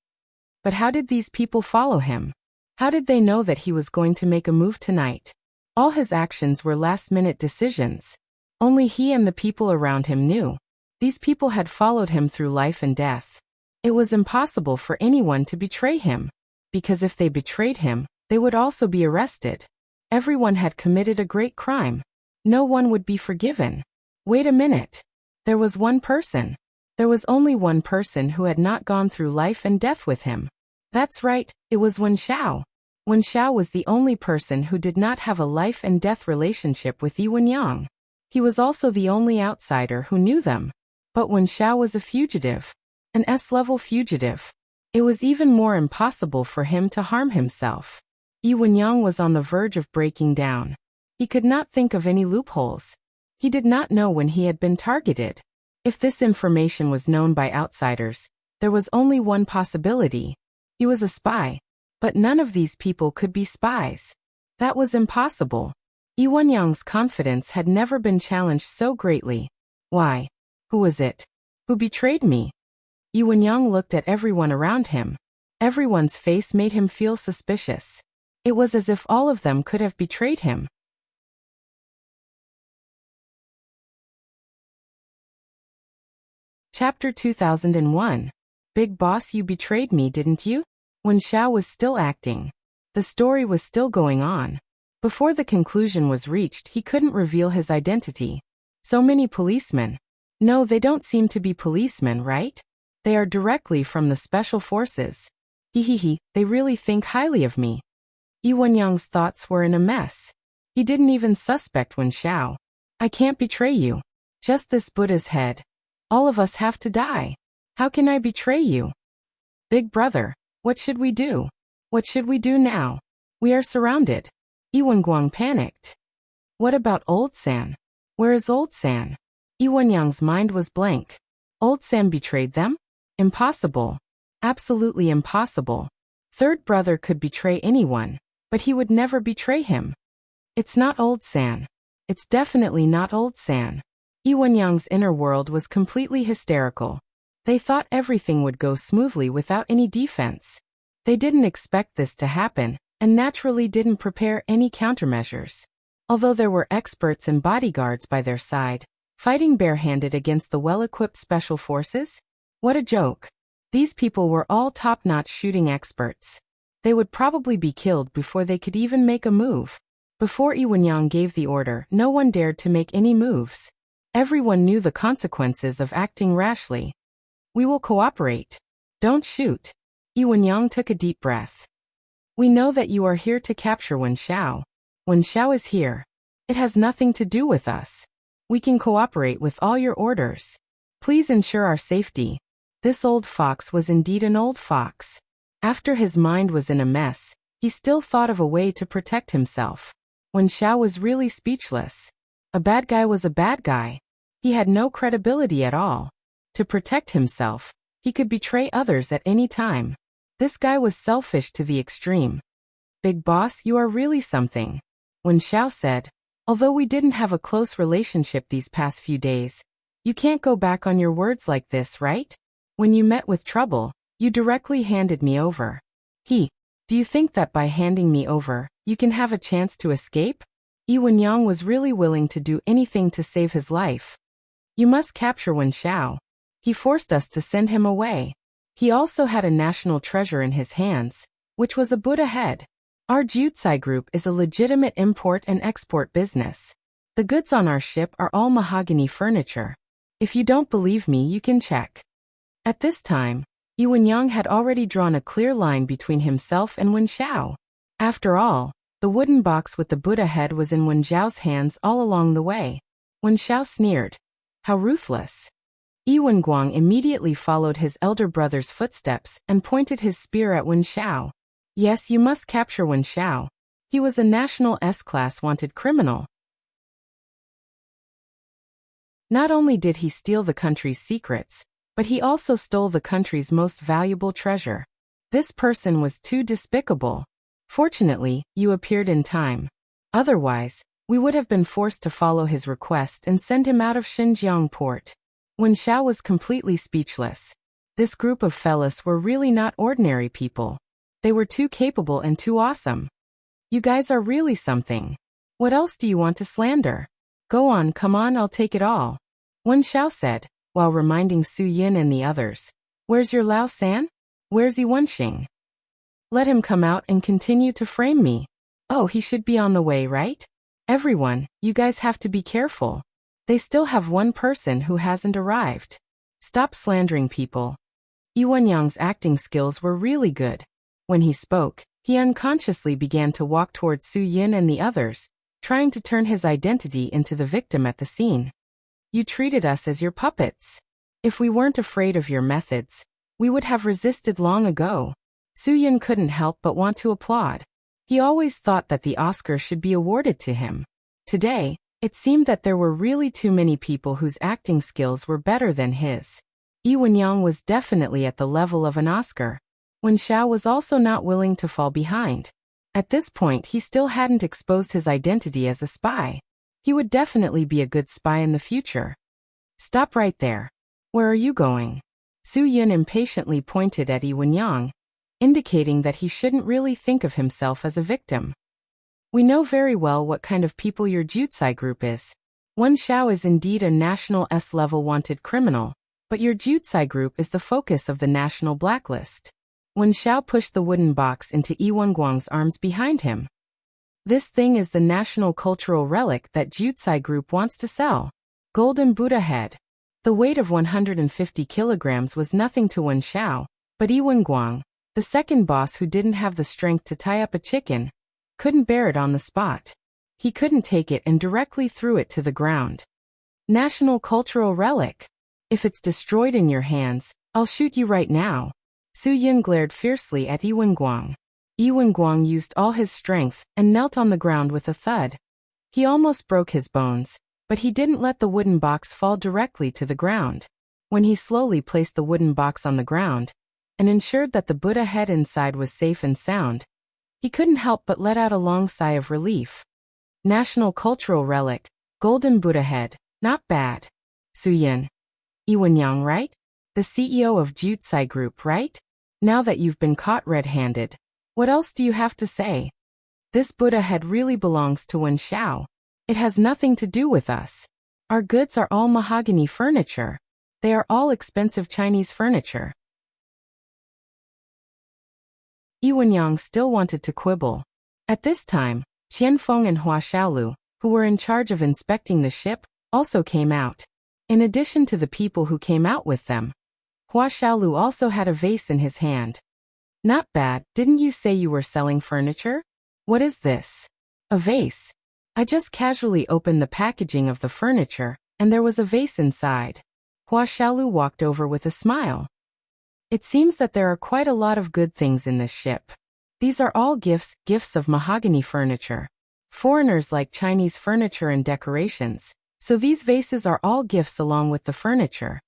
But how did these people follow him? How did they know that he was going to make a move tonight? All his actions were last-minute decisions. Only he and the people around him knew. These people had followed him through life and death. It was impossible for anyone to betray him, because if they betrayed him, they would also be arrested. Everyone had committed a great crime. No one would be forgiven. Wait a minute. There was one person. There was only one person who had not gone through life and death with him. That's right, it was Wen Xiao. Wen Xiao was the only person who did not have a life and death relationship with Yi Wenyang. He was also the only outsider who knew them. But Wen Xiao was a fugitive. An S-level fugitive. It was even more impossible for him to harm himself. Yi Wenyang was on the verge of breaking down. He could not think of any loopholes. He did not know when he had been targeted. If this information was known by outsiders, there was only one possibility. He was a spy. But none of these people could be spies. That was impossible. Yi Wenyang's confidence had never been challenged so greatly. Why? Who was it? Who betrayed me? Yi Wenyang looked at everyone around him. Everyone's face made him feel suspicious. It was as if all of them could have betrayed him. Chapter 2001. Big boss, you betrayed me, didn't you? Wen Xiao was still acting. The story was still going on. Before the conclusion was reached, he couldn't reveal his identity. So many policemen. No, they don't seem to be policemen, right? They are directly from the special forces. They really think highly of me. Yi Wenyang's thoughts were in a mess. He didn't even suspect Wen Xiao. I can't betray you. Just this Buddha's head. All of us have to die. How can I betray you? Big brother, what should we do? What should we do now? We are surrounded. Yi Wenguang panicked. What about Old San? Where is Old San? Yi Wenyang's mind was blank. Old San betrayed them? Impossible. Absolutely impossible. Third brother could betray anyone, but he would never betray him. It's not Old San. It's definitely not Old San. Yi Wenyang's inner world was completely hysterical. They thought everything would go smoothly without any defense. They didn't expect this to happen, and naturally didn't prepare any countermeasures. Although there were experts and bodyguards by their side, fighting barehanded against the well-equipped special forces? What a joke. These people were all top-notch shooting experts. They would probably be killed before they could even make a move. Before Yi Wenyang gave the order, no one dared to make any moves. Everyone knew the consequences of acting rashly. We will cooperate. Don't shoot. Yi Wenyang took a deep breath. We know that you are here to capture Wen Xiao. Wen Xiao is here. It has nothing to do with us. We can cooperate with all your orders. Please ensure our safety. This old fox was indeed an old fox. After his mind was in a mess, he still thought of a way to protect himself. Wen Xiao was really speechless. A bad guy was a bad guy. He had no credibility at all. To protect himself, he could betray others at any time. This guy was selfish to the extreme. Big boss, you are really something. Wen Xiao said, although we didn't have a close relationship these past few days, you can't go back on your words like this, right? When you met with trouble, you directly handed me over. Do you think that by handing me over, you can have a chance to escape? Yi Wenyang was really willing to do anything to save his life. You must capture Wen Xiao. He forced us to send him away. He also had a national treasure in his hands, which was a Buddha head. Our Jutsai group is a legitimate import and export business. The goods on our ship are all mahogany furniture. If you don't believe me, you can check. At this time, Yi Wenyang had already drawn a clear line between himself and Wen Xiao. After all, the wooden box with the Buddha head was in Wen Xiao's hands all along the way. Wen Xiao sneered. How ruthless. Yi Wenguang immediately followed his elder brother's footsteps and pointed his spear at Wen Xiao. Yes, you must capture Wen Xiao. He was a national S-class wanted criminal. Not only did he steal the country's secrets, but he also stole the country's most valuable treasure. This person was too despicable. Fortunately, you appeared in time. Otherwise, we would have been forced to follow his request and send him out of Xinjiang port. Wen Xiao was completely speechless. This group of fellas were really not ordinary people. They were too capable and too awesome. You guys are really something. What else do you want to slander? Go on, come on, I'll take it all. Wen Xiao said, while reminding Su Yin and the others. Where's your Lao San? Where's Yi Wenxing? Let him come out and continue to frame me. Oh, he should be on the way, right? Everyone, you guys have to be careful. They still have one person who hasn't arrived. Stop slandering people. Yi Wenyang's acting skills were really good. When he spoke, he unconsciously began to walk towards Su Yin and the others, trying to turn his identity into the victim at the scene. You treated us as your puppets. If we weren't afraid of your methods, we would have resisted long ago. Su Yin couldn't help but want to applaud. He always thought that the Oscar should be awarded to him. Today, it seemed that there were really too many people whose acting skills were better than his. Yi Wenyang was definitely at the level of an Oscar. Wen Xiao was also not willing to fall behind. At this point, he still hadn't exposed his identity as a spy. He would definitely be a good spy in the future. Stop right there. Where are you going? Su Yin impatiently pointed at Yi Wenyang, indicating that he shouldn't really think of himself as a victim. We know very well what kind of people your Jutsai group is. Wen Xiao is indeed a national S-level wanted criminal, but your Jutsai group is the focus of the national blacklist. Wen Xiao pushed the wooden box into Yi Wenguang's arms behind him. This thing is the national cultural relic that Jutsai group wants to sell. Golden Buddha head. The weight of 150 kilograms was nothing to Wen Xiao, but Yi Wenguang, the second boss who didn't have the strength to tie up a chicken, couldn't bear it on the spot. He couldn't take it and directly threw it to the ground. National cultural relic. If it's destroyed in your hands, I'll shoot you right now. Su Yin glared fiercely at Yi Wenguang. Yi Wenguang used all his strength and knelt on the ground with a thud. He almost broke his bones, but he didn't let the wooden box fall directly to the ground. When he slowly placed the wooden box on the ground and ensured that the Buddha head inside was safe and sound, he couldn't help but let out a long sigh of relief. National cultural relic, golden Buddha head, not bad. Su Yin. Yi Wenyang, right? The CEO of Jutsai Group, right? Now that you've been caught red-handed, what else do you have to say? This Buddha head really belongs to Wen Xiao. It has nothing to do with us. Our goods are all mahogany furniture. They are all expensive Chinese furniture. Yi Wenyang still wanted to quibble. At this time, Qianfeng and Hua Xiaolu, who were in charge of inspecting the ship, also came out. In addition to the people who came out with them, Hua Xiaolu also had a vase in his hand. Not bad, didn't you say you were selling furniture? What is this? A vase. I just casually opened the packaging of the furniture, and there was a vase inside. Hua Xiaolu walked over with a smile. It seems that there are quite a lot of good things in this ship. These are all gifts of mahogany furniture. Foreigners like Chinese furniture and decorations, so these vases are all gifts along with the furniture.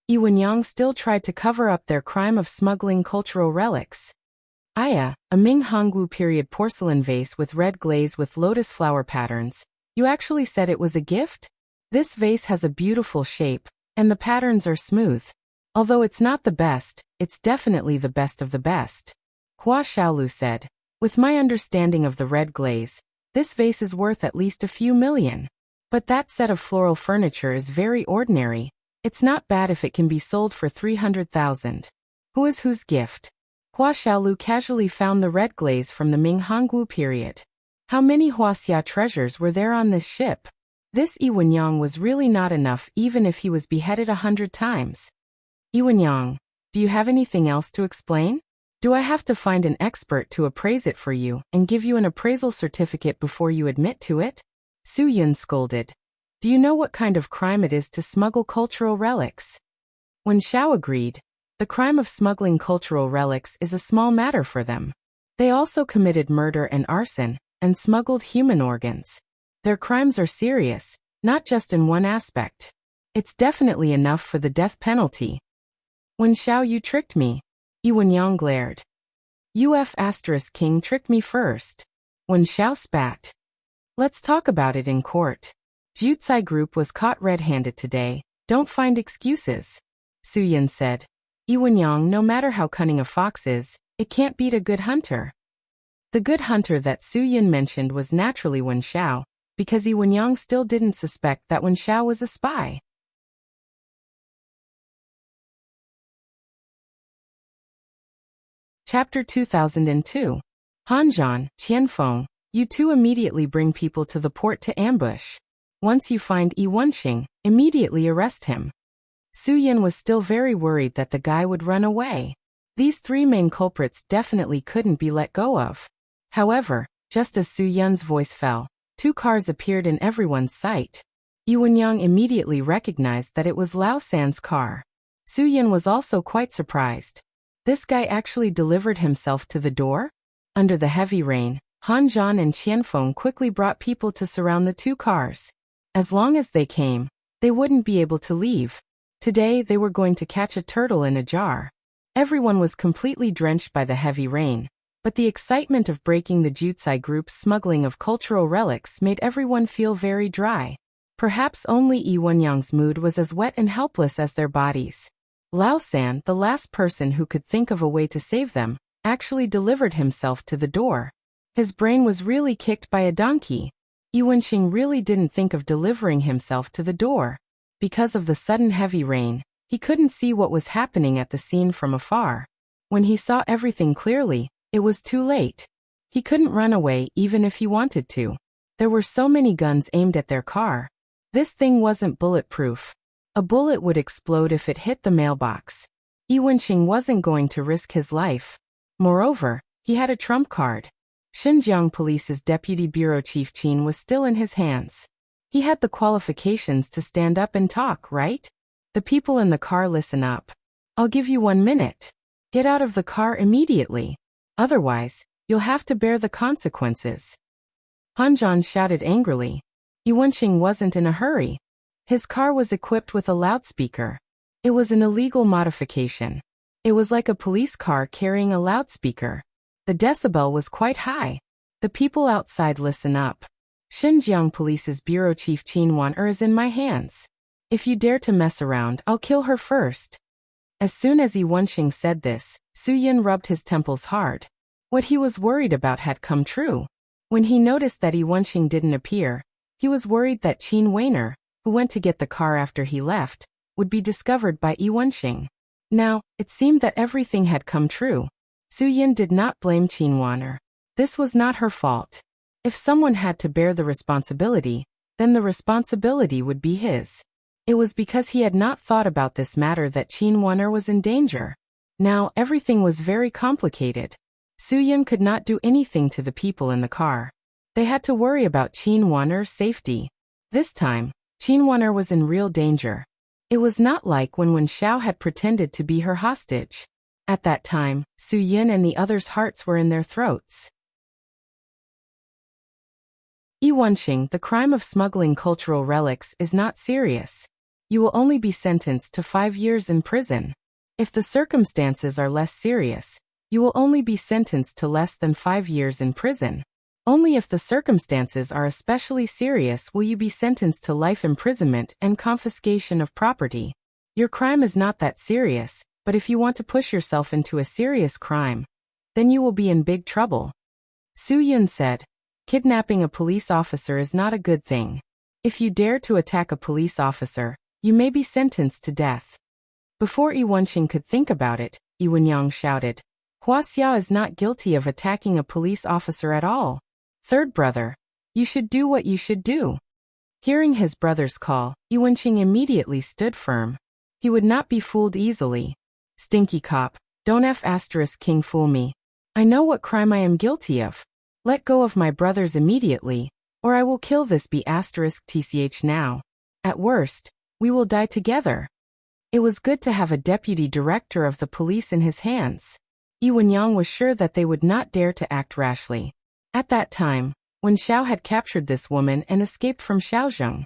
Yi Wenyang still tried to cover up their crime of smuggling cultural relics. Aya, a Ming Hongwu period porcelain vase with red glaze with lotus flower patterns. You actually said it was a gift? This vase has a beautiful shape, and the patterns are smooth. Although it's not the best, it's definitely the best of the best. Hua Xiaolu said. With my understanding of the red glaze, this vase is worth at least a few million. But that set of floral furniture is very ordinary. It's not bad if it can be sold for 300,000. Who is whose gift? Hua Xiaolu casually found the red glaze from the Ming Hongwu period. How many Huaxia treasures were there on this ship? This Yi Wenyang was really not enough even if he was beheaded 100 times. Yi Wenyang, do you have anything else to explain? Do I have to find an expert to appraise it for you and give you an appraisal certificate before you admit to it? Su Yun scolded. Do you know what kind of crime it is to smuggle cultural relics? Wen Xiao agreed. The crime of smuggling cultural relics is a small matter for them. They also committed murder and arson, and smuggled human organs. Their crimes are serious, not just in one aspect. It's definitely enough for the death penalty. Wen Xiao, you tricked me. Yi Wenyang glared. King tricked me first. Wen Xiao spat. Let's talk about it in court. Jiucai Group was caught red-handed today. Don't find excuses. Su Yin said. Yi Wenyang, no matter how cunning a fox is, it can't beat a good hunter. The good hunter that Su Yin mentioned was naturally Wen Xiao, because Yi Wenyang still didn't suspect that Wen Xiao was a spy. Chapter 2002. Hanzhan, Qianfeng, you two immediately bring people to the port to ambush. Once you find Yi Wenxing, immediately arrest him. Su Yin was still very worried that the guy would run away. These three main culprits definitely couldn't be let go of. However, just as Su Yin's voice fell, two cars appeared in everyone's sight. Yi Wenyang immediately recognized that it was Lao San's car. Su Yin was also quite surprised. This guy actually delivered himself to the door? Under the heavy rain, Hanzhan and Qianfeng quickly brought people to surround the two cars. As long as they came, they wouldn't be able to leave. Today they were going to catch a turtle in a jar. Everyone was completely drenched by the heavy rain, but the excitement of breaking the Jiucai Group's smuggling of cultural relics made everyone feel very dry. Perhaps only Yi Wenyang's mood was as wet and helpless as their bodies. Lao San, the last person who could think of a way to save them, actually delivered himself to the door. His brain was really kicked by a donkey. Yi Wenxing really didn't think of delivering himself to the door. Because of the sudden heavy rain, he couldn't see what was happening at the scene from afar. When he saw everything clearly, it was too late. He couldn't run away even if he wanted to. There were so many guns aimed at their car. This thing wasn't bulletproof. A bullet would explode if it hit the mailbox. Yi Wenxing wasn't going to risk his life. Moreover, he had a trump card. Xinjiang Police's Deputy Bureau Chief Qin was still in his hands. He had the qualifications to stand up and talk, right? The people in the car, listen up. I'll give you 1 minute. Get out of the car immediately. Otherwise, you'll have to bear the consequences. Hanzhan shouted angrily. Yi Wenxing wasn't in a hurry. His car was equipped with a loudspeaker. It was an illegal modification. It was like a police car carrying a loudspeaker. The decibel was quite high. The people outside, listen up. Xinjiang Police's Bureau Chief Qin Wan is in my hands. If you dare to mess around, I'll kill her first. As soon as Yi Wenxing said this, Su Yin rubbed his temples hard. What he was worried about had come true. When he noticed that Yi Wenxing didn't appear, he was worried that Qin Weiner, who went to get the car after he left, would be discovered by Yi Wenxing. Now, it seemed that everything had come true. Su Yin did not blame Qin Weiner. This was not her fault. If someone had to bear the responsibility, then the responsibility would be his. It was because he had not thought about this matter that Qin Weiner was in danger. Now, everything was very complicated. Su Yin could not do anything to the people in the car. They had to worry about Qin Weiner's safety. This time, Qin Wan'er was in real danger. It was not like when Wen Xiao had pretended to be her hostage. At that time, Su Yin and the others' hearts were in their throats. Yi Wenxing, the crime of smuggling cultural relics is not serious. You will only be sentenced to 5 years in prison. If the circumstances are less serious, you will only be sentenced to less than 5 years in prison. Only if the circumstances are especially serious will you be sentenced to life imprisonment and confiscation of property. Your crime is not that serious, but if you want to push yourself into a serious crime, then you will be in big trouble. Su Yin said, kidnapping a police officer is not a good thing. If you dare to attack a police officer, you may be sentenced to death. Before Yi Wenxing could think about it, Yi Wenyang shouted, Hua Xiao is not guilty of attacking a police officer at all. Third brother, you should do what you should do. Hearing his brother's call, Yi Wenxing immediately stood firm. He would not be fooled easily. Stinky cop, don't King fool me. I know what crime I am guilty of. Let go of my brothers immediately, or I will kill this B*TCH now. At worst, we will die together. It was good to have a deputy director of the police in his hands. Yi Wenyang was sure that they would not dare to act rashly. At that time, when Xiao had captured this woman and escaped from Xiaozheng,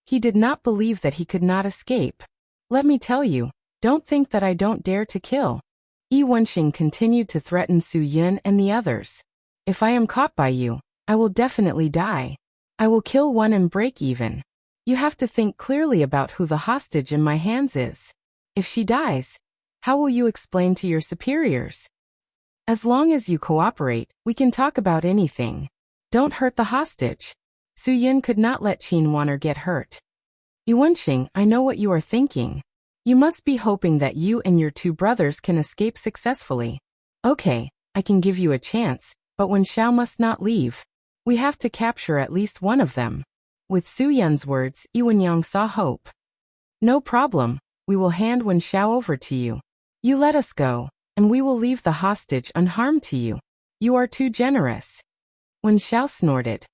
he did not believe that he could not escape. Let me tell you, don't think that I don't dare to kill. Yi Wenxing continued to threaten Su Yin and the others. If I am caught by you, I will definitely die. I will kill one and break even. You have to think clearly about who the hostage in my hands is. If she dies, how will you explain to your superiors? As long as you cooperate, we can talk about anything. Don't hurt the hostage. Su Yin could not let Qin Wan'er get hurt. Yi Wenxing, I know what you are thinking. You must be hoping that you and your 2 brothers can escape successfully. Okay, I can give you a chance, but Wen Xiao must not leave. We have to capture at least one of them. With Su Yin's words, Yi Wenyang saw hope. No problem, we will hand Wen Xiao over to you. You let us go, and we will leave the hostage unharmed to you. You are too generous. Wen Xiao snorted.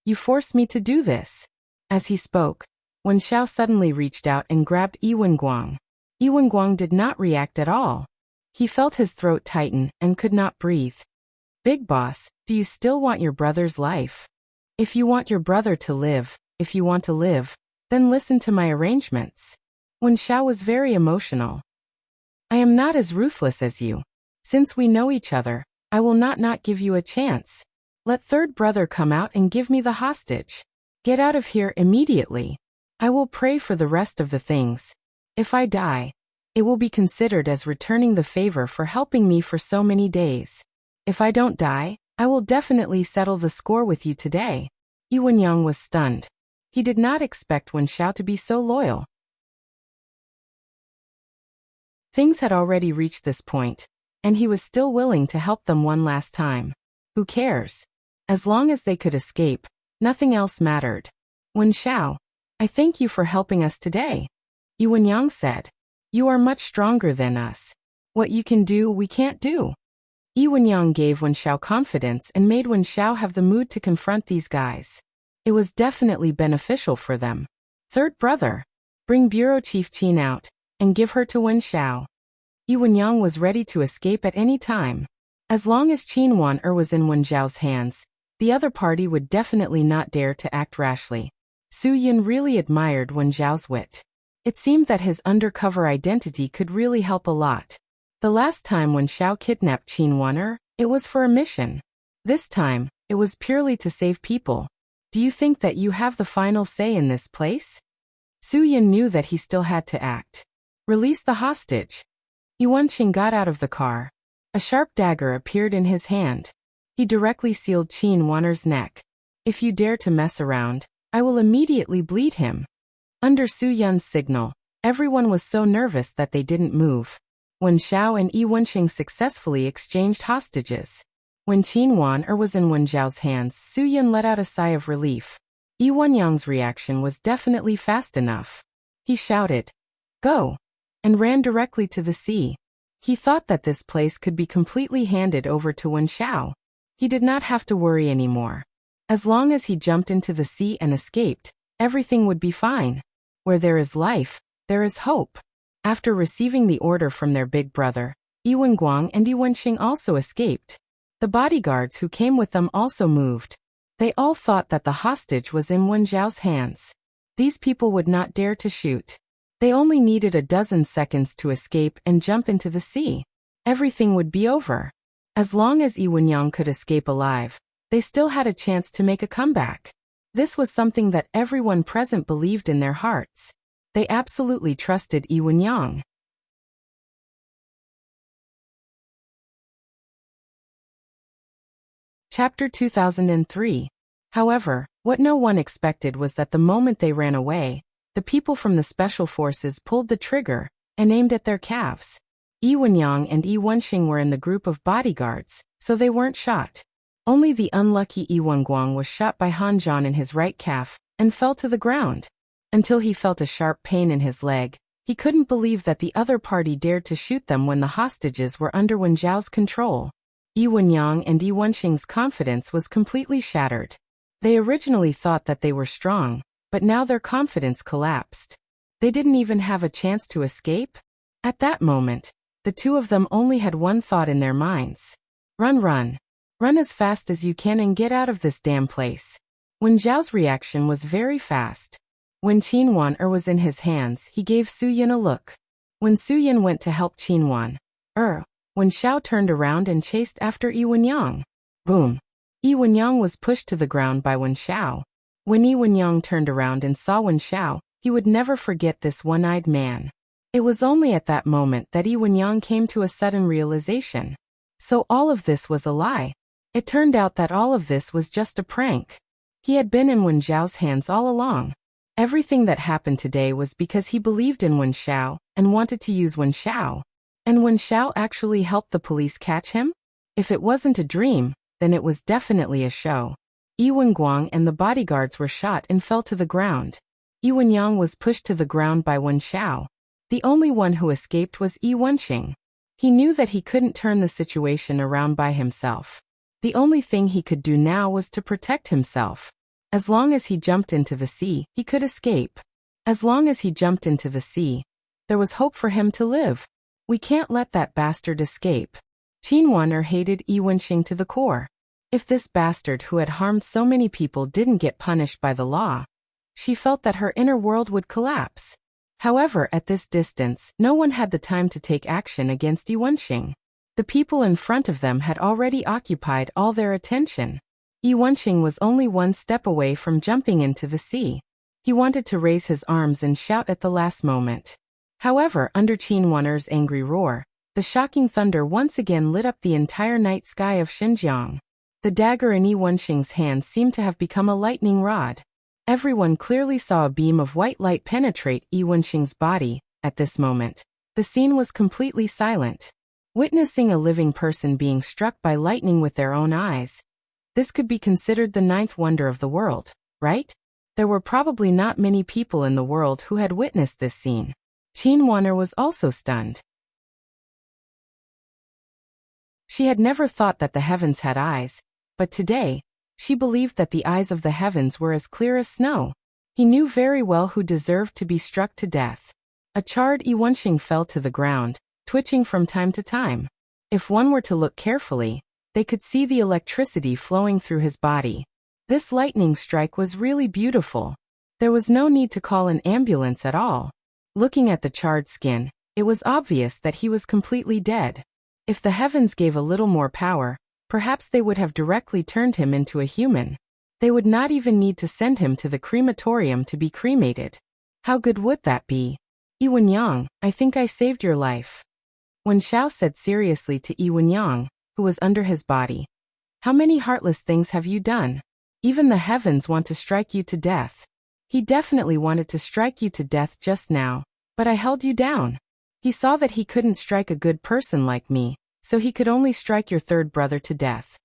You forced me to do this. As he spoke, Wen Xiao suddenly reached out and grabbed Yi Wenguang. Yi Wenguang did not react at all. He felt his throat tighten and could not breathe. Big boss, do you still want your brother's life? If you want your brother to live, if you want to live, then listen to my arrangements. Wen Xiao was very emotional. I am not as ruthless as you. Since we know each other, I will not give you a chance. Let third brother come out and give me the hostage. Get out of here immediately. I will pray for the rest of the things. If I die, it will be considered as returning the favor for helping me for so many days. If I don't die, I will definitely settle the score with you today. Yi Wenyang was stunned. He did not expect Wen Xiao to be so loyal. Things had already reached this point, and he was still willing to help them one last time. Who cares? As long as they could escape, nothing else mattered. Wen Xiao, I thank you for helping us today. Yi Wenyang said. You are much stronger than us. What you can do, we can't do. Yi Wenyang gave Wen Xiao confidence and made Wen Xiao have the mood to confront these guys. It was definitely beneficial for them. Third brother, bring Bureau Chief Qin out, and give her to Wen Xiao. Yi Wenyang was ready to escape at any time. As long as Qin Wan'er was in Wen Xiao's hands, the other party would definitely not dare to act rashly. Su Yin really admired Wen Xiao's wit. It seemed that his undercover identity could really help a lot. The last time Wen Xiao kidnapped Qin Wan'er, it was for a mission. This time, it was purely to save people. Do you think that you have the final say in this place? Su Yin knew that he still had to act. Release the hostage. Yi Wenxing got out of the car. A sharp dagger appeared in his hand. He directly sealed Qin Wan'er's neck. If you dare to mess around, I will immediately bleed him. Under Su Yin's signal, everyone was so nervous that they didn't move. Wen Xiao and Yi Wenxing successfully exchanged hostages. When Qin Wan'er was in Wen Xiao's hands, Su Yin let out a sigh of relief. Yi Wenyang's reaction was definitely fast enough. He shouted, "Go!" and ran directly to the sea. He thought that this place could be completely handed over to Wen Xiao. He did not have to worry anymore. As long as he jumped into the sea and escaped, Everything would be fine. Where there is life, there is hope. After receiving the order from their big brother, Yi Wenguang and Yi Wenxing also escaped. The bodyguards who came with them also moved. They all thought that the hostage was in Wen Zhao's hands. These people would not dare to shoot. They only needed a dozen seconds to escape and jump into the sea. Everything would be over. As long as Yi Wenyang could escape alive, they still had a chance to make a comeback. This was something that everyone present believed in their hearts. They absolutely trusted Yi Wenyang. Chapter 2003. However, what no one expected was that the moment they ran away, the people from the special forces pulled the trigger and aimed at their calves. Yi Wenyang and Yi Wenxing were in the group of bodyguards, so they weren't shot. Only the unlucky Yi Wenguang was shot by Han Zhan in his right calf and fell to the ground. Until he felt a sharp pain in his leg, he couldn't believe that the other party dared to shoot them when the hostages were under Wen Zhao's control. Yi Wenyang and Yi Wenxing's confidence was completely shattered. They originally thought that they were strong, but now their confidence collapsed. They didn't even have a chance to escape? At that moment, the two of them only had one thought in their minds. Run, run. Run as fast as you can and get out of this damn place. Wen Zhao's reaction was very fast. When Qinwan was in his hands, he gave Su Yin a look. When Su Yin went to help Qinwan, Wen Xiao turned around and chased after Yi Wenyang. Boom. Yi Wenyang was pushed to the ground by Wen Xiao. When Yi Wenyang turned around and saw Wen Xiao, he would never forget this one-eyed man. It was only at that moment that Yi Wenyang came to a sudden realization. So all of this was a lie. It turned out that all of this was just a prank. He had been in Wen Zhao's hands all along. Everything that happened today was because he believed in Wen Xiao and wanted to use Wen Xiao. And Wen Xiao actually helped the police catch him? If it wasn't a dream, then it was definitely a show. Yi Wenguang and the bodyguards were shot and fell to the ground. Yi Wenyang was pushed to the ground by Wen Xiao. The only one who escaped was Yi Wenxing. He knew that he couldn't turn the situation around by himself. The only thing he could do now was to protect himself. As long as he jumped into the sea, he could escape. As long as he jumped into the sea, there was hope for him to live. We can't let that bastard escape. Qinwan hated Yi Wenxing to the core. If this bastard who had harmed so many people didn't get punished by the law, she felt that her inner world would collapse. However, at this distance, no one had the time to take action against Yi Wenxing. The people in front of them had already occupied all their attention. Yi Wenxing was only one step away from jumping into the sea. He wanted to raise his arms and shout at the last moment. However, under Qinwan's angry roar, the shocking thunder once again lit up the entire night sky of Xinjiang. The dagger in Yi Wenxing's hand seemed to have become a lightning rod. Everyone clearly saw a beam of white light penetrate Yi Wenxing's body. At this moment, the scene was completely silent. Witnessing a living person being struck by lightning with their own eyes, this could be considered the ninth wonder of the world, right? There were probably not many people in the world who had witnessed this scene. Qinwan was also stunned. She had never thought that the heavens had eyes, but today, she believed that the eyes of the heavens were as clear as snow. He knew very well who deserved to be struck to death. A charred Yi Wenxing fell to the ground, twitching from time to time. If one were to look carefully, they could see the electricity flowing through his body. This lightning strike was really beautiful. There was no need to call an ambulance at all. Looking at the charred skin, it was obvious that he was completely dead. If the heavens gave a little more power, perhaps they would have directly turned him into a human. They would not even need to send him to the crematorium to be cremated. How good would that be? Yi Wenyang, I think I saved your life. Wen Xiao said seriously to Yi Wenyang, who was under his body. How many heartless things have you done? Even the heavens want to strike you to death. He definitely wanted to strike you to death just now, but I held you down. He saw that he couldn't strike a good person like me, so he could only strike your third brother to death.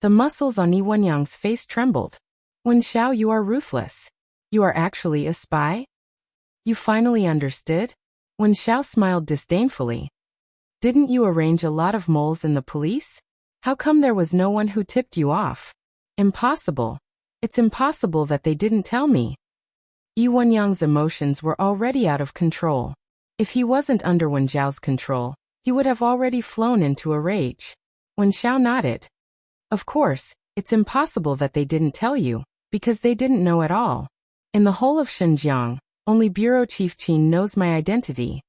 The muscles on Yi Wenyang's face trembled. Wen Xiao, you are ruthless. You are actually a spy? You finally understood? Wen Xiao smiled disdainfully. Didn't you arrange a lot of moles in the police? How come there was no one who tipped you off? Impossible. It's impossible that they didn't tell me. Yi Wenyang's emotions were already out of control. If he wasn't under Wen Zhao's control, he would have already flown into a rage. Wen Zhao nodded. Of course, it's impossible that they didn't tell you, because they didn't know at all. In the whole of Xinjiang, only Bureau Chief Qin knows my identity.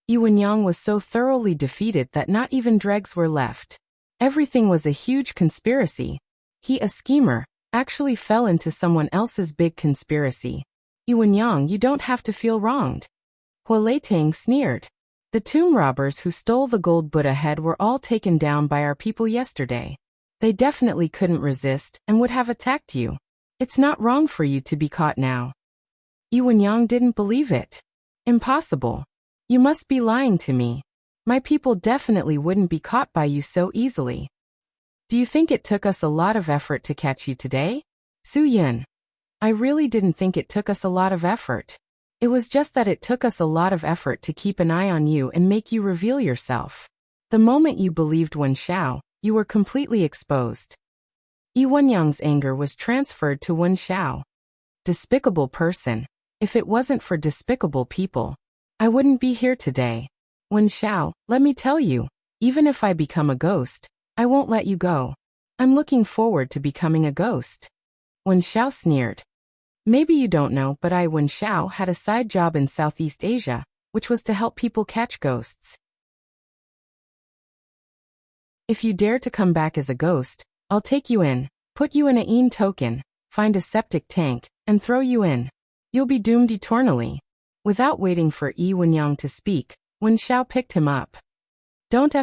Yi Wenyang was so thoroughly defeated that not even dregs were left. Everything was a huge conspiracy. He, a schemer, actually fell into someone else's big conspiracy. Yi Wenyang, you don't have to feel wronged. Hua Leitang sneered. The tomb robbers who stole the gold Buddha head were all taken down by our people yesterday. They definitely couldn't resist and would have attacked you. It's not wrong for you to be caught now. Yi Wenyang didn't believe it. Impossible. You must be lying to me. My people definitely wouldn't be caught by you so easily. Do you think it took us a lot of effort to catch you today? Su Yin. I really didn't think it took us a lot of effort. It was just that it took us a lot of effort to keep an eye on you and make you reveal yourself. The moment you believed Wen Zhao, you were completely exposed. Yi Wenyang's anger was transferred to Wen Zhao. Despicable person. If it wasn't for despicable people, I wouldn't be here today. Wen Zhao, let me tell you, even if I become a ghost, I won't let you go. I'm looking forward to becoming a ghost. Wen Zhao sneered. Maybe you don't know, but Wen Zhao had a side job in Southeast Asia, which was to help people catch ghosts. If you dare to come back as a ghost, I'll take you in, put you in a Een token, find a septic tank, and throw you in. You'll be doomed eternally. Without waiting for Yi Wenyang to speak, Wen Zhao picked him up. Don't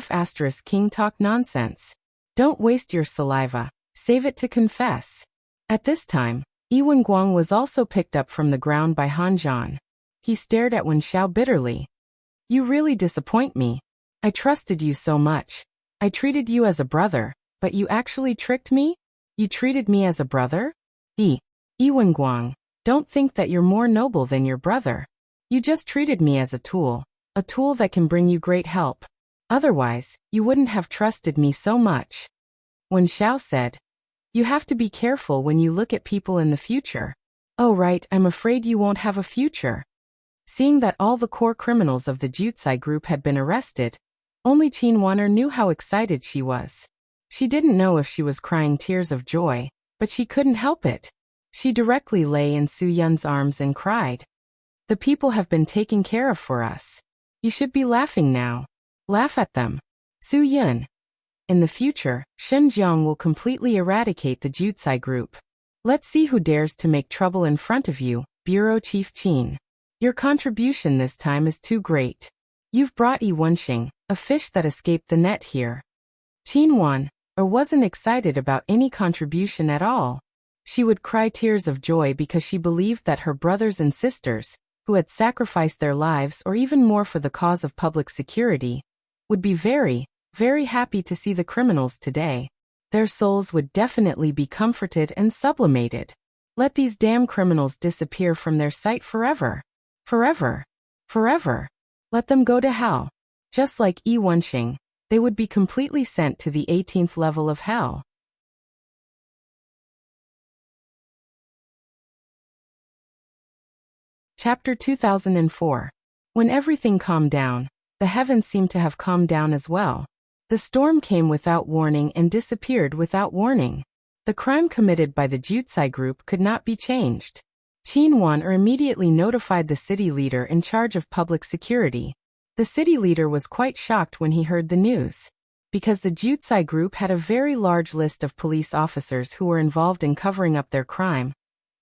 King talk nonsense. Don't waste your saliva, save it to confess. At this time, Yi Wenguang was also picked up from the ground by Han Zhan. He stared at Wen Zhao bitterly. You really disappoint me. I trusted you so much. I treated you as a brother, but you actually tricked me? You treated me as a brother? Yi Wenguang, don't think that you're more noble than your brother. You just treated me as a tool that can bring you great help. Otherwise, you wouldn't have trusted me so much. Wen Zhao said, you have to be careful when you look at people in the future. Oh right, I'm afraid you won't have a future. Seeing that all the core criminals of the Jutsai group had been arrested, only Qin Wan'er knew how excited she was. She didn't know if she was crying tears of joy, but she couldn't help it. She directly lay in Su Yun's arms and cried. The people have been taken care of for us. You should be laughing now. Laugh at them. Su Yun. In the future, Xinjiang will completely eradicate the Jutsai group. Let's see who dares to make trouble in front of you, Bureau Chief Qin. Your contribution this time is too great. You've brought Yi Wenxing, a fish that escaped the net here. Qin Wan, wasn't excited about any contribution at all. She would cry tears of joy because she believed that her brothers and sisters, who had sacrificed their lives or even more for the cause of public security, would be very, very happy to see the criminals today. Their souls would definitely be comforted and sublimated. Let these damn criminals disappear from their sight forever. Forever. Forever. Let them go to hell. Just like Yi Wenxing, they would be completely sent to the 18th level of hell. Chapter 2004. When everything calmed down, the heavens seemed to have calmed down as well. The storm came without warning and disappeared without warning. The crime committed by the Jutsai group could not be changed. Qin Wan'er immediately notified the city leader in charge of public security. The city leader was quite shocked when he heard the news. Because the Jutsai group had a very large list of police officers who were involved in covering up their crime,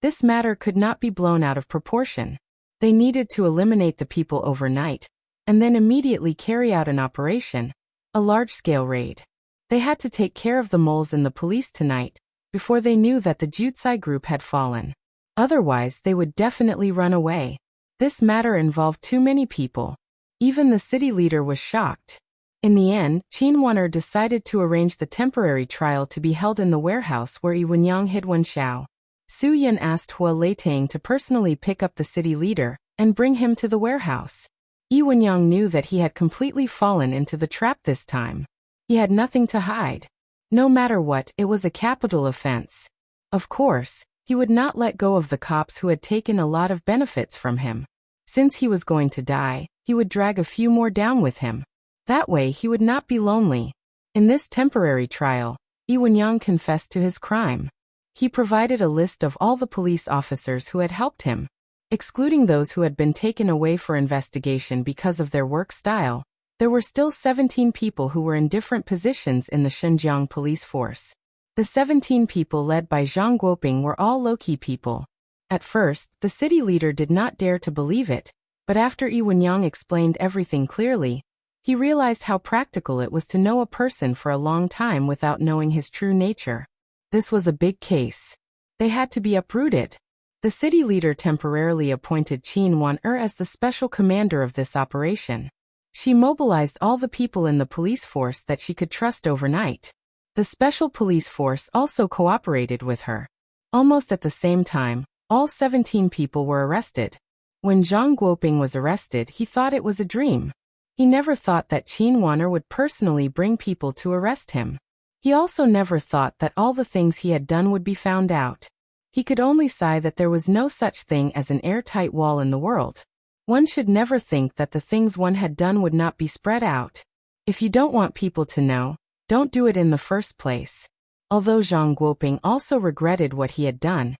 this matter could not be blown out of proportion. They needed to eliminate the people overnight, and then immediately carry out an operation, a large-scale raid. They had to take care of the moles in the police tonight, before they knew that the Jutsai group had fallen. Otherwise, they would definitely run away. This matter involved too many people. Even the city leader was shocked. In the end, Qin Wan'er decided to arrange the temporary trial to be held in the warehouse where Yi Wenyang hid Wen Zhao. Su Yun asked Hua Leitang to personally pick up the city leader and bring him to the warehouse. Yi Wenyang knew that he had completely fallen into the trap this time. He had nothing to hide. No matter what, it was a capital offense. Of course, He would not let go of the cops who had taken a lot of benefits from him. Since he was going to die, he would drag a few more down with him. That way he would not be lonely. In this temporary trial, Lee Wen-yang confessed to his crime. He provided a list of all the police officers who had helped him. Excluding those who had been taken away for investigation because of their work style, there were still 17 people who were in different positions in the Xinjiang police force. The 17 people led by Zhang Guoping were all low-key people. At first, the city leader did not dare to believe it, but after Lee Wen-yang explained everything clearly, he realized how practical it was to know a person for a long time without knowing his true nature. This was a big case. They had to be uprooted. The city leader temporarily appointed Qin Wan-er as the special commander of this operation. She mobilized all the people in the police force that she could trust overnight. The special police force also cooperated with her. Almost at the same time, all 17 people were arrested. When Zhang Guoping was arrested, he thought it was a dream. He never thought that Qin Wan-er would personally bring people to arrest him. He also never thought that all the things he had done would be found out. He could only sigh that there was no such thing as an airtight wall in the world. One should never think that the things one had done would not be spread out. If you don't want people to know, don't do it in the first place. Although Zhang Guoping also regretted what he had done,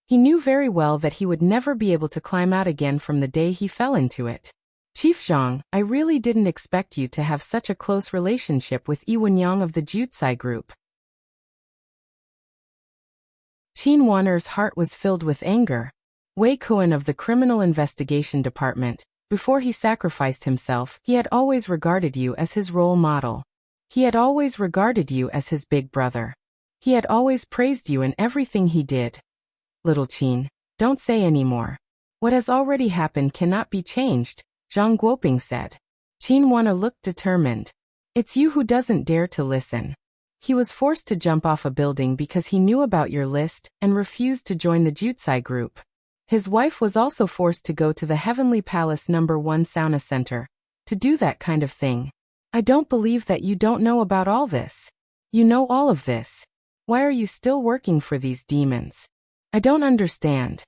he knew very well that he would never be able to climb out again from the day he fell into it. Chief Zhang, I really didn't expect you to have such a close relationship with Lee Wen-yang of the Jutsai group. Qin Wan-er's heart was filled with anger. Wei Kuan of the Criminal Investigation Department, before he sacrificed himself, he had always regarded you as his role model. He had always regarded you as his big brother. He had always praised you in everything he did. Little Qin, don't say any more. What has already happened cannot be changed, Zhang Guoping said. Qin Wan-er looked determined. It's you who doesn't dare to listen. He was forced to jump off a building because he knew about your list and refused to join the Jutsai group. His wife was also forced to go to the Heavenly Palace No. 1 sauna center to do that kind of thing. I don't believe that you don't know about all this. You know all of this. Why are you still working for these demons? I don't understand.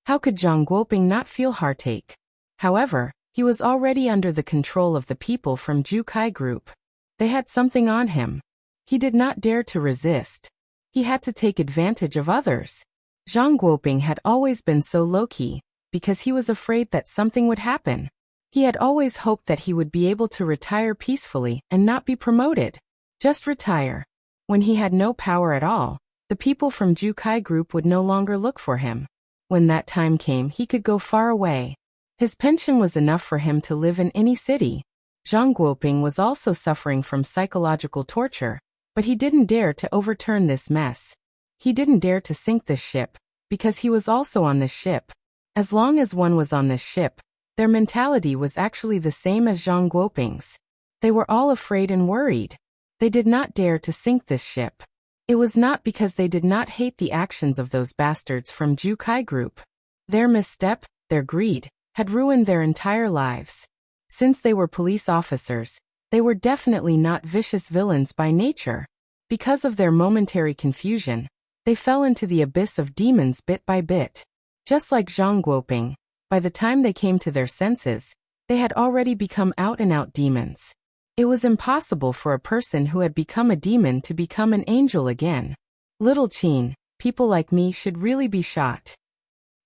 How could Zhang Guoping not feel heartache? However, he was already under the control of the people from Jukai group. They had something on him. He did not dare to resist. He had to take advantage of others. Zhang Guoping had always been so low-key, because he was afraid that something would happen. He had always hoped that he would be able to retire peacefully and not be promoted. Just retire. When he had no power at all, the people from Jukai group would no longer look for him. When that time came, he could go far away. His pension was enough for him to live in any city. Zhang Guoping was also suffering from psychological torture, but he didn't dare to overturn this mess. He didn't dare to sink this ship, because he was also on this ship. As long as one was on this ship, their mentality was actually the same as Zhang Guoping's. They were all afraid and worried. They did not dare to sink this ship. It was not because they did not hate the actions of those bastards from Jukai group. Their misstep, their greed, had ruined their entire lives. Since they were police officers, they were definitely not vicious villains by nature. Because of their momentary confusion, they fell into the abyss of demons bit by bit. Just like Zhang Guoping, by the time they came to their senses, they had already become out-and-out demons. It was impossible for a person who had become a demon to become an angel again. Little Qin, people like me should really be shot.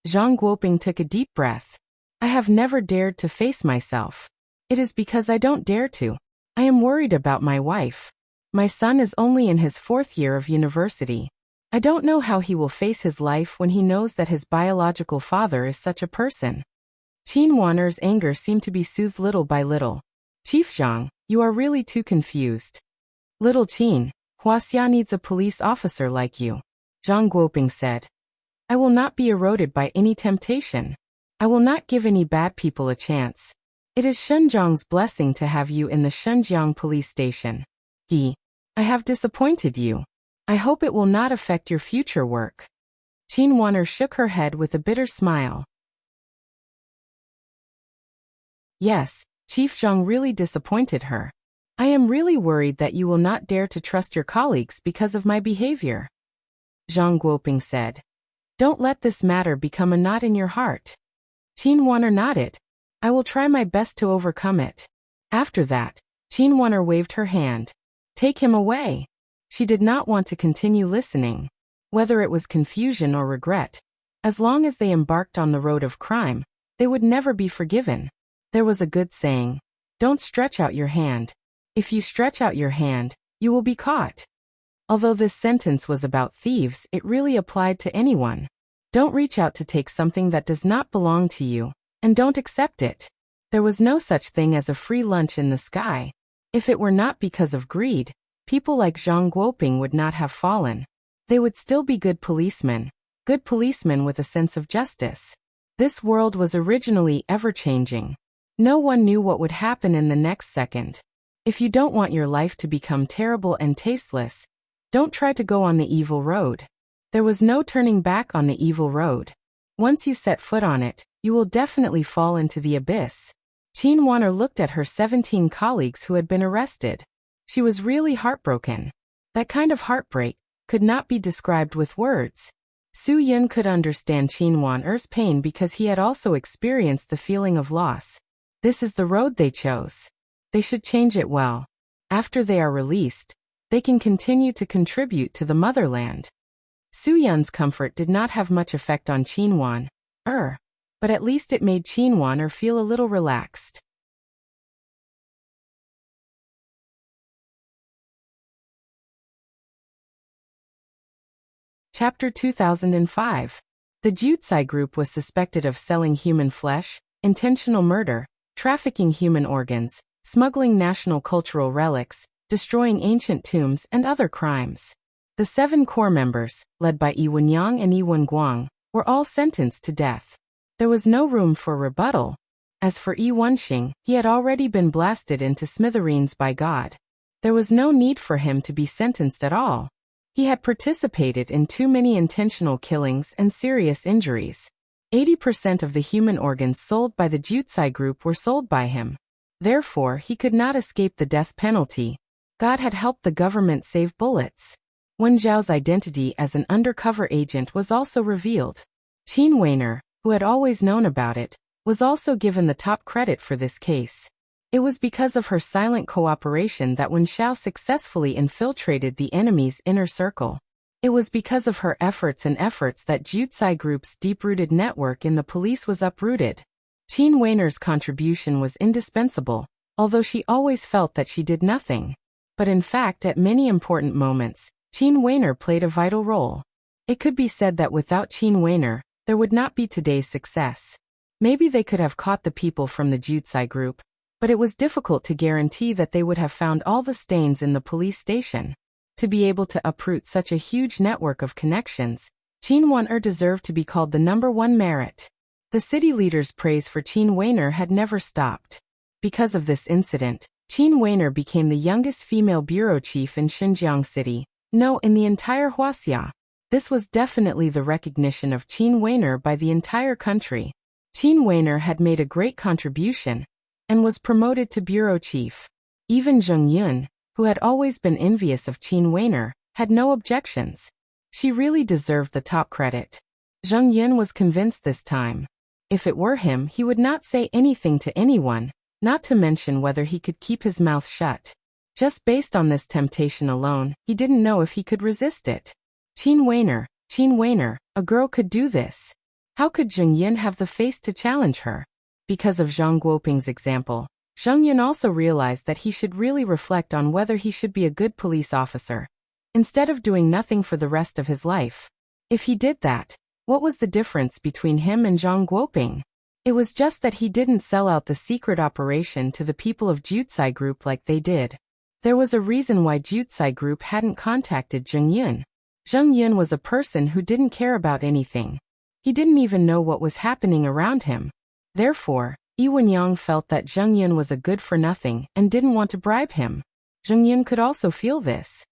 Zhang Guoping took a deep breath. I have never dared to face myself. It is because I don't dare to. I am worried about my wife. My son is only in his 4th year of university. I don't know how he will face his life when he knows that his biological father is such a person. Qin Wan-er's anger seemed to be soothed little by little. Chief Zhang, you are really too confused. Little Qin, Huaxia needs a police officer like you, Zhang Guoping said. I will not be eroded by any temptation. I will not give any bad people a chance. It is Xinjiang's blessing to have you in the Xinjiang police station. I have disappointed you. I hope it will not affect your future work. Qin Wan-er shook her head with a bitter smile. Yes, Chief Zhang really disappointed her. I am really worried that you will not dare to trust your colleagues because of my behavior. Zhang Guoping said. Don't let this matter become a knot in your heart. Qin Wan'er nodded. I will try my best to overcome it. After that, Qin Wan'er waved her hand. Take him away. She did not want to continue listening. Whether it was confusion or regret, as long as they embarked on the road of crime, they would never be forgiven. There was a good saying, don't stretch out your hand. If you stretch out your hand, you will be caught. Although this sentence was about thieves, it really applied to anyone. Don't reach out to take something that does not belong to you, and don't accept it. There was no such thing as a free lunch in the sky. If it were not because of greed, people like Zhang Guoping would not have fallen. They would still be good policemen with a sense of justice. This world was originally ever-changing. No one knew what would happen in the next second. If you don't want your life to become terrible and tasteless, don't try to go on the evil road. There was no turning back on the evil road. Once you set foot on it, you will definitely fall into the abyss. Qin Wan'er looked at her 17 colleagues who had been arrested. She was really heartbroken. That kind of heartbreak could not be described with words. Su Yun could understand Qin Wan'er's pain because he had also experienced the feeling of loss. This is the road they chose. They should change it well. After they are released, they can continue to contribute to the motherland. Su Yun's comfort did not have much effect on Qin Wan'er, but at least it made Qin Wan'er feel a little relaxed. Chapter 2005. The Jutsai group was suspected of selling human flesh, intentional murder, trafficking human organs, smuggling national cultural relics, destroying ancient tombs, and other crimes. The 7 core members, led by Yi Wenyang and Yi Wenguang, were all sentenced to death. There was no room for rebuttal. As for Yi Wenxing, he had already been blasted into smithereens by God. There was no need for him to be sentenced at all. He had participated in too many intentional killings and serious injuries. 80% of the human organs sold by the Jutsai group were sold by him. Therefore, he could not escape the death penalty. God had helped the government save bullets. Wen Zhao's identity as an undercover agent was also revealed. Qin Wan'er, who had always known about it, was also given the top credit for this case. It was because of her silent cooperation that Wen Zhao successfully infiltrated the enemy's inner circle. It was because of her efforts that Jutsai Group's deep-rooted network in the police was uprooted. Qin Wan'er's contribution was indispensable, although she always felt that she did nothing. But in fact, at many important moments, Qin Wan'er played a vital role. It could be said that without Qin Wan'er, there would not be today's success. Maybe they could have caught the people from the Jutsai Group, but it was difficult to guarantee that they would have found all the stains in the police station. To be able to uproot such a huge network of connections, Qin Wan'er deserved to be called the #1 merit. The city leader's praise for Qin Wan'er had never stopped. Because of this incident, Qin Wan'er became the youngest female bureau chief in Xinjiang City, in the entire Huaxia. This was definitely the recognition of Qin Wan'er by the entire country. Qin Wan'er had made a great contribution and was promoted to bureau chief. Even Zheng Yun, who had always been envious of Qin Wan'er, had no objections. She really deserved the top credit. Zheng Yun was convinced this time. If it were him, he would not say anything to anyone, not to mention whether he could keep his mouth shut. Just based on this temptation alone, he didn't know if he could resist it. Qin Wan'er, a girl could do this. How could Zheng Yun have the face to challenge her? Because of Zhang Guoping's example, Zheng Yun also realized that he should really reflect on whether he should be a good police officer, instead of doing nothing for the rest of his life. If he did that, what was the difference between him and Zhang Guoping? It was just that he didn't sell out the secret operation to the people of Jutsai Group like they did. There was a reason why Jutsai Group hadn't contacted Zheng Yun. Zheng Yun was a person who didn't care about anything. He didn't even know what was happening around him. Therefore, Yi Wenyang felt that Zheng Yun was a good-for-nothing and didn't want to bribe him. Zheng Yun could also feel this.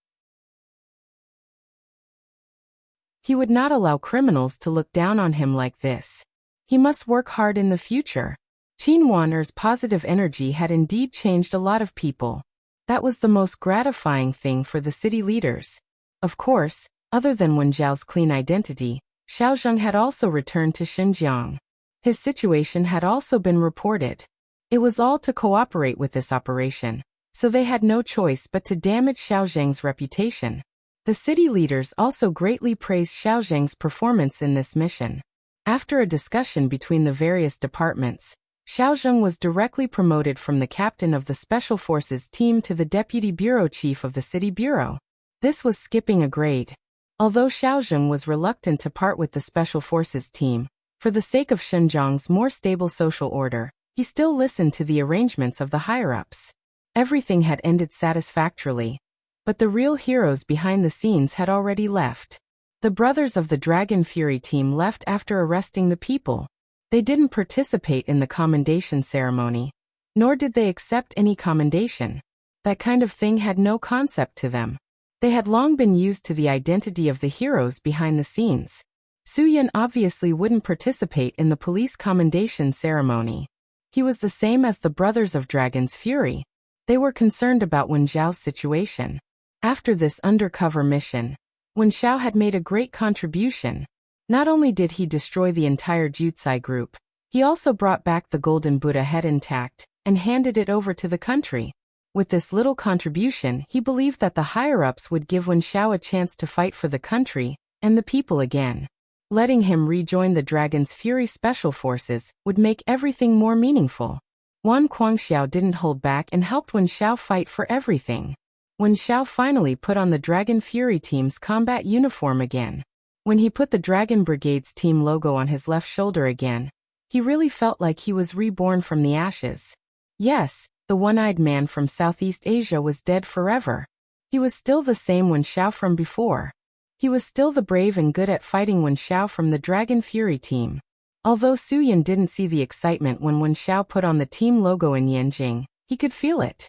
He would not allow criminals to look down on him like this. He must work hard in the future. Qin Wan'er's positive energy had indeed changed a lot of people. That was the most gratifying thing for the city leaders. Of course, other than Wen Zhao's clean identity, Xiao Zheng had also returned to Xinjiang. His situation had also been reported. It was all to cooperate with this operation, so they had no choice but to damage Xiao Zheng's reputation. The city leaders also greatly praised Xiao Zheng's performance in this mission. After a discussion between the various departments, Xiao Zheng was directly promoted from the captain of the Special Forces team to the deputy bureau chief of the city bureau. This was skipping a grade. Although Xiao Zheng was reluctant to part with the Special Forces team, for the sake of Xinjiang's more stable social order, he still listened to the arrangements of the higher-ups. Everything had ended satisfactorily, but the real heroes behind the scenes had already left. The brothers of the Dragon Fury team left after arresting the people. They didn't participate in the commendation ceremony, nor did they accept any commendation. That kind of thing had no concept to them. They had long been used to the identity of the heroes behind the scenes. Su Yan obviously wouldn't participate in the police commendation ceremony. He was the same as the brothers of Dragon's Fury. They were concerned about Wen Zhao's situation. After this undercover mission, Wen Zhao had made a great contribution. Not only did he destroy the entire Jutsai group, he also brought back the Golden Buddha head intact and handed it over to the country. With this little contribution, he believed that the higher-ups would give Wen Zhao a chance to fight for the country and the people again. Letting him rejoin the Dragon's Fury Special Forces would make everything more meaningful. Wan Guangxiao didn't hold back and helped Wen Zhao fight for everything. Wen Zhao finally put on the Dragon Fury team's combat uniform again. When he put the Dragon Brigade's team logo on his left shoulder again, he really felt like he was reborn from the ashes. Yes, the one-eyed man from Southeast Asia was dead forever. He was still the same Wen Zhao from before. He was still the brave and good at fighting Wen Zhao from the Dragon Fury team. Although Su Yan didn't see the excitement when Wen Zhao put on the team logo in Yanjing, he could feel it.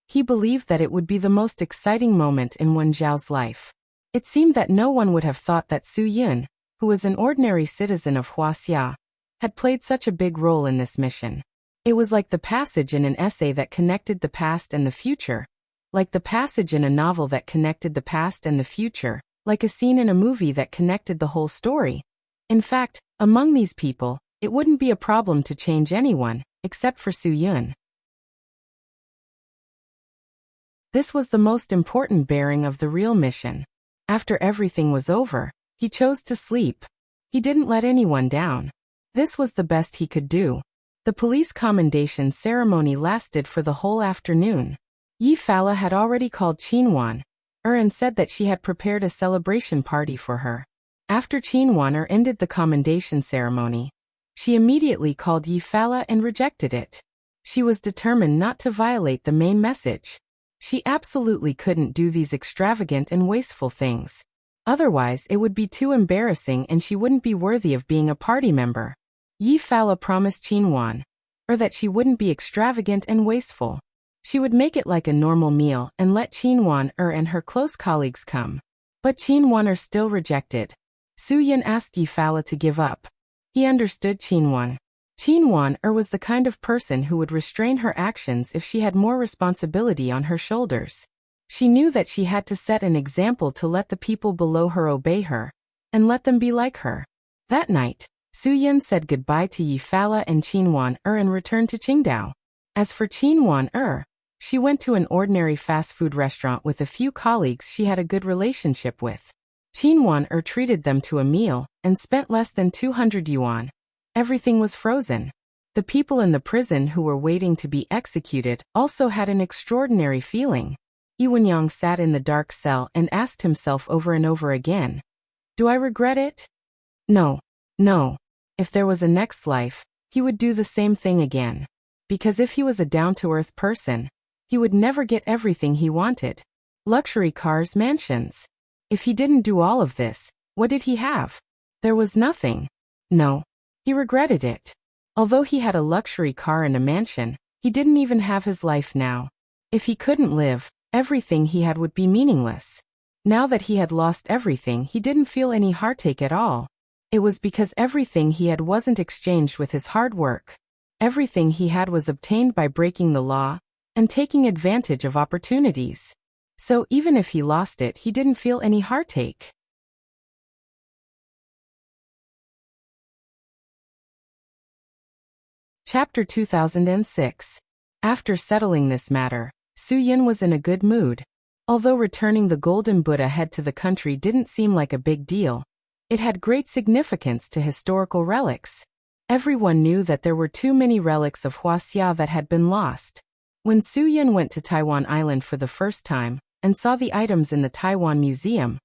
He believed that it would be the most exciting moment in Wen Zhao's life. It seemed that no one would have thought that Su Yan, who was an ordinary citizen of Huaxia, had played such a big role in this mission. It was like the passage in an essay that connected the past and the future, like the passage in a novel that connected the past and the future, like a scene in a movie that connected the whole story. In fact, among these people, it wouldn't be a problem to change anyone, except for Su Yan. This was the most important bearing of the real mission. After everything was over, he chose to sleep. He didn't let anyone down. This was the best he could do. The police commendation ceremony lasted for the whole afternoon. Yi Fala had already called Qinwan and said that she had prepared a celebration party for her. After Qinwan ended the commendation ceremony, she immediately called Yi Fala and rejected it. She was determined not to violate the main message. She absolutely couldn't do these extravagant and wasteful things. Otherwise, it would be too embarrassing and she wouldn't be worthy of being a party member. Yi Fala promised Qinwan that she wouldn't be extravagant and wasteful. She would make it like a normal meal and let Qinwan and her close colleagues come. But Qinwan still rejected. Su Yan asked Yi Fala to give up. He understood Qinwan. Qinwan was the kind of person who would restrain her actions if she had more responsibility on her shoulders. She knew that she had to set an example to let the people below her obey her, and let them be like her. That night, Su Yan said goodbye to Yi Fala and Qinwan and returned to Qingdao. As for Qinwan she went to an ordinary fast food restaurant with a few colleagues she had a good relationship with. Qinwan treated them to a meal and spent less than 200 yuan. Everything was frozen. The people in the prison who were waiting to be executed also had an extraordinary feeling. Yi Wenyang sat in the dark cell and asked himself over and over again, "Do I regret it? No. No. If there was a next life, he would do the same thing again. Because if he was a down-to-earth person, he would never get everything he wanted. Luxury cars, mansions. If he didn't do all of this, what did he have? There was nothing. No. He regretted it. Although he had a luxury car and a mansion, he didn't even have his life now. If he couldn't live, everything he had would be meaningless. Now that he had lost everything, he didn't feel any heartache at all. It was because everything he had wasn't exchanged with his hard work. Everything he had was obtained by breaking the law and taking advantage of opportunities. So even if he lost it, he didn't feel any heartache. Chapter 2006. After settling this matter, Su Yin was in a good mood. Although returning the golden Buddha head to the country didn't seem like a big deal, it had great significance to historical relics. Everyone knew that there were too many relics of Huaxia that had been lost. When Su Yin went to Taiwan Island for the first time and saw the items in the Taiwan Museum,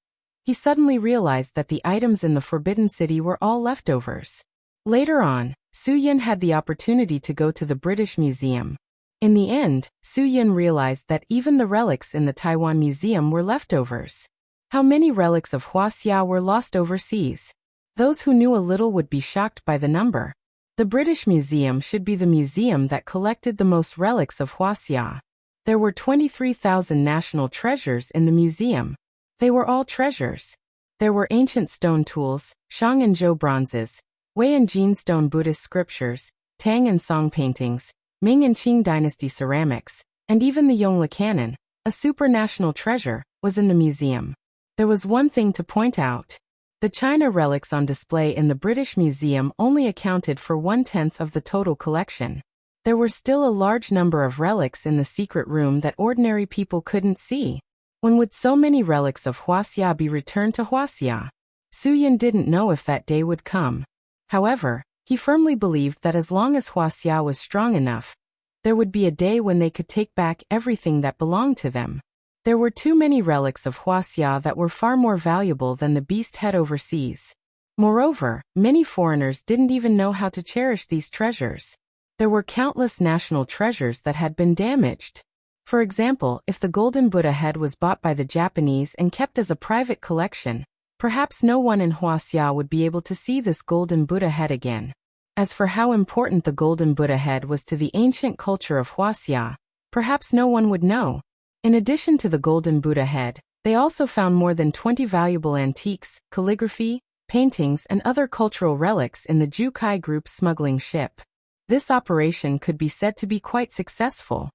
he suddenly realized that the items in the Forbidden City were all leftovers. Later on, Su Yin had the opportunity to go to the British Museum. In the end, Su Yin realized that even the relics in the Taiwan Museum were leftovers. How many relics of Huaxia were lost overseas? Those who knew a little would be shocked by the number. The British Museum should be the museum that collected the most relics of Huaxia. There were 23,000 national treasures in the museum. They were all treasures. There were ancient stone tools, Shang and Zhou bronzes, Wei and Jin stone Buddhist scriptures, Tang and Song paintings, Ming and Qing dynasty ceramics, and even the Yongle cannon, a supranational treasure, was in the museum. There was one thing to point out. The China relics on display in the British Museum only accounted for 1/10 of the total collection. There were still a large number of relics in the secret room that ordinary people couldn't see. When would so many relics of Huaxia be returned to Huaxia? Su Yin didn't know if that day would come. However, he firmly believed that as long as Huaxia was strong enough, there would be a day when they could take back everything that belonged to them. There were too many relics of Huaxia that were far more valuable than the beast head overseas. Moreover, many foreigners didn't even know how to cherish these treasures. There were countless national treasures that had been damaged. For example, if the golden Buddha head was bought by the Japanese and kept as a private collection, perhaps no one in Huaxia would be able to see this golden Buddha head again. As for how important the golden Buddha head was to the ancient culture of Huaxia, perhaps no one would know. In addition to the golden Buddha head, they also found more than 20 valuable antiques, calligraphy, paintings, and other cultural relics in the Jukai Group's smuggling ship. This operation could be said to be quite successful.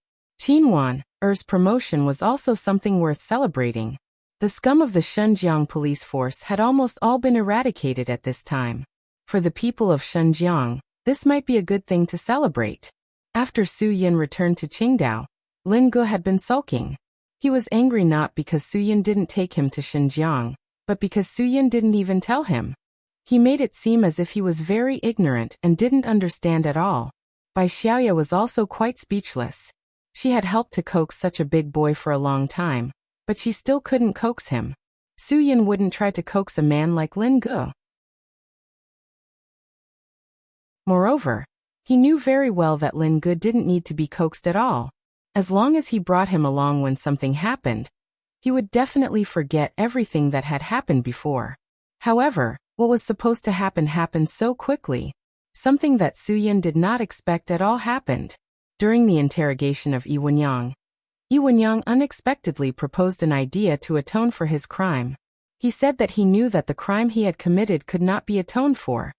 Er's promotion was also something worth celebrating. The scum of the Shenzhen police force had almost all been eradicated at this time. For the people of Shenzhen, this might be a good thing to celebrate. After Su Yin returned to Qingdao, Lin Ge had been sulking. He was angry not because Su Yin didn't take him to Xinjiang, but because Su Yin didn't even tell him. He made it seem as if he was very ignorant and didn't understand at all. Bai Xiaoya was also quite speechless. She had helped to coax such a big boy for a long time, but she still couldn't coax him. Su Yin wouldn't try to coax a man like Lin Ge. Moreover, he knew very well that Lin Ge didn't need to be coaxed at all. As long as he brought him along when something happened, he would definitely forget everything that had happened before. However, what was supposed to happen happened so quickly. Something that Su Yin did not expect at all happened. During the interrogation of Yi Wenyang unexpectedly proposed an idea to atone for his crime. He said that he knew that the crime he had committed could not be atoned for,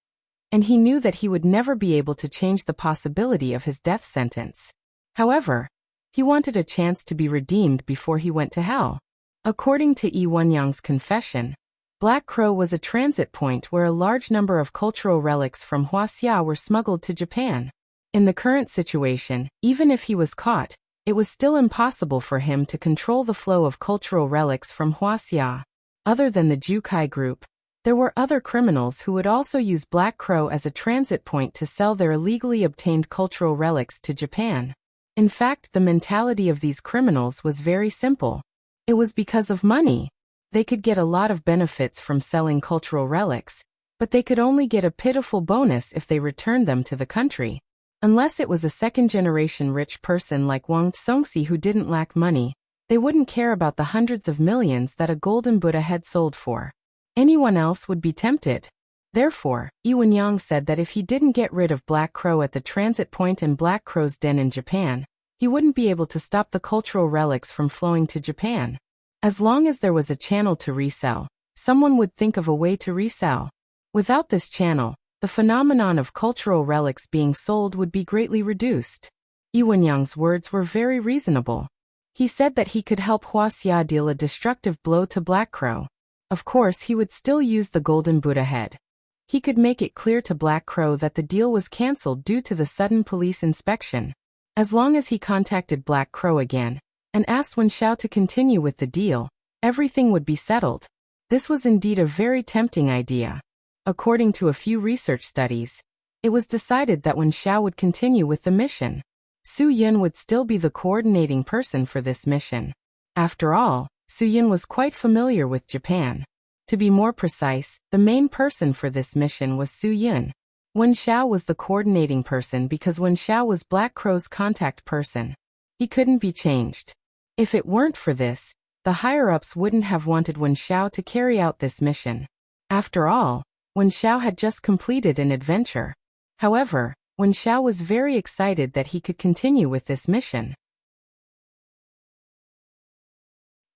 and he knew that he would never be able to change the possibility of his death sentence. However, he wanted a chance to be redeemed before he went to hell. According to Yi Wenyang's confession, Black Crow was a transit point where a large number of cultural relics from Huaxia were smuggled to Japan. In the current situation, even if he was caught, it was still impossible for him to control the flow of cultural relics from Huaxia. Other than the Jukai Group, there were other criminals who would also use Black Crow as a transit point to sell their illegally obtained cultural relics to Japan. In fact, the mentality of these criminals was very simple. It was because of money. They could get a lot of benefits from selling cultural relics, but they could only get a pitiful bonus if they returned them to the country. Unless it was a second-generation rich person like Wang Songxi who didn't lack money, they wouldn't care about the hundreds of millions that a golden Buddha had sold for. Anyone else would be tempted. Therefore, Yi Wenyang said that if he didn't get rid of Black Crow at the transit point in Black Crow's den in Japan, he wouldn't be able to stop the cultural relics from flowing to Japan. As long as there was a channel to resell, someone would think of a way to resell. Without this channel, the phenomenon of cultural relics being sold would be greatly reduced. Yi Wenyang's words were very reasonable. He said that he could help Huaxia deal a destructive blow to Black Crow. Of course, he would still use the golden Buddha head. He could make it clear to Black Crow that the deal was cancelled due to the sudden police inspection. As long as he contacted Black Crow again and asked Wen Xiao to continue with the deal, everything would be settled. This was indeed a very tempting idea. According to a few research studies, it was decided that Wen Xiao would continue with the mission. Su Yun would still be the coordinating person for this mission. After all, Su Yun was quite familiar with Japan. To be more precise, the main person for this mission was Su Yun. Wen Xiao was the coordinating person because Wen Xiao was Black Crow's contact person. He couldn't be changed. If it weren't for this, the higher-ups wouldn't have wanted Wen Xiao to carry out this mission. After all, Wen Xiao had just completed an adventure. However, Wen Xiao was very excited that he could continue with this mission.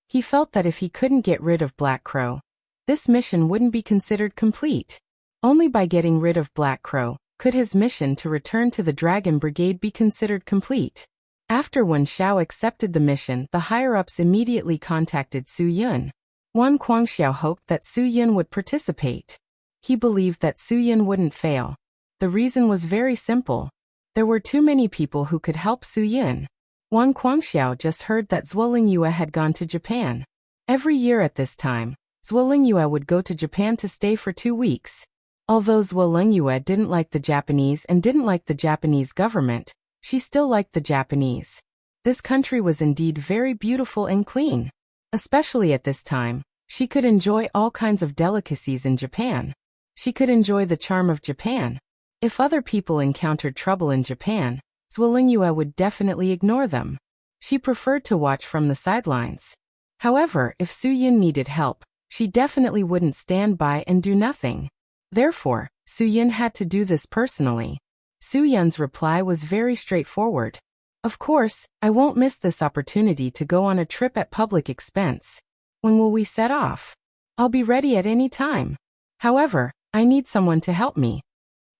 He felt that if he couldn't get rid of Black Crow, this mission wouldn't be considered complete. Only by getting rid of Black Crow could his mission to return to the Dragon Brigade be considered complete. After Wen Xiao accepted the mission, the higher-ups immediately contacted Su Yun. Wan Guangxiao hoped that Su Yun would participate. He believed that Su Yun wouldn't fail. The reason was very simple. There were too many people who could help Su Yun. Wan Guangxiao just heard that Zhuo Lingyue had gone to Japan. Every year at this time, Zhuo Lingyue would go to Japan to stay for 2 weeks. Although Zhuo Lingyue didn't like the Japanese and didn't like the Japanese government, she still liked the Japanese. This country was indeed very beautiful and clean. Especially at this time, she could enjoy all kinds of delicacies in Japan. She could enjoy the charm of Japan. If other people encountered trouble in Japan, Zhuo Lingyue would definitely ignore them. She preferred to watch from the sidelines. However, if Su Yun needed help, she definitely wouldn't stand by and do nothing. Therefore, Su Yun had to do this personally. Su Yun's reply was very straightforward. Of course, I won't miss this opportunity to go on a trip at public expense. When will we set off? I'll be ready at any time. However, I need someone to help me.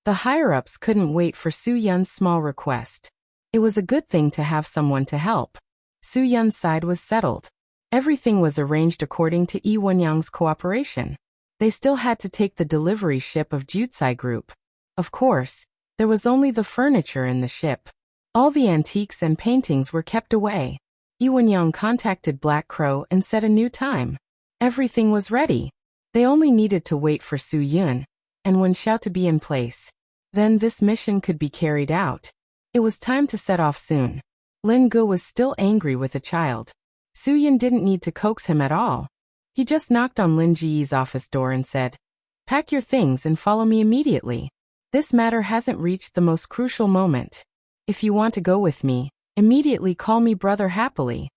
The higher-ups couldn't wait for Su Yun's small request. It was a good thing to have someone to help. Su Yun's side was settled. Everything was arranged according to Yi Wenyang's cooperation. They still had to take the delivery ship of Jutsai Group. Of course, there was only the furniture in the ship. All the antiques and paintings were kept away. Yi Wenyang contacted Black Crow and set a new time. Everything was ready. They only needed to wait for Su Yun and Wen Xiao to be in place. Then this mission could be carried out. It was time to set off soon. Lin Gu was still angry with the child. Su Yun didn't need to coax him at all. He just knocked on Lin Ji's office door and said, "Pack your things and follow me immediately. This matter hasn't reached the most crucial moment. If you want to go with me, immediately call me brother happily."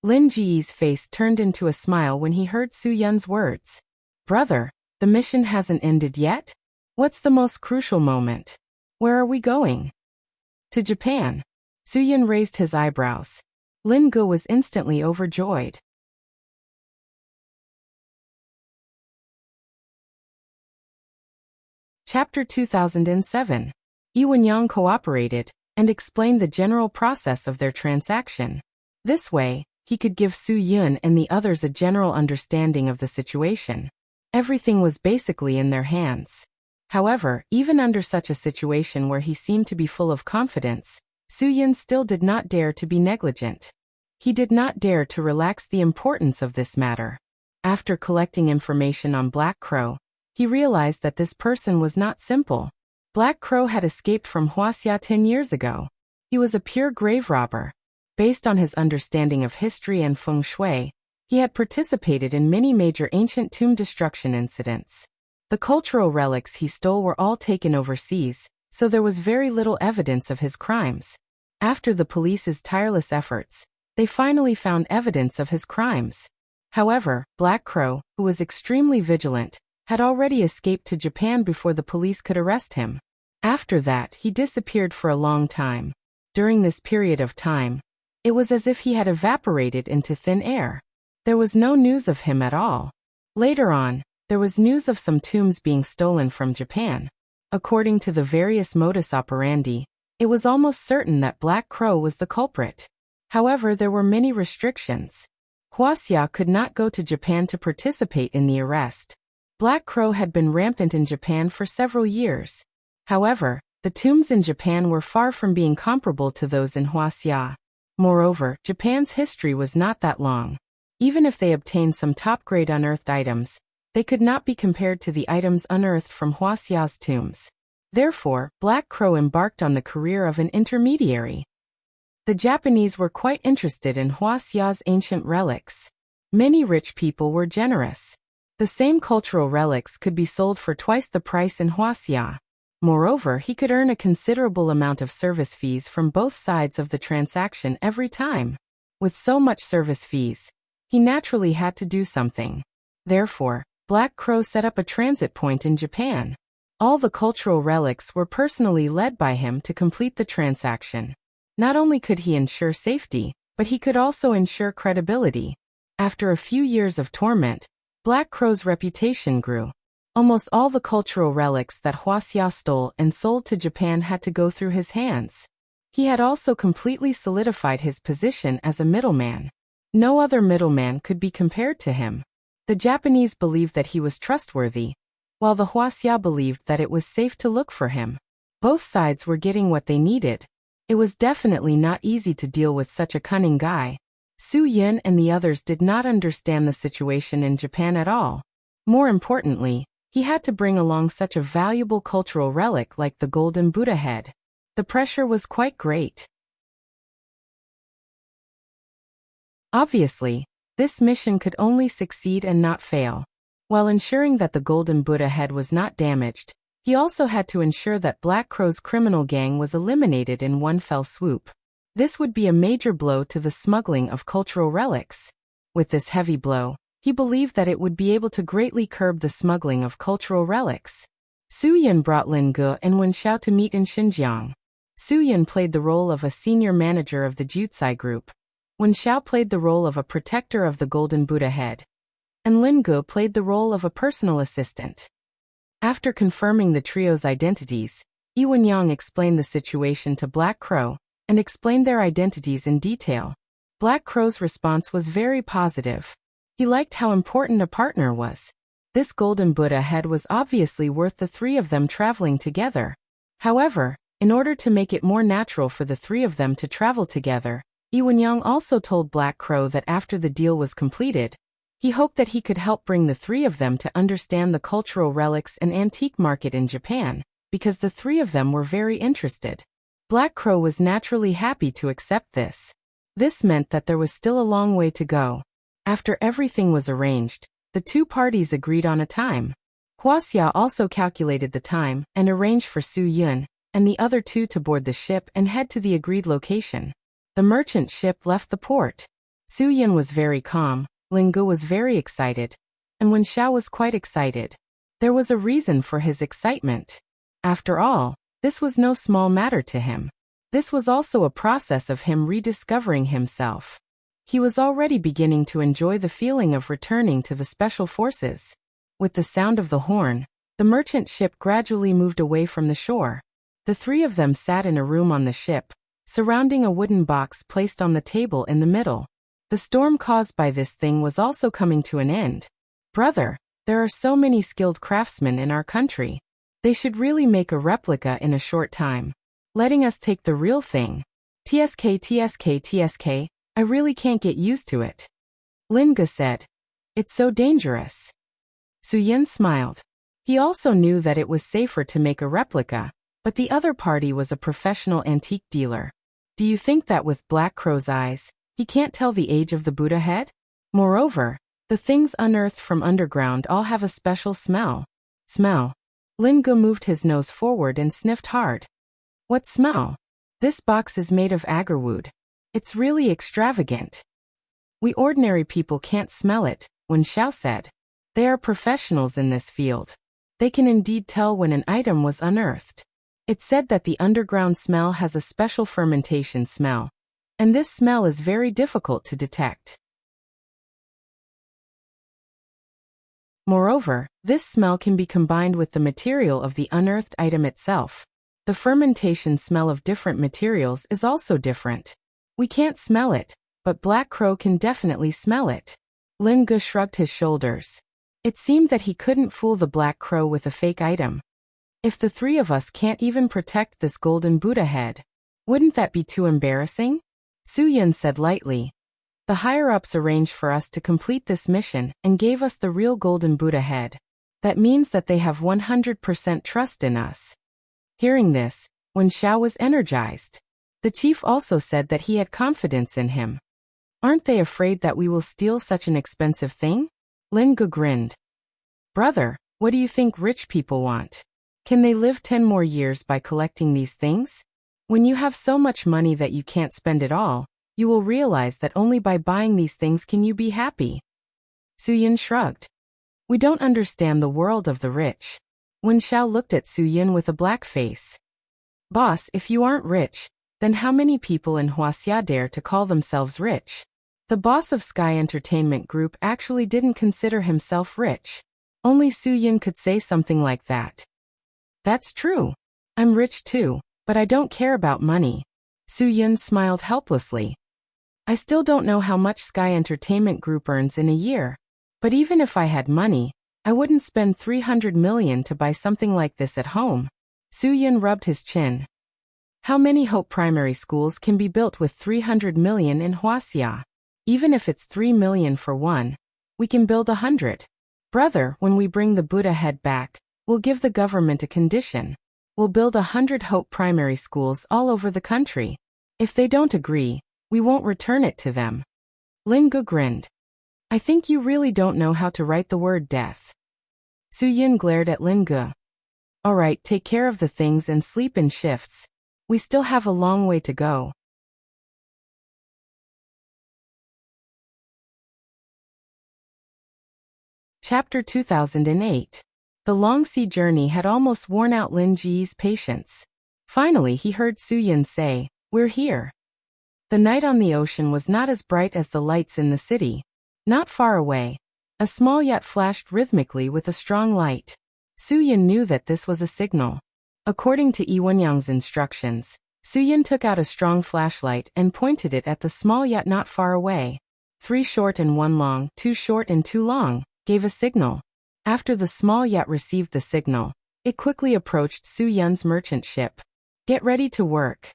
Lin Ji's face turned into a smile when he heard Su Yun's words. "Brother, the mission hasn't ended yet? What's the most crucial moment? Where are we going?" "To Japan." Su Yun raised his eyebrows. Lin Gu was instantly overjoyed. Chapter 2007. Yi Wenyang cooperated and explained the general process of their transaction. This way, he could give Su Yun and the others a general understanding of the situation. Everything was basically in their hands. However, even under such a situation where he seemed to be full of confidence, Su Yun still did not dare to be negligent. He did not dare to relax the importance of this matter. After collecting information on Black Crow, he realized that this person was not simple. Black Crow had escaped from Huaxia 10 years ago. He was a pure grave robber. Based on his understanding of history and feng shui, he had participated in many major ancient tomb destruction incidents. The cultural relics he stole were all taken overseas, so there was very little evidence of his crimes. After the police's tireless efforts, they finally found evidence of his crimes. However, Black Crow, who was extremely vigilant, had already escaped to Japan before the police could arrest him. After that, he disappeared for a long time. During this period of time, it was as if he had evaporated into thin air. There was no news of him at all. Later on, there was news of some tombs being stolen from Japan. According to the various modus operandi, it was almost certain that Black Crow was the culprit. However, there were many restrictions. Huaxia could not go to Japan to participate in the arrest. Black Crow had been rampant in Japan for several years. However, the tombs in Japan were far from being comparable to those in Huaxia. Moreover, Japan's history was not that long. Even if they obtained some top-grade unearthed items, they could not be compared to the items unearthed from Huaxia's tombs. Therefore, Black Crow embarked on the career of an intermediary. The Japanese were quite interested in Huaxia's ancient relics. Many rich people were generous. The same cultural relics could be sold for twice the price in Huaxia. Moreover, he could earn a considerable amount of service fees from both sides of the transaction every time. With so much service fees, he naturally had to do something. Therefore, Black Crow set up a transit point in Japan. All the cultural relics were personally led by him to complete the transaction. Not only could he ensure safety, but he could also ensure credibility. After a few years of torment, Black Crow's reputation grew. Almost all the cultural relics that Huaxia stole and sold to Japan had to go through his hands. He had also completely solidified his position as a middleman. No other middleman could be compared to him. The Japanese believed that he was trustworthy, while the Huaxia believed that it was safe to look for him. Both sides were getting what they needed. It was definitely not easy to deal with such a cunning guy. Su Yun and the others did not understand the situation in Japan at all. More importantly, he had to bring along such a valuable cultural relic like the golden Buddha head. The pressure was quite great. Obviously, this mission could only succeed and not fail. While ensuring that the golden Buddha head was not damaged, he also had to ensure that Black Crow's criminal gang was eliminated in one fell swoop. This would be a major blow to the smuggling of cultural relics. With this heavy blow, he believed that it would be able to greatly curb the smuggling of cultural relics. Su Yun brought Lin Ge and Wen Xiao to meet in Xinjiang. Su Yun played the role of a senior manager of the Jutsai group. Wen Xiao played the role of a protector of the golden Buddha head. And Lin Ge played the role of a personal assistant. After confirming the trio's identities, Yi Wenyang explained the situation to Black Crow, and explained their identities in detail. Black Crow's response was very positive. He liked how important a partner was. This golden Buddha head was obviously worth the three of them traveling together. However, in order to make it more natural for the three of them to travel together, Yi Wenyang also told Black Crow that after the deal was completed, he hoped that he could help bring the three of them to understand the cultural relics and antique market in Japan, because the three of them were very interested. Black Crow was naturally happy to accept this. This meant that there was still a long way to go. After everything was arranged, the two parties agreed on a time. Huaxia also calculated the time and arranged for Su Yun and the other two to board the ship and head to the agreed location. The merchant ship left the port. Su Yun was very calm, Lin Ge was very excited, and Wen Xiao was quite excited. There was a reason for his excitement. After all, this was no small matter to him. This was also a process of him rediscovering himself. He was already beginning to enjoy the feeling of returning to the special forces. With the sound of the horn, the merchant ship gradually moved away from the shore. The three of them sat in a room on the ship, surrounding a wooden box placed on the table in the middle. The storm caused by this thing was also coming to an end. Brother, there are so many skilled craftsmen in our country. They should really make a replica in a short time, letting us take the real thing. TSK, I really can't get used to it. Lin Ge said. It's so dangerous. Su Yun smiled. He also knew that it was safer to make a replica, but the other party was a professional antique dealer. Do you think that with Black Crow's eyes, he can't tell the age of the Buddha head? Moreover, the things unearthed from underground all have a special smell. Smell. Lin Ge moved his nose forward and sniffed hard. What smell? This box is made of agarwood. It's really extravagant. We ordinary people can't smell it, Wen Xiao said. They are professionals in this field. They can indeed tell when an item was unearthed. It's said that the underground smell has a special fermentation smell, and this smell is very difficult to detect. Moreover, this smell can be combined with the material of the unearthed item itself. The fermentation smell of different materials is also different. We can't smell it, but Black Crow can definitely smell it. Lin Ge shrugged his shoulders. It seemed that he couldn't fool the Black Crow with a fake item. If the three of us can't even protect this golden Buddha head, wouldn't that be too embarrassing? Su-yin said lightly. The higher-ups arranged for us to complete this mission and gave us the real golden Buddha head. That means that they have 100% trust in us. Hearing this, Wen Xiao was energized. The chief also said that he had confidence in him. Aren't they afraid that we will steal such an expensive thing? Lin Ge grinned. Brother, what do you think rich people want? Can they live 10 more years by collecting these things? When you have so much money that you can't spend it all, you will realize that only by buying these things can you be happy. Su-yin shrugged. We don't understand the world of the rich. Wen Xiao looked at Su-yin with a black face. Boss, if you aren't rich, then how many people in Huaxia dare to call themselves rich? The boss of Sky Entertainment Group actually didn't consider himself rich. Only Su-yin could say something like that. That's true. I'm rich too, but I don't care about money. Su-yin smiled helplessly. I still don't know how much Sky Entertainment Group earns in a year. But even if I had money, I wouldn't spend 300 million to buy something like this at home. Su-yin rubbed his chin. How many Hope Primary Schools can be built with 300 million in Huaxia? Even if it's 3 million for one, we can build 100. Brother, when we bring the Buddha head back, we'll give the government a condition. We'll build 100 Hope Primary Schools all over the country. If they don't agree, we won't return it to them. Lin Ge grinned. I think you really don't know how to write the word death. Su-yin glared at Lin Ge. Alright, take care of the things and sleep in shifts. We still have a long way to go. Chapter 2008. The long sea journey had almost worn out Lin Ji's patience. Finally he heard Su-yin say, We're here. The night on the ocean was not as bright as the lights in the city. Not far away, a small yacht flashed rhythmically with a strong light. Su-yin knew that this was a signal. According to Yi Wenyang's instructions, Su-yin took out a strong flashlight and pointed it at the small yacht not far away. 3 short and 1 long, 2 short and 2 long, gave a signal. After the small yacht received the signal, it quickly approached Su-yin's merchant ship. Get ready to work.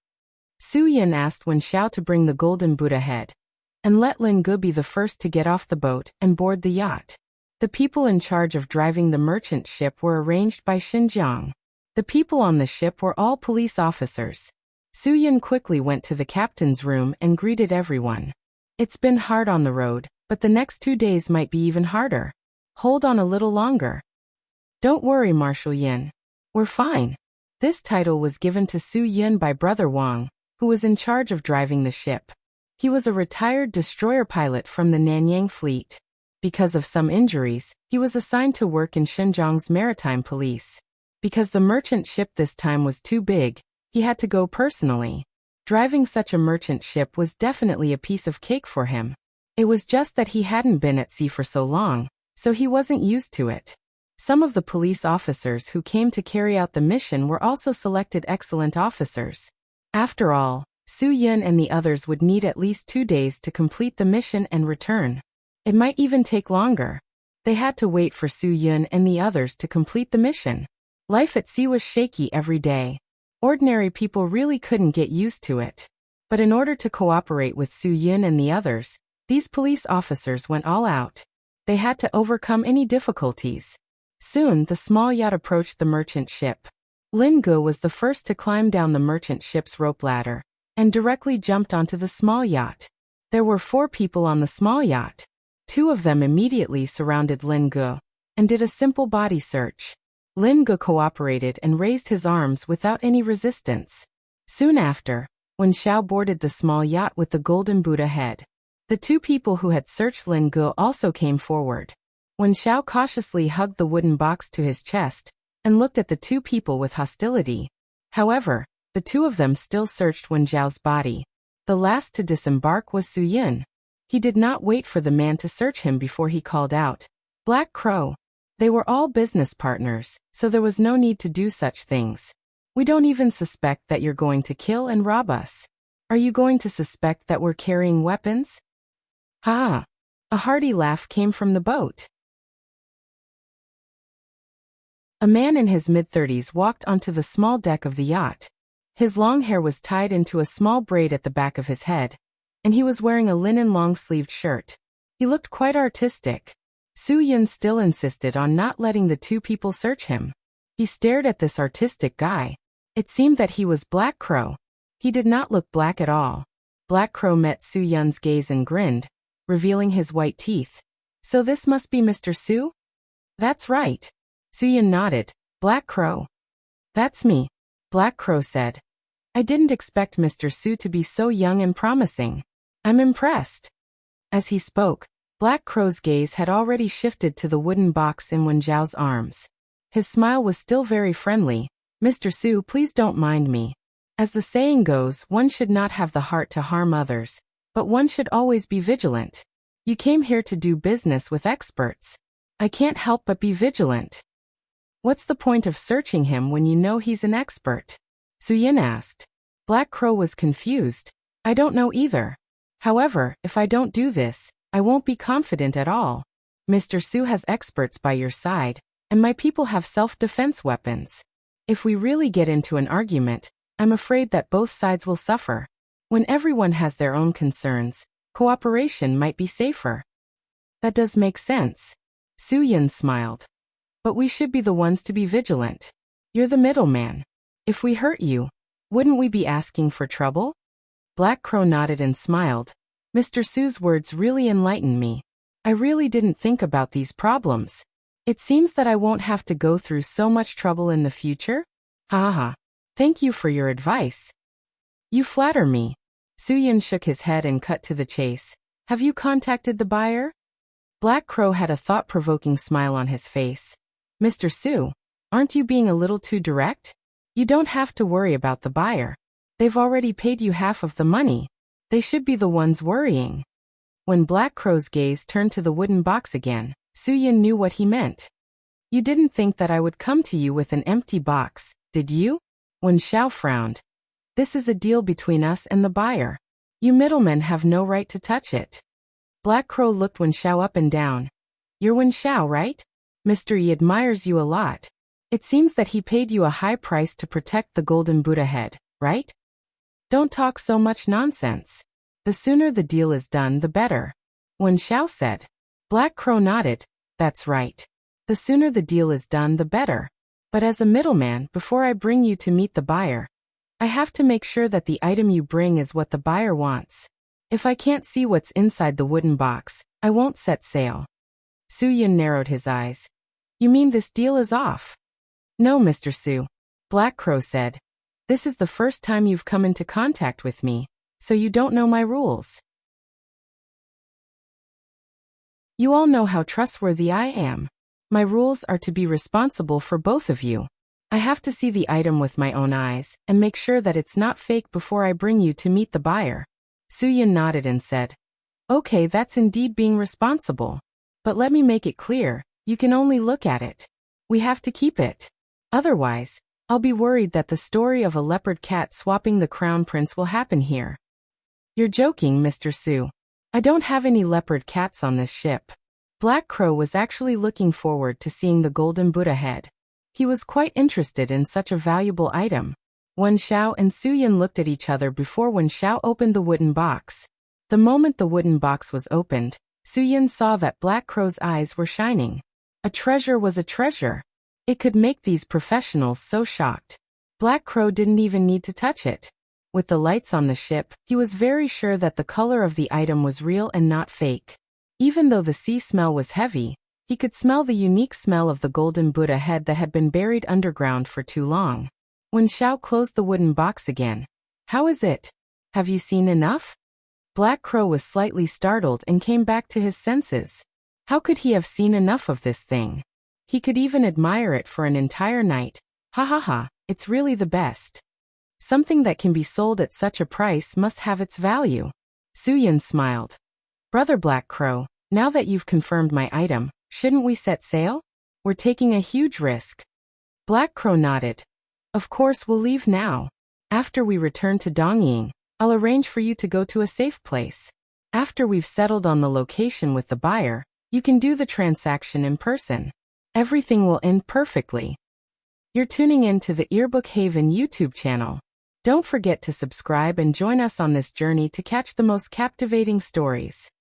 Su-yin asked Wen Xiao to bring the golden Buddha head, and let Lin Ge be the first to get off the boat and board the yacht. The people in charge of driving the merchant ship were arranged by Xinjiang. The people on the ship were all police officers. Su-yin quickly went to the captain's room and greeted everyone. It's been hard on the road, but the next 2 days might be even harder. Hold on a little longer. Don't worry, Marshal Yin. We're fine. This title was given to Su-yin by Brother Wang, who was in charge of driving the ship. He was a retired destroyer pilot from the Nanyang fleet. Because of some injuries, he was assigned to work in Xinjiang's maritime police. Because the merchant ship this time was too big, he had to go personally. Driving such a merchant ship was definitely a piece of cake for him. It was just that he hadn't been at sea for so long, so he wasn't used to it. Some of the police officers who came to carry out the mission were also selected excellent officers. After all, Su-yin and the others would need at least 2 days to complete the mission and return. It might even take longer. They had to wait for Su-yin and the others to complete the mission. Life at sea was shaky every day. Ordinary people really couldn't get used to it. But in order to cooperate with Su-yin and the others, these police officers went all out. They had to overcome any difficulties. Soon the small yacht approached the merchant ship. Lin Ge was the first to climb down the merchant ship's rope ladder, and directly jumped onto the small yacht. There were 4 people on the small yacht. 2 of them immediately surrounded Lin Ge, and did a simple body search. Lin Ge cooperated and raised his arms without any resistance. Soon after, Wen Xiao boarded the small yacht with the golden Buddha head. The 2 people who had searched Lin Ge also came forward. Wen Xiao cautiously hugged the wooden box to his chest, and looked at the 2 people with hostility. However, the 2 of them still searched Wen Xiao's body. The last to disembark was Su-yin. He did not wait for the man to search him before he called out, Black Crow. They were all business partners, so there was no need to do such things. We don't even suspect that you're going to kill and rob us. Are you going to suspect that we're carrying weapons? Ha! A hearty laugh came from the boat. A man in his mid-30s walked onto the small deck of the yacht. His long hair was tied into a small braid at the back of his head, and he was wearing a linen long-sleeved shirt. He looked quite artistic. Su-Yin still insisted on not letting the two people search him. He stared at this artistic guy. It seemed that he was Black Crow. He did not look black at all. Black Crow met Su-Yin's gaze and grinned, revealing his white teeth. So this must be Mr. Su? That's right. Su-Yin nodded. Black Crow. That's me, Black Crow said. I didn't expect Mr. Su to be so young and promising. I'm impressed. As he spoke, Black Crow's gaze had already shifted to the wooden box in Wen Zhao's arms. His smile was still very friendly. Mr. Su, please don't mind me. As the saying goes, one should not have the heart to harm others, but one should always be vigilant. You came here to do business with experts. I can't help but be vigilant. What's the point of searching him when you know he's an expert? Su-Yin asked. Black Crow was confused. I don't know either. However, if I don't do this, I won't be confident at all. Mr. Su has experts by your side, and my people have self-defense weapons. If we really get into an argument, I'm afraid that both sides will suffer. When everyone has their own concerns, cooperation might be safer. That does make sense. Su-Yin smiled. But we should be the ones to be vigilant. You're the middleman. If we hurt you, wouldn't we be asking for trouble? Black Crow nodded and smiled. Mr. Su's words really enlightened me. I really didn't think about these problems. It seems that I won't have to go through so much trouble in the future? Ha ha ha. Thank you for your advice. You flatter me. Su-Yin shook his head and cut to the chase. Have you contacted the buyer? Black Crow had a thought-provoking smile on his face. Mr. Su, aren't you being a little too direct? You don't have to worry about the buyer. They've already paid you half of the money. They should be the ones worrying. When Black Crow's gaze turned to the wooden box again, Su-Yin knew what he meant. You didn't think that I would come to you with an empty box, did you? Wen Zhao frowned. This is a deal between us and the buyer. You middlemen have no right to touch it. Black Crow looked Wen Zhao up and down. You're Wen Zhao, right? Mr. Yi admires you a lot. It seems that he paid you a high price to protect the golden Buddha head, right? Don't talk so much nonsense. The sooner the deal is done, the better. Wen Zhao said. Black Crow nodded. That's right. The sooner the deal is done, the better. But as a middleman, before I bring you to meet the buyer, I have to make sure that the item you bring is what the buyer wants. If I can't see what's inside the wooden box, I won't set sail. Su-Yin narrowed his eyes. You mean this deal is off? No, Mr. Su. Black Crow said. This is the first time you've come into contact with me, so you don't know my rules. You all know how trustworthy I am. My rules are to be responsible for both of you. I have to see the item with my own eyes and make sure that it's not fake before I bring you to meet the buyer. Su-Yin nodded and said, Okay, that's indeed being responsible. But let me make it clear, you can only look at it. We have to keep it. Otherwise, I'll be worried that the story of a leopard cat swapping the crown prince will happen here. You're joking, Mr. Su. I don't have any leopard cats on this ship. Black Crow was actually looking forward to seeing the golden Buddha head. He was quite interested in such a valuable item. Wen Zhao and Su-Yin looked at each other before Wen Zhao opened the wooden box. The moment the wooden box was opened, Su-Yin saw that Black Crow's eyes were shining. A treasure was a treasure. It could make these professionals so shocked. Black Crow didn't even need to touch it. With the lights on the ship, he was very sure that the color of the item was real and not fake. Even though the sea smell was heavy, he could smell the unique smell of the golden Buddha head that had been buried underground for too long. Wen Zhao closed the wooden box again. How is it? Have you seen enough? Black Crow was slightly startled and came back to his senses. How could he have seen enough of this thing? He could even admire it for an entire night. Ha ha ha, it's really the best. Something that can be sold at such a price must have its value. Su-Yin smiled. Brother Black Crow, now that you've confirmed my item, shouldn't we set sail? We're taking a huge risk. Black Crow nodded. Of course we'll leave now. After we return to Dongying, I'll arrange for you to go to a safe place. After we've settled on the location with the buyer, you can do the transaction in person. Everything will end perfectly. You're tuning in to the Earbook Haven YouTube channel. Don't forget to subscribe and join us on this journey to catch the most captivating stories.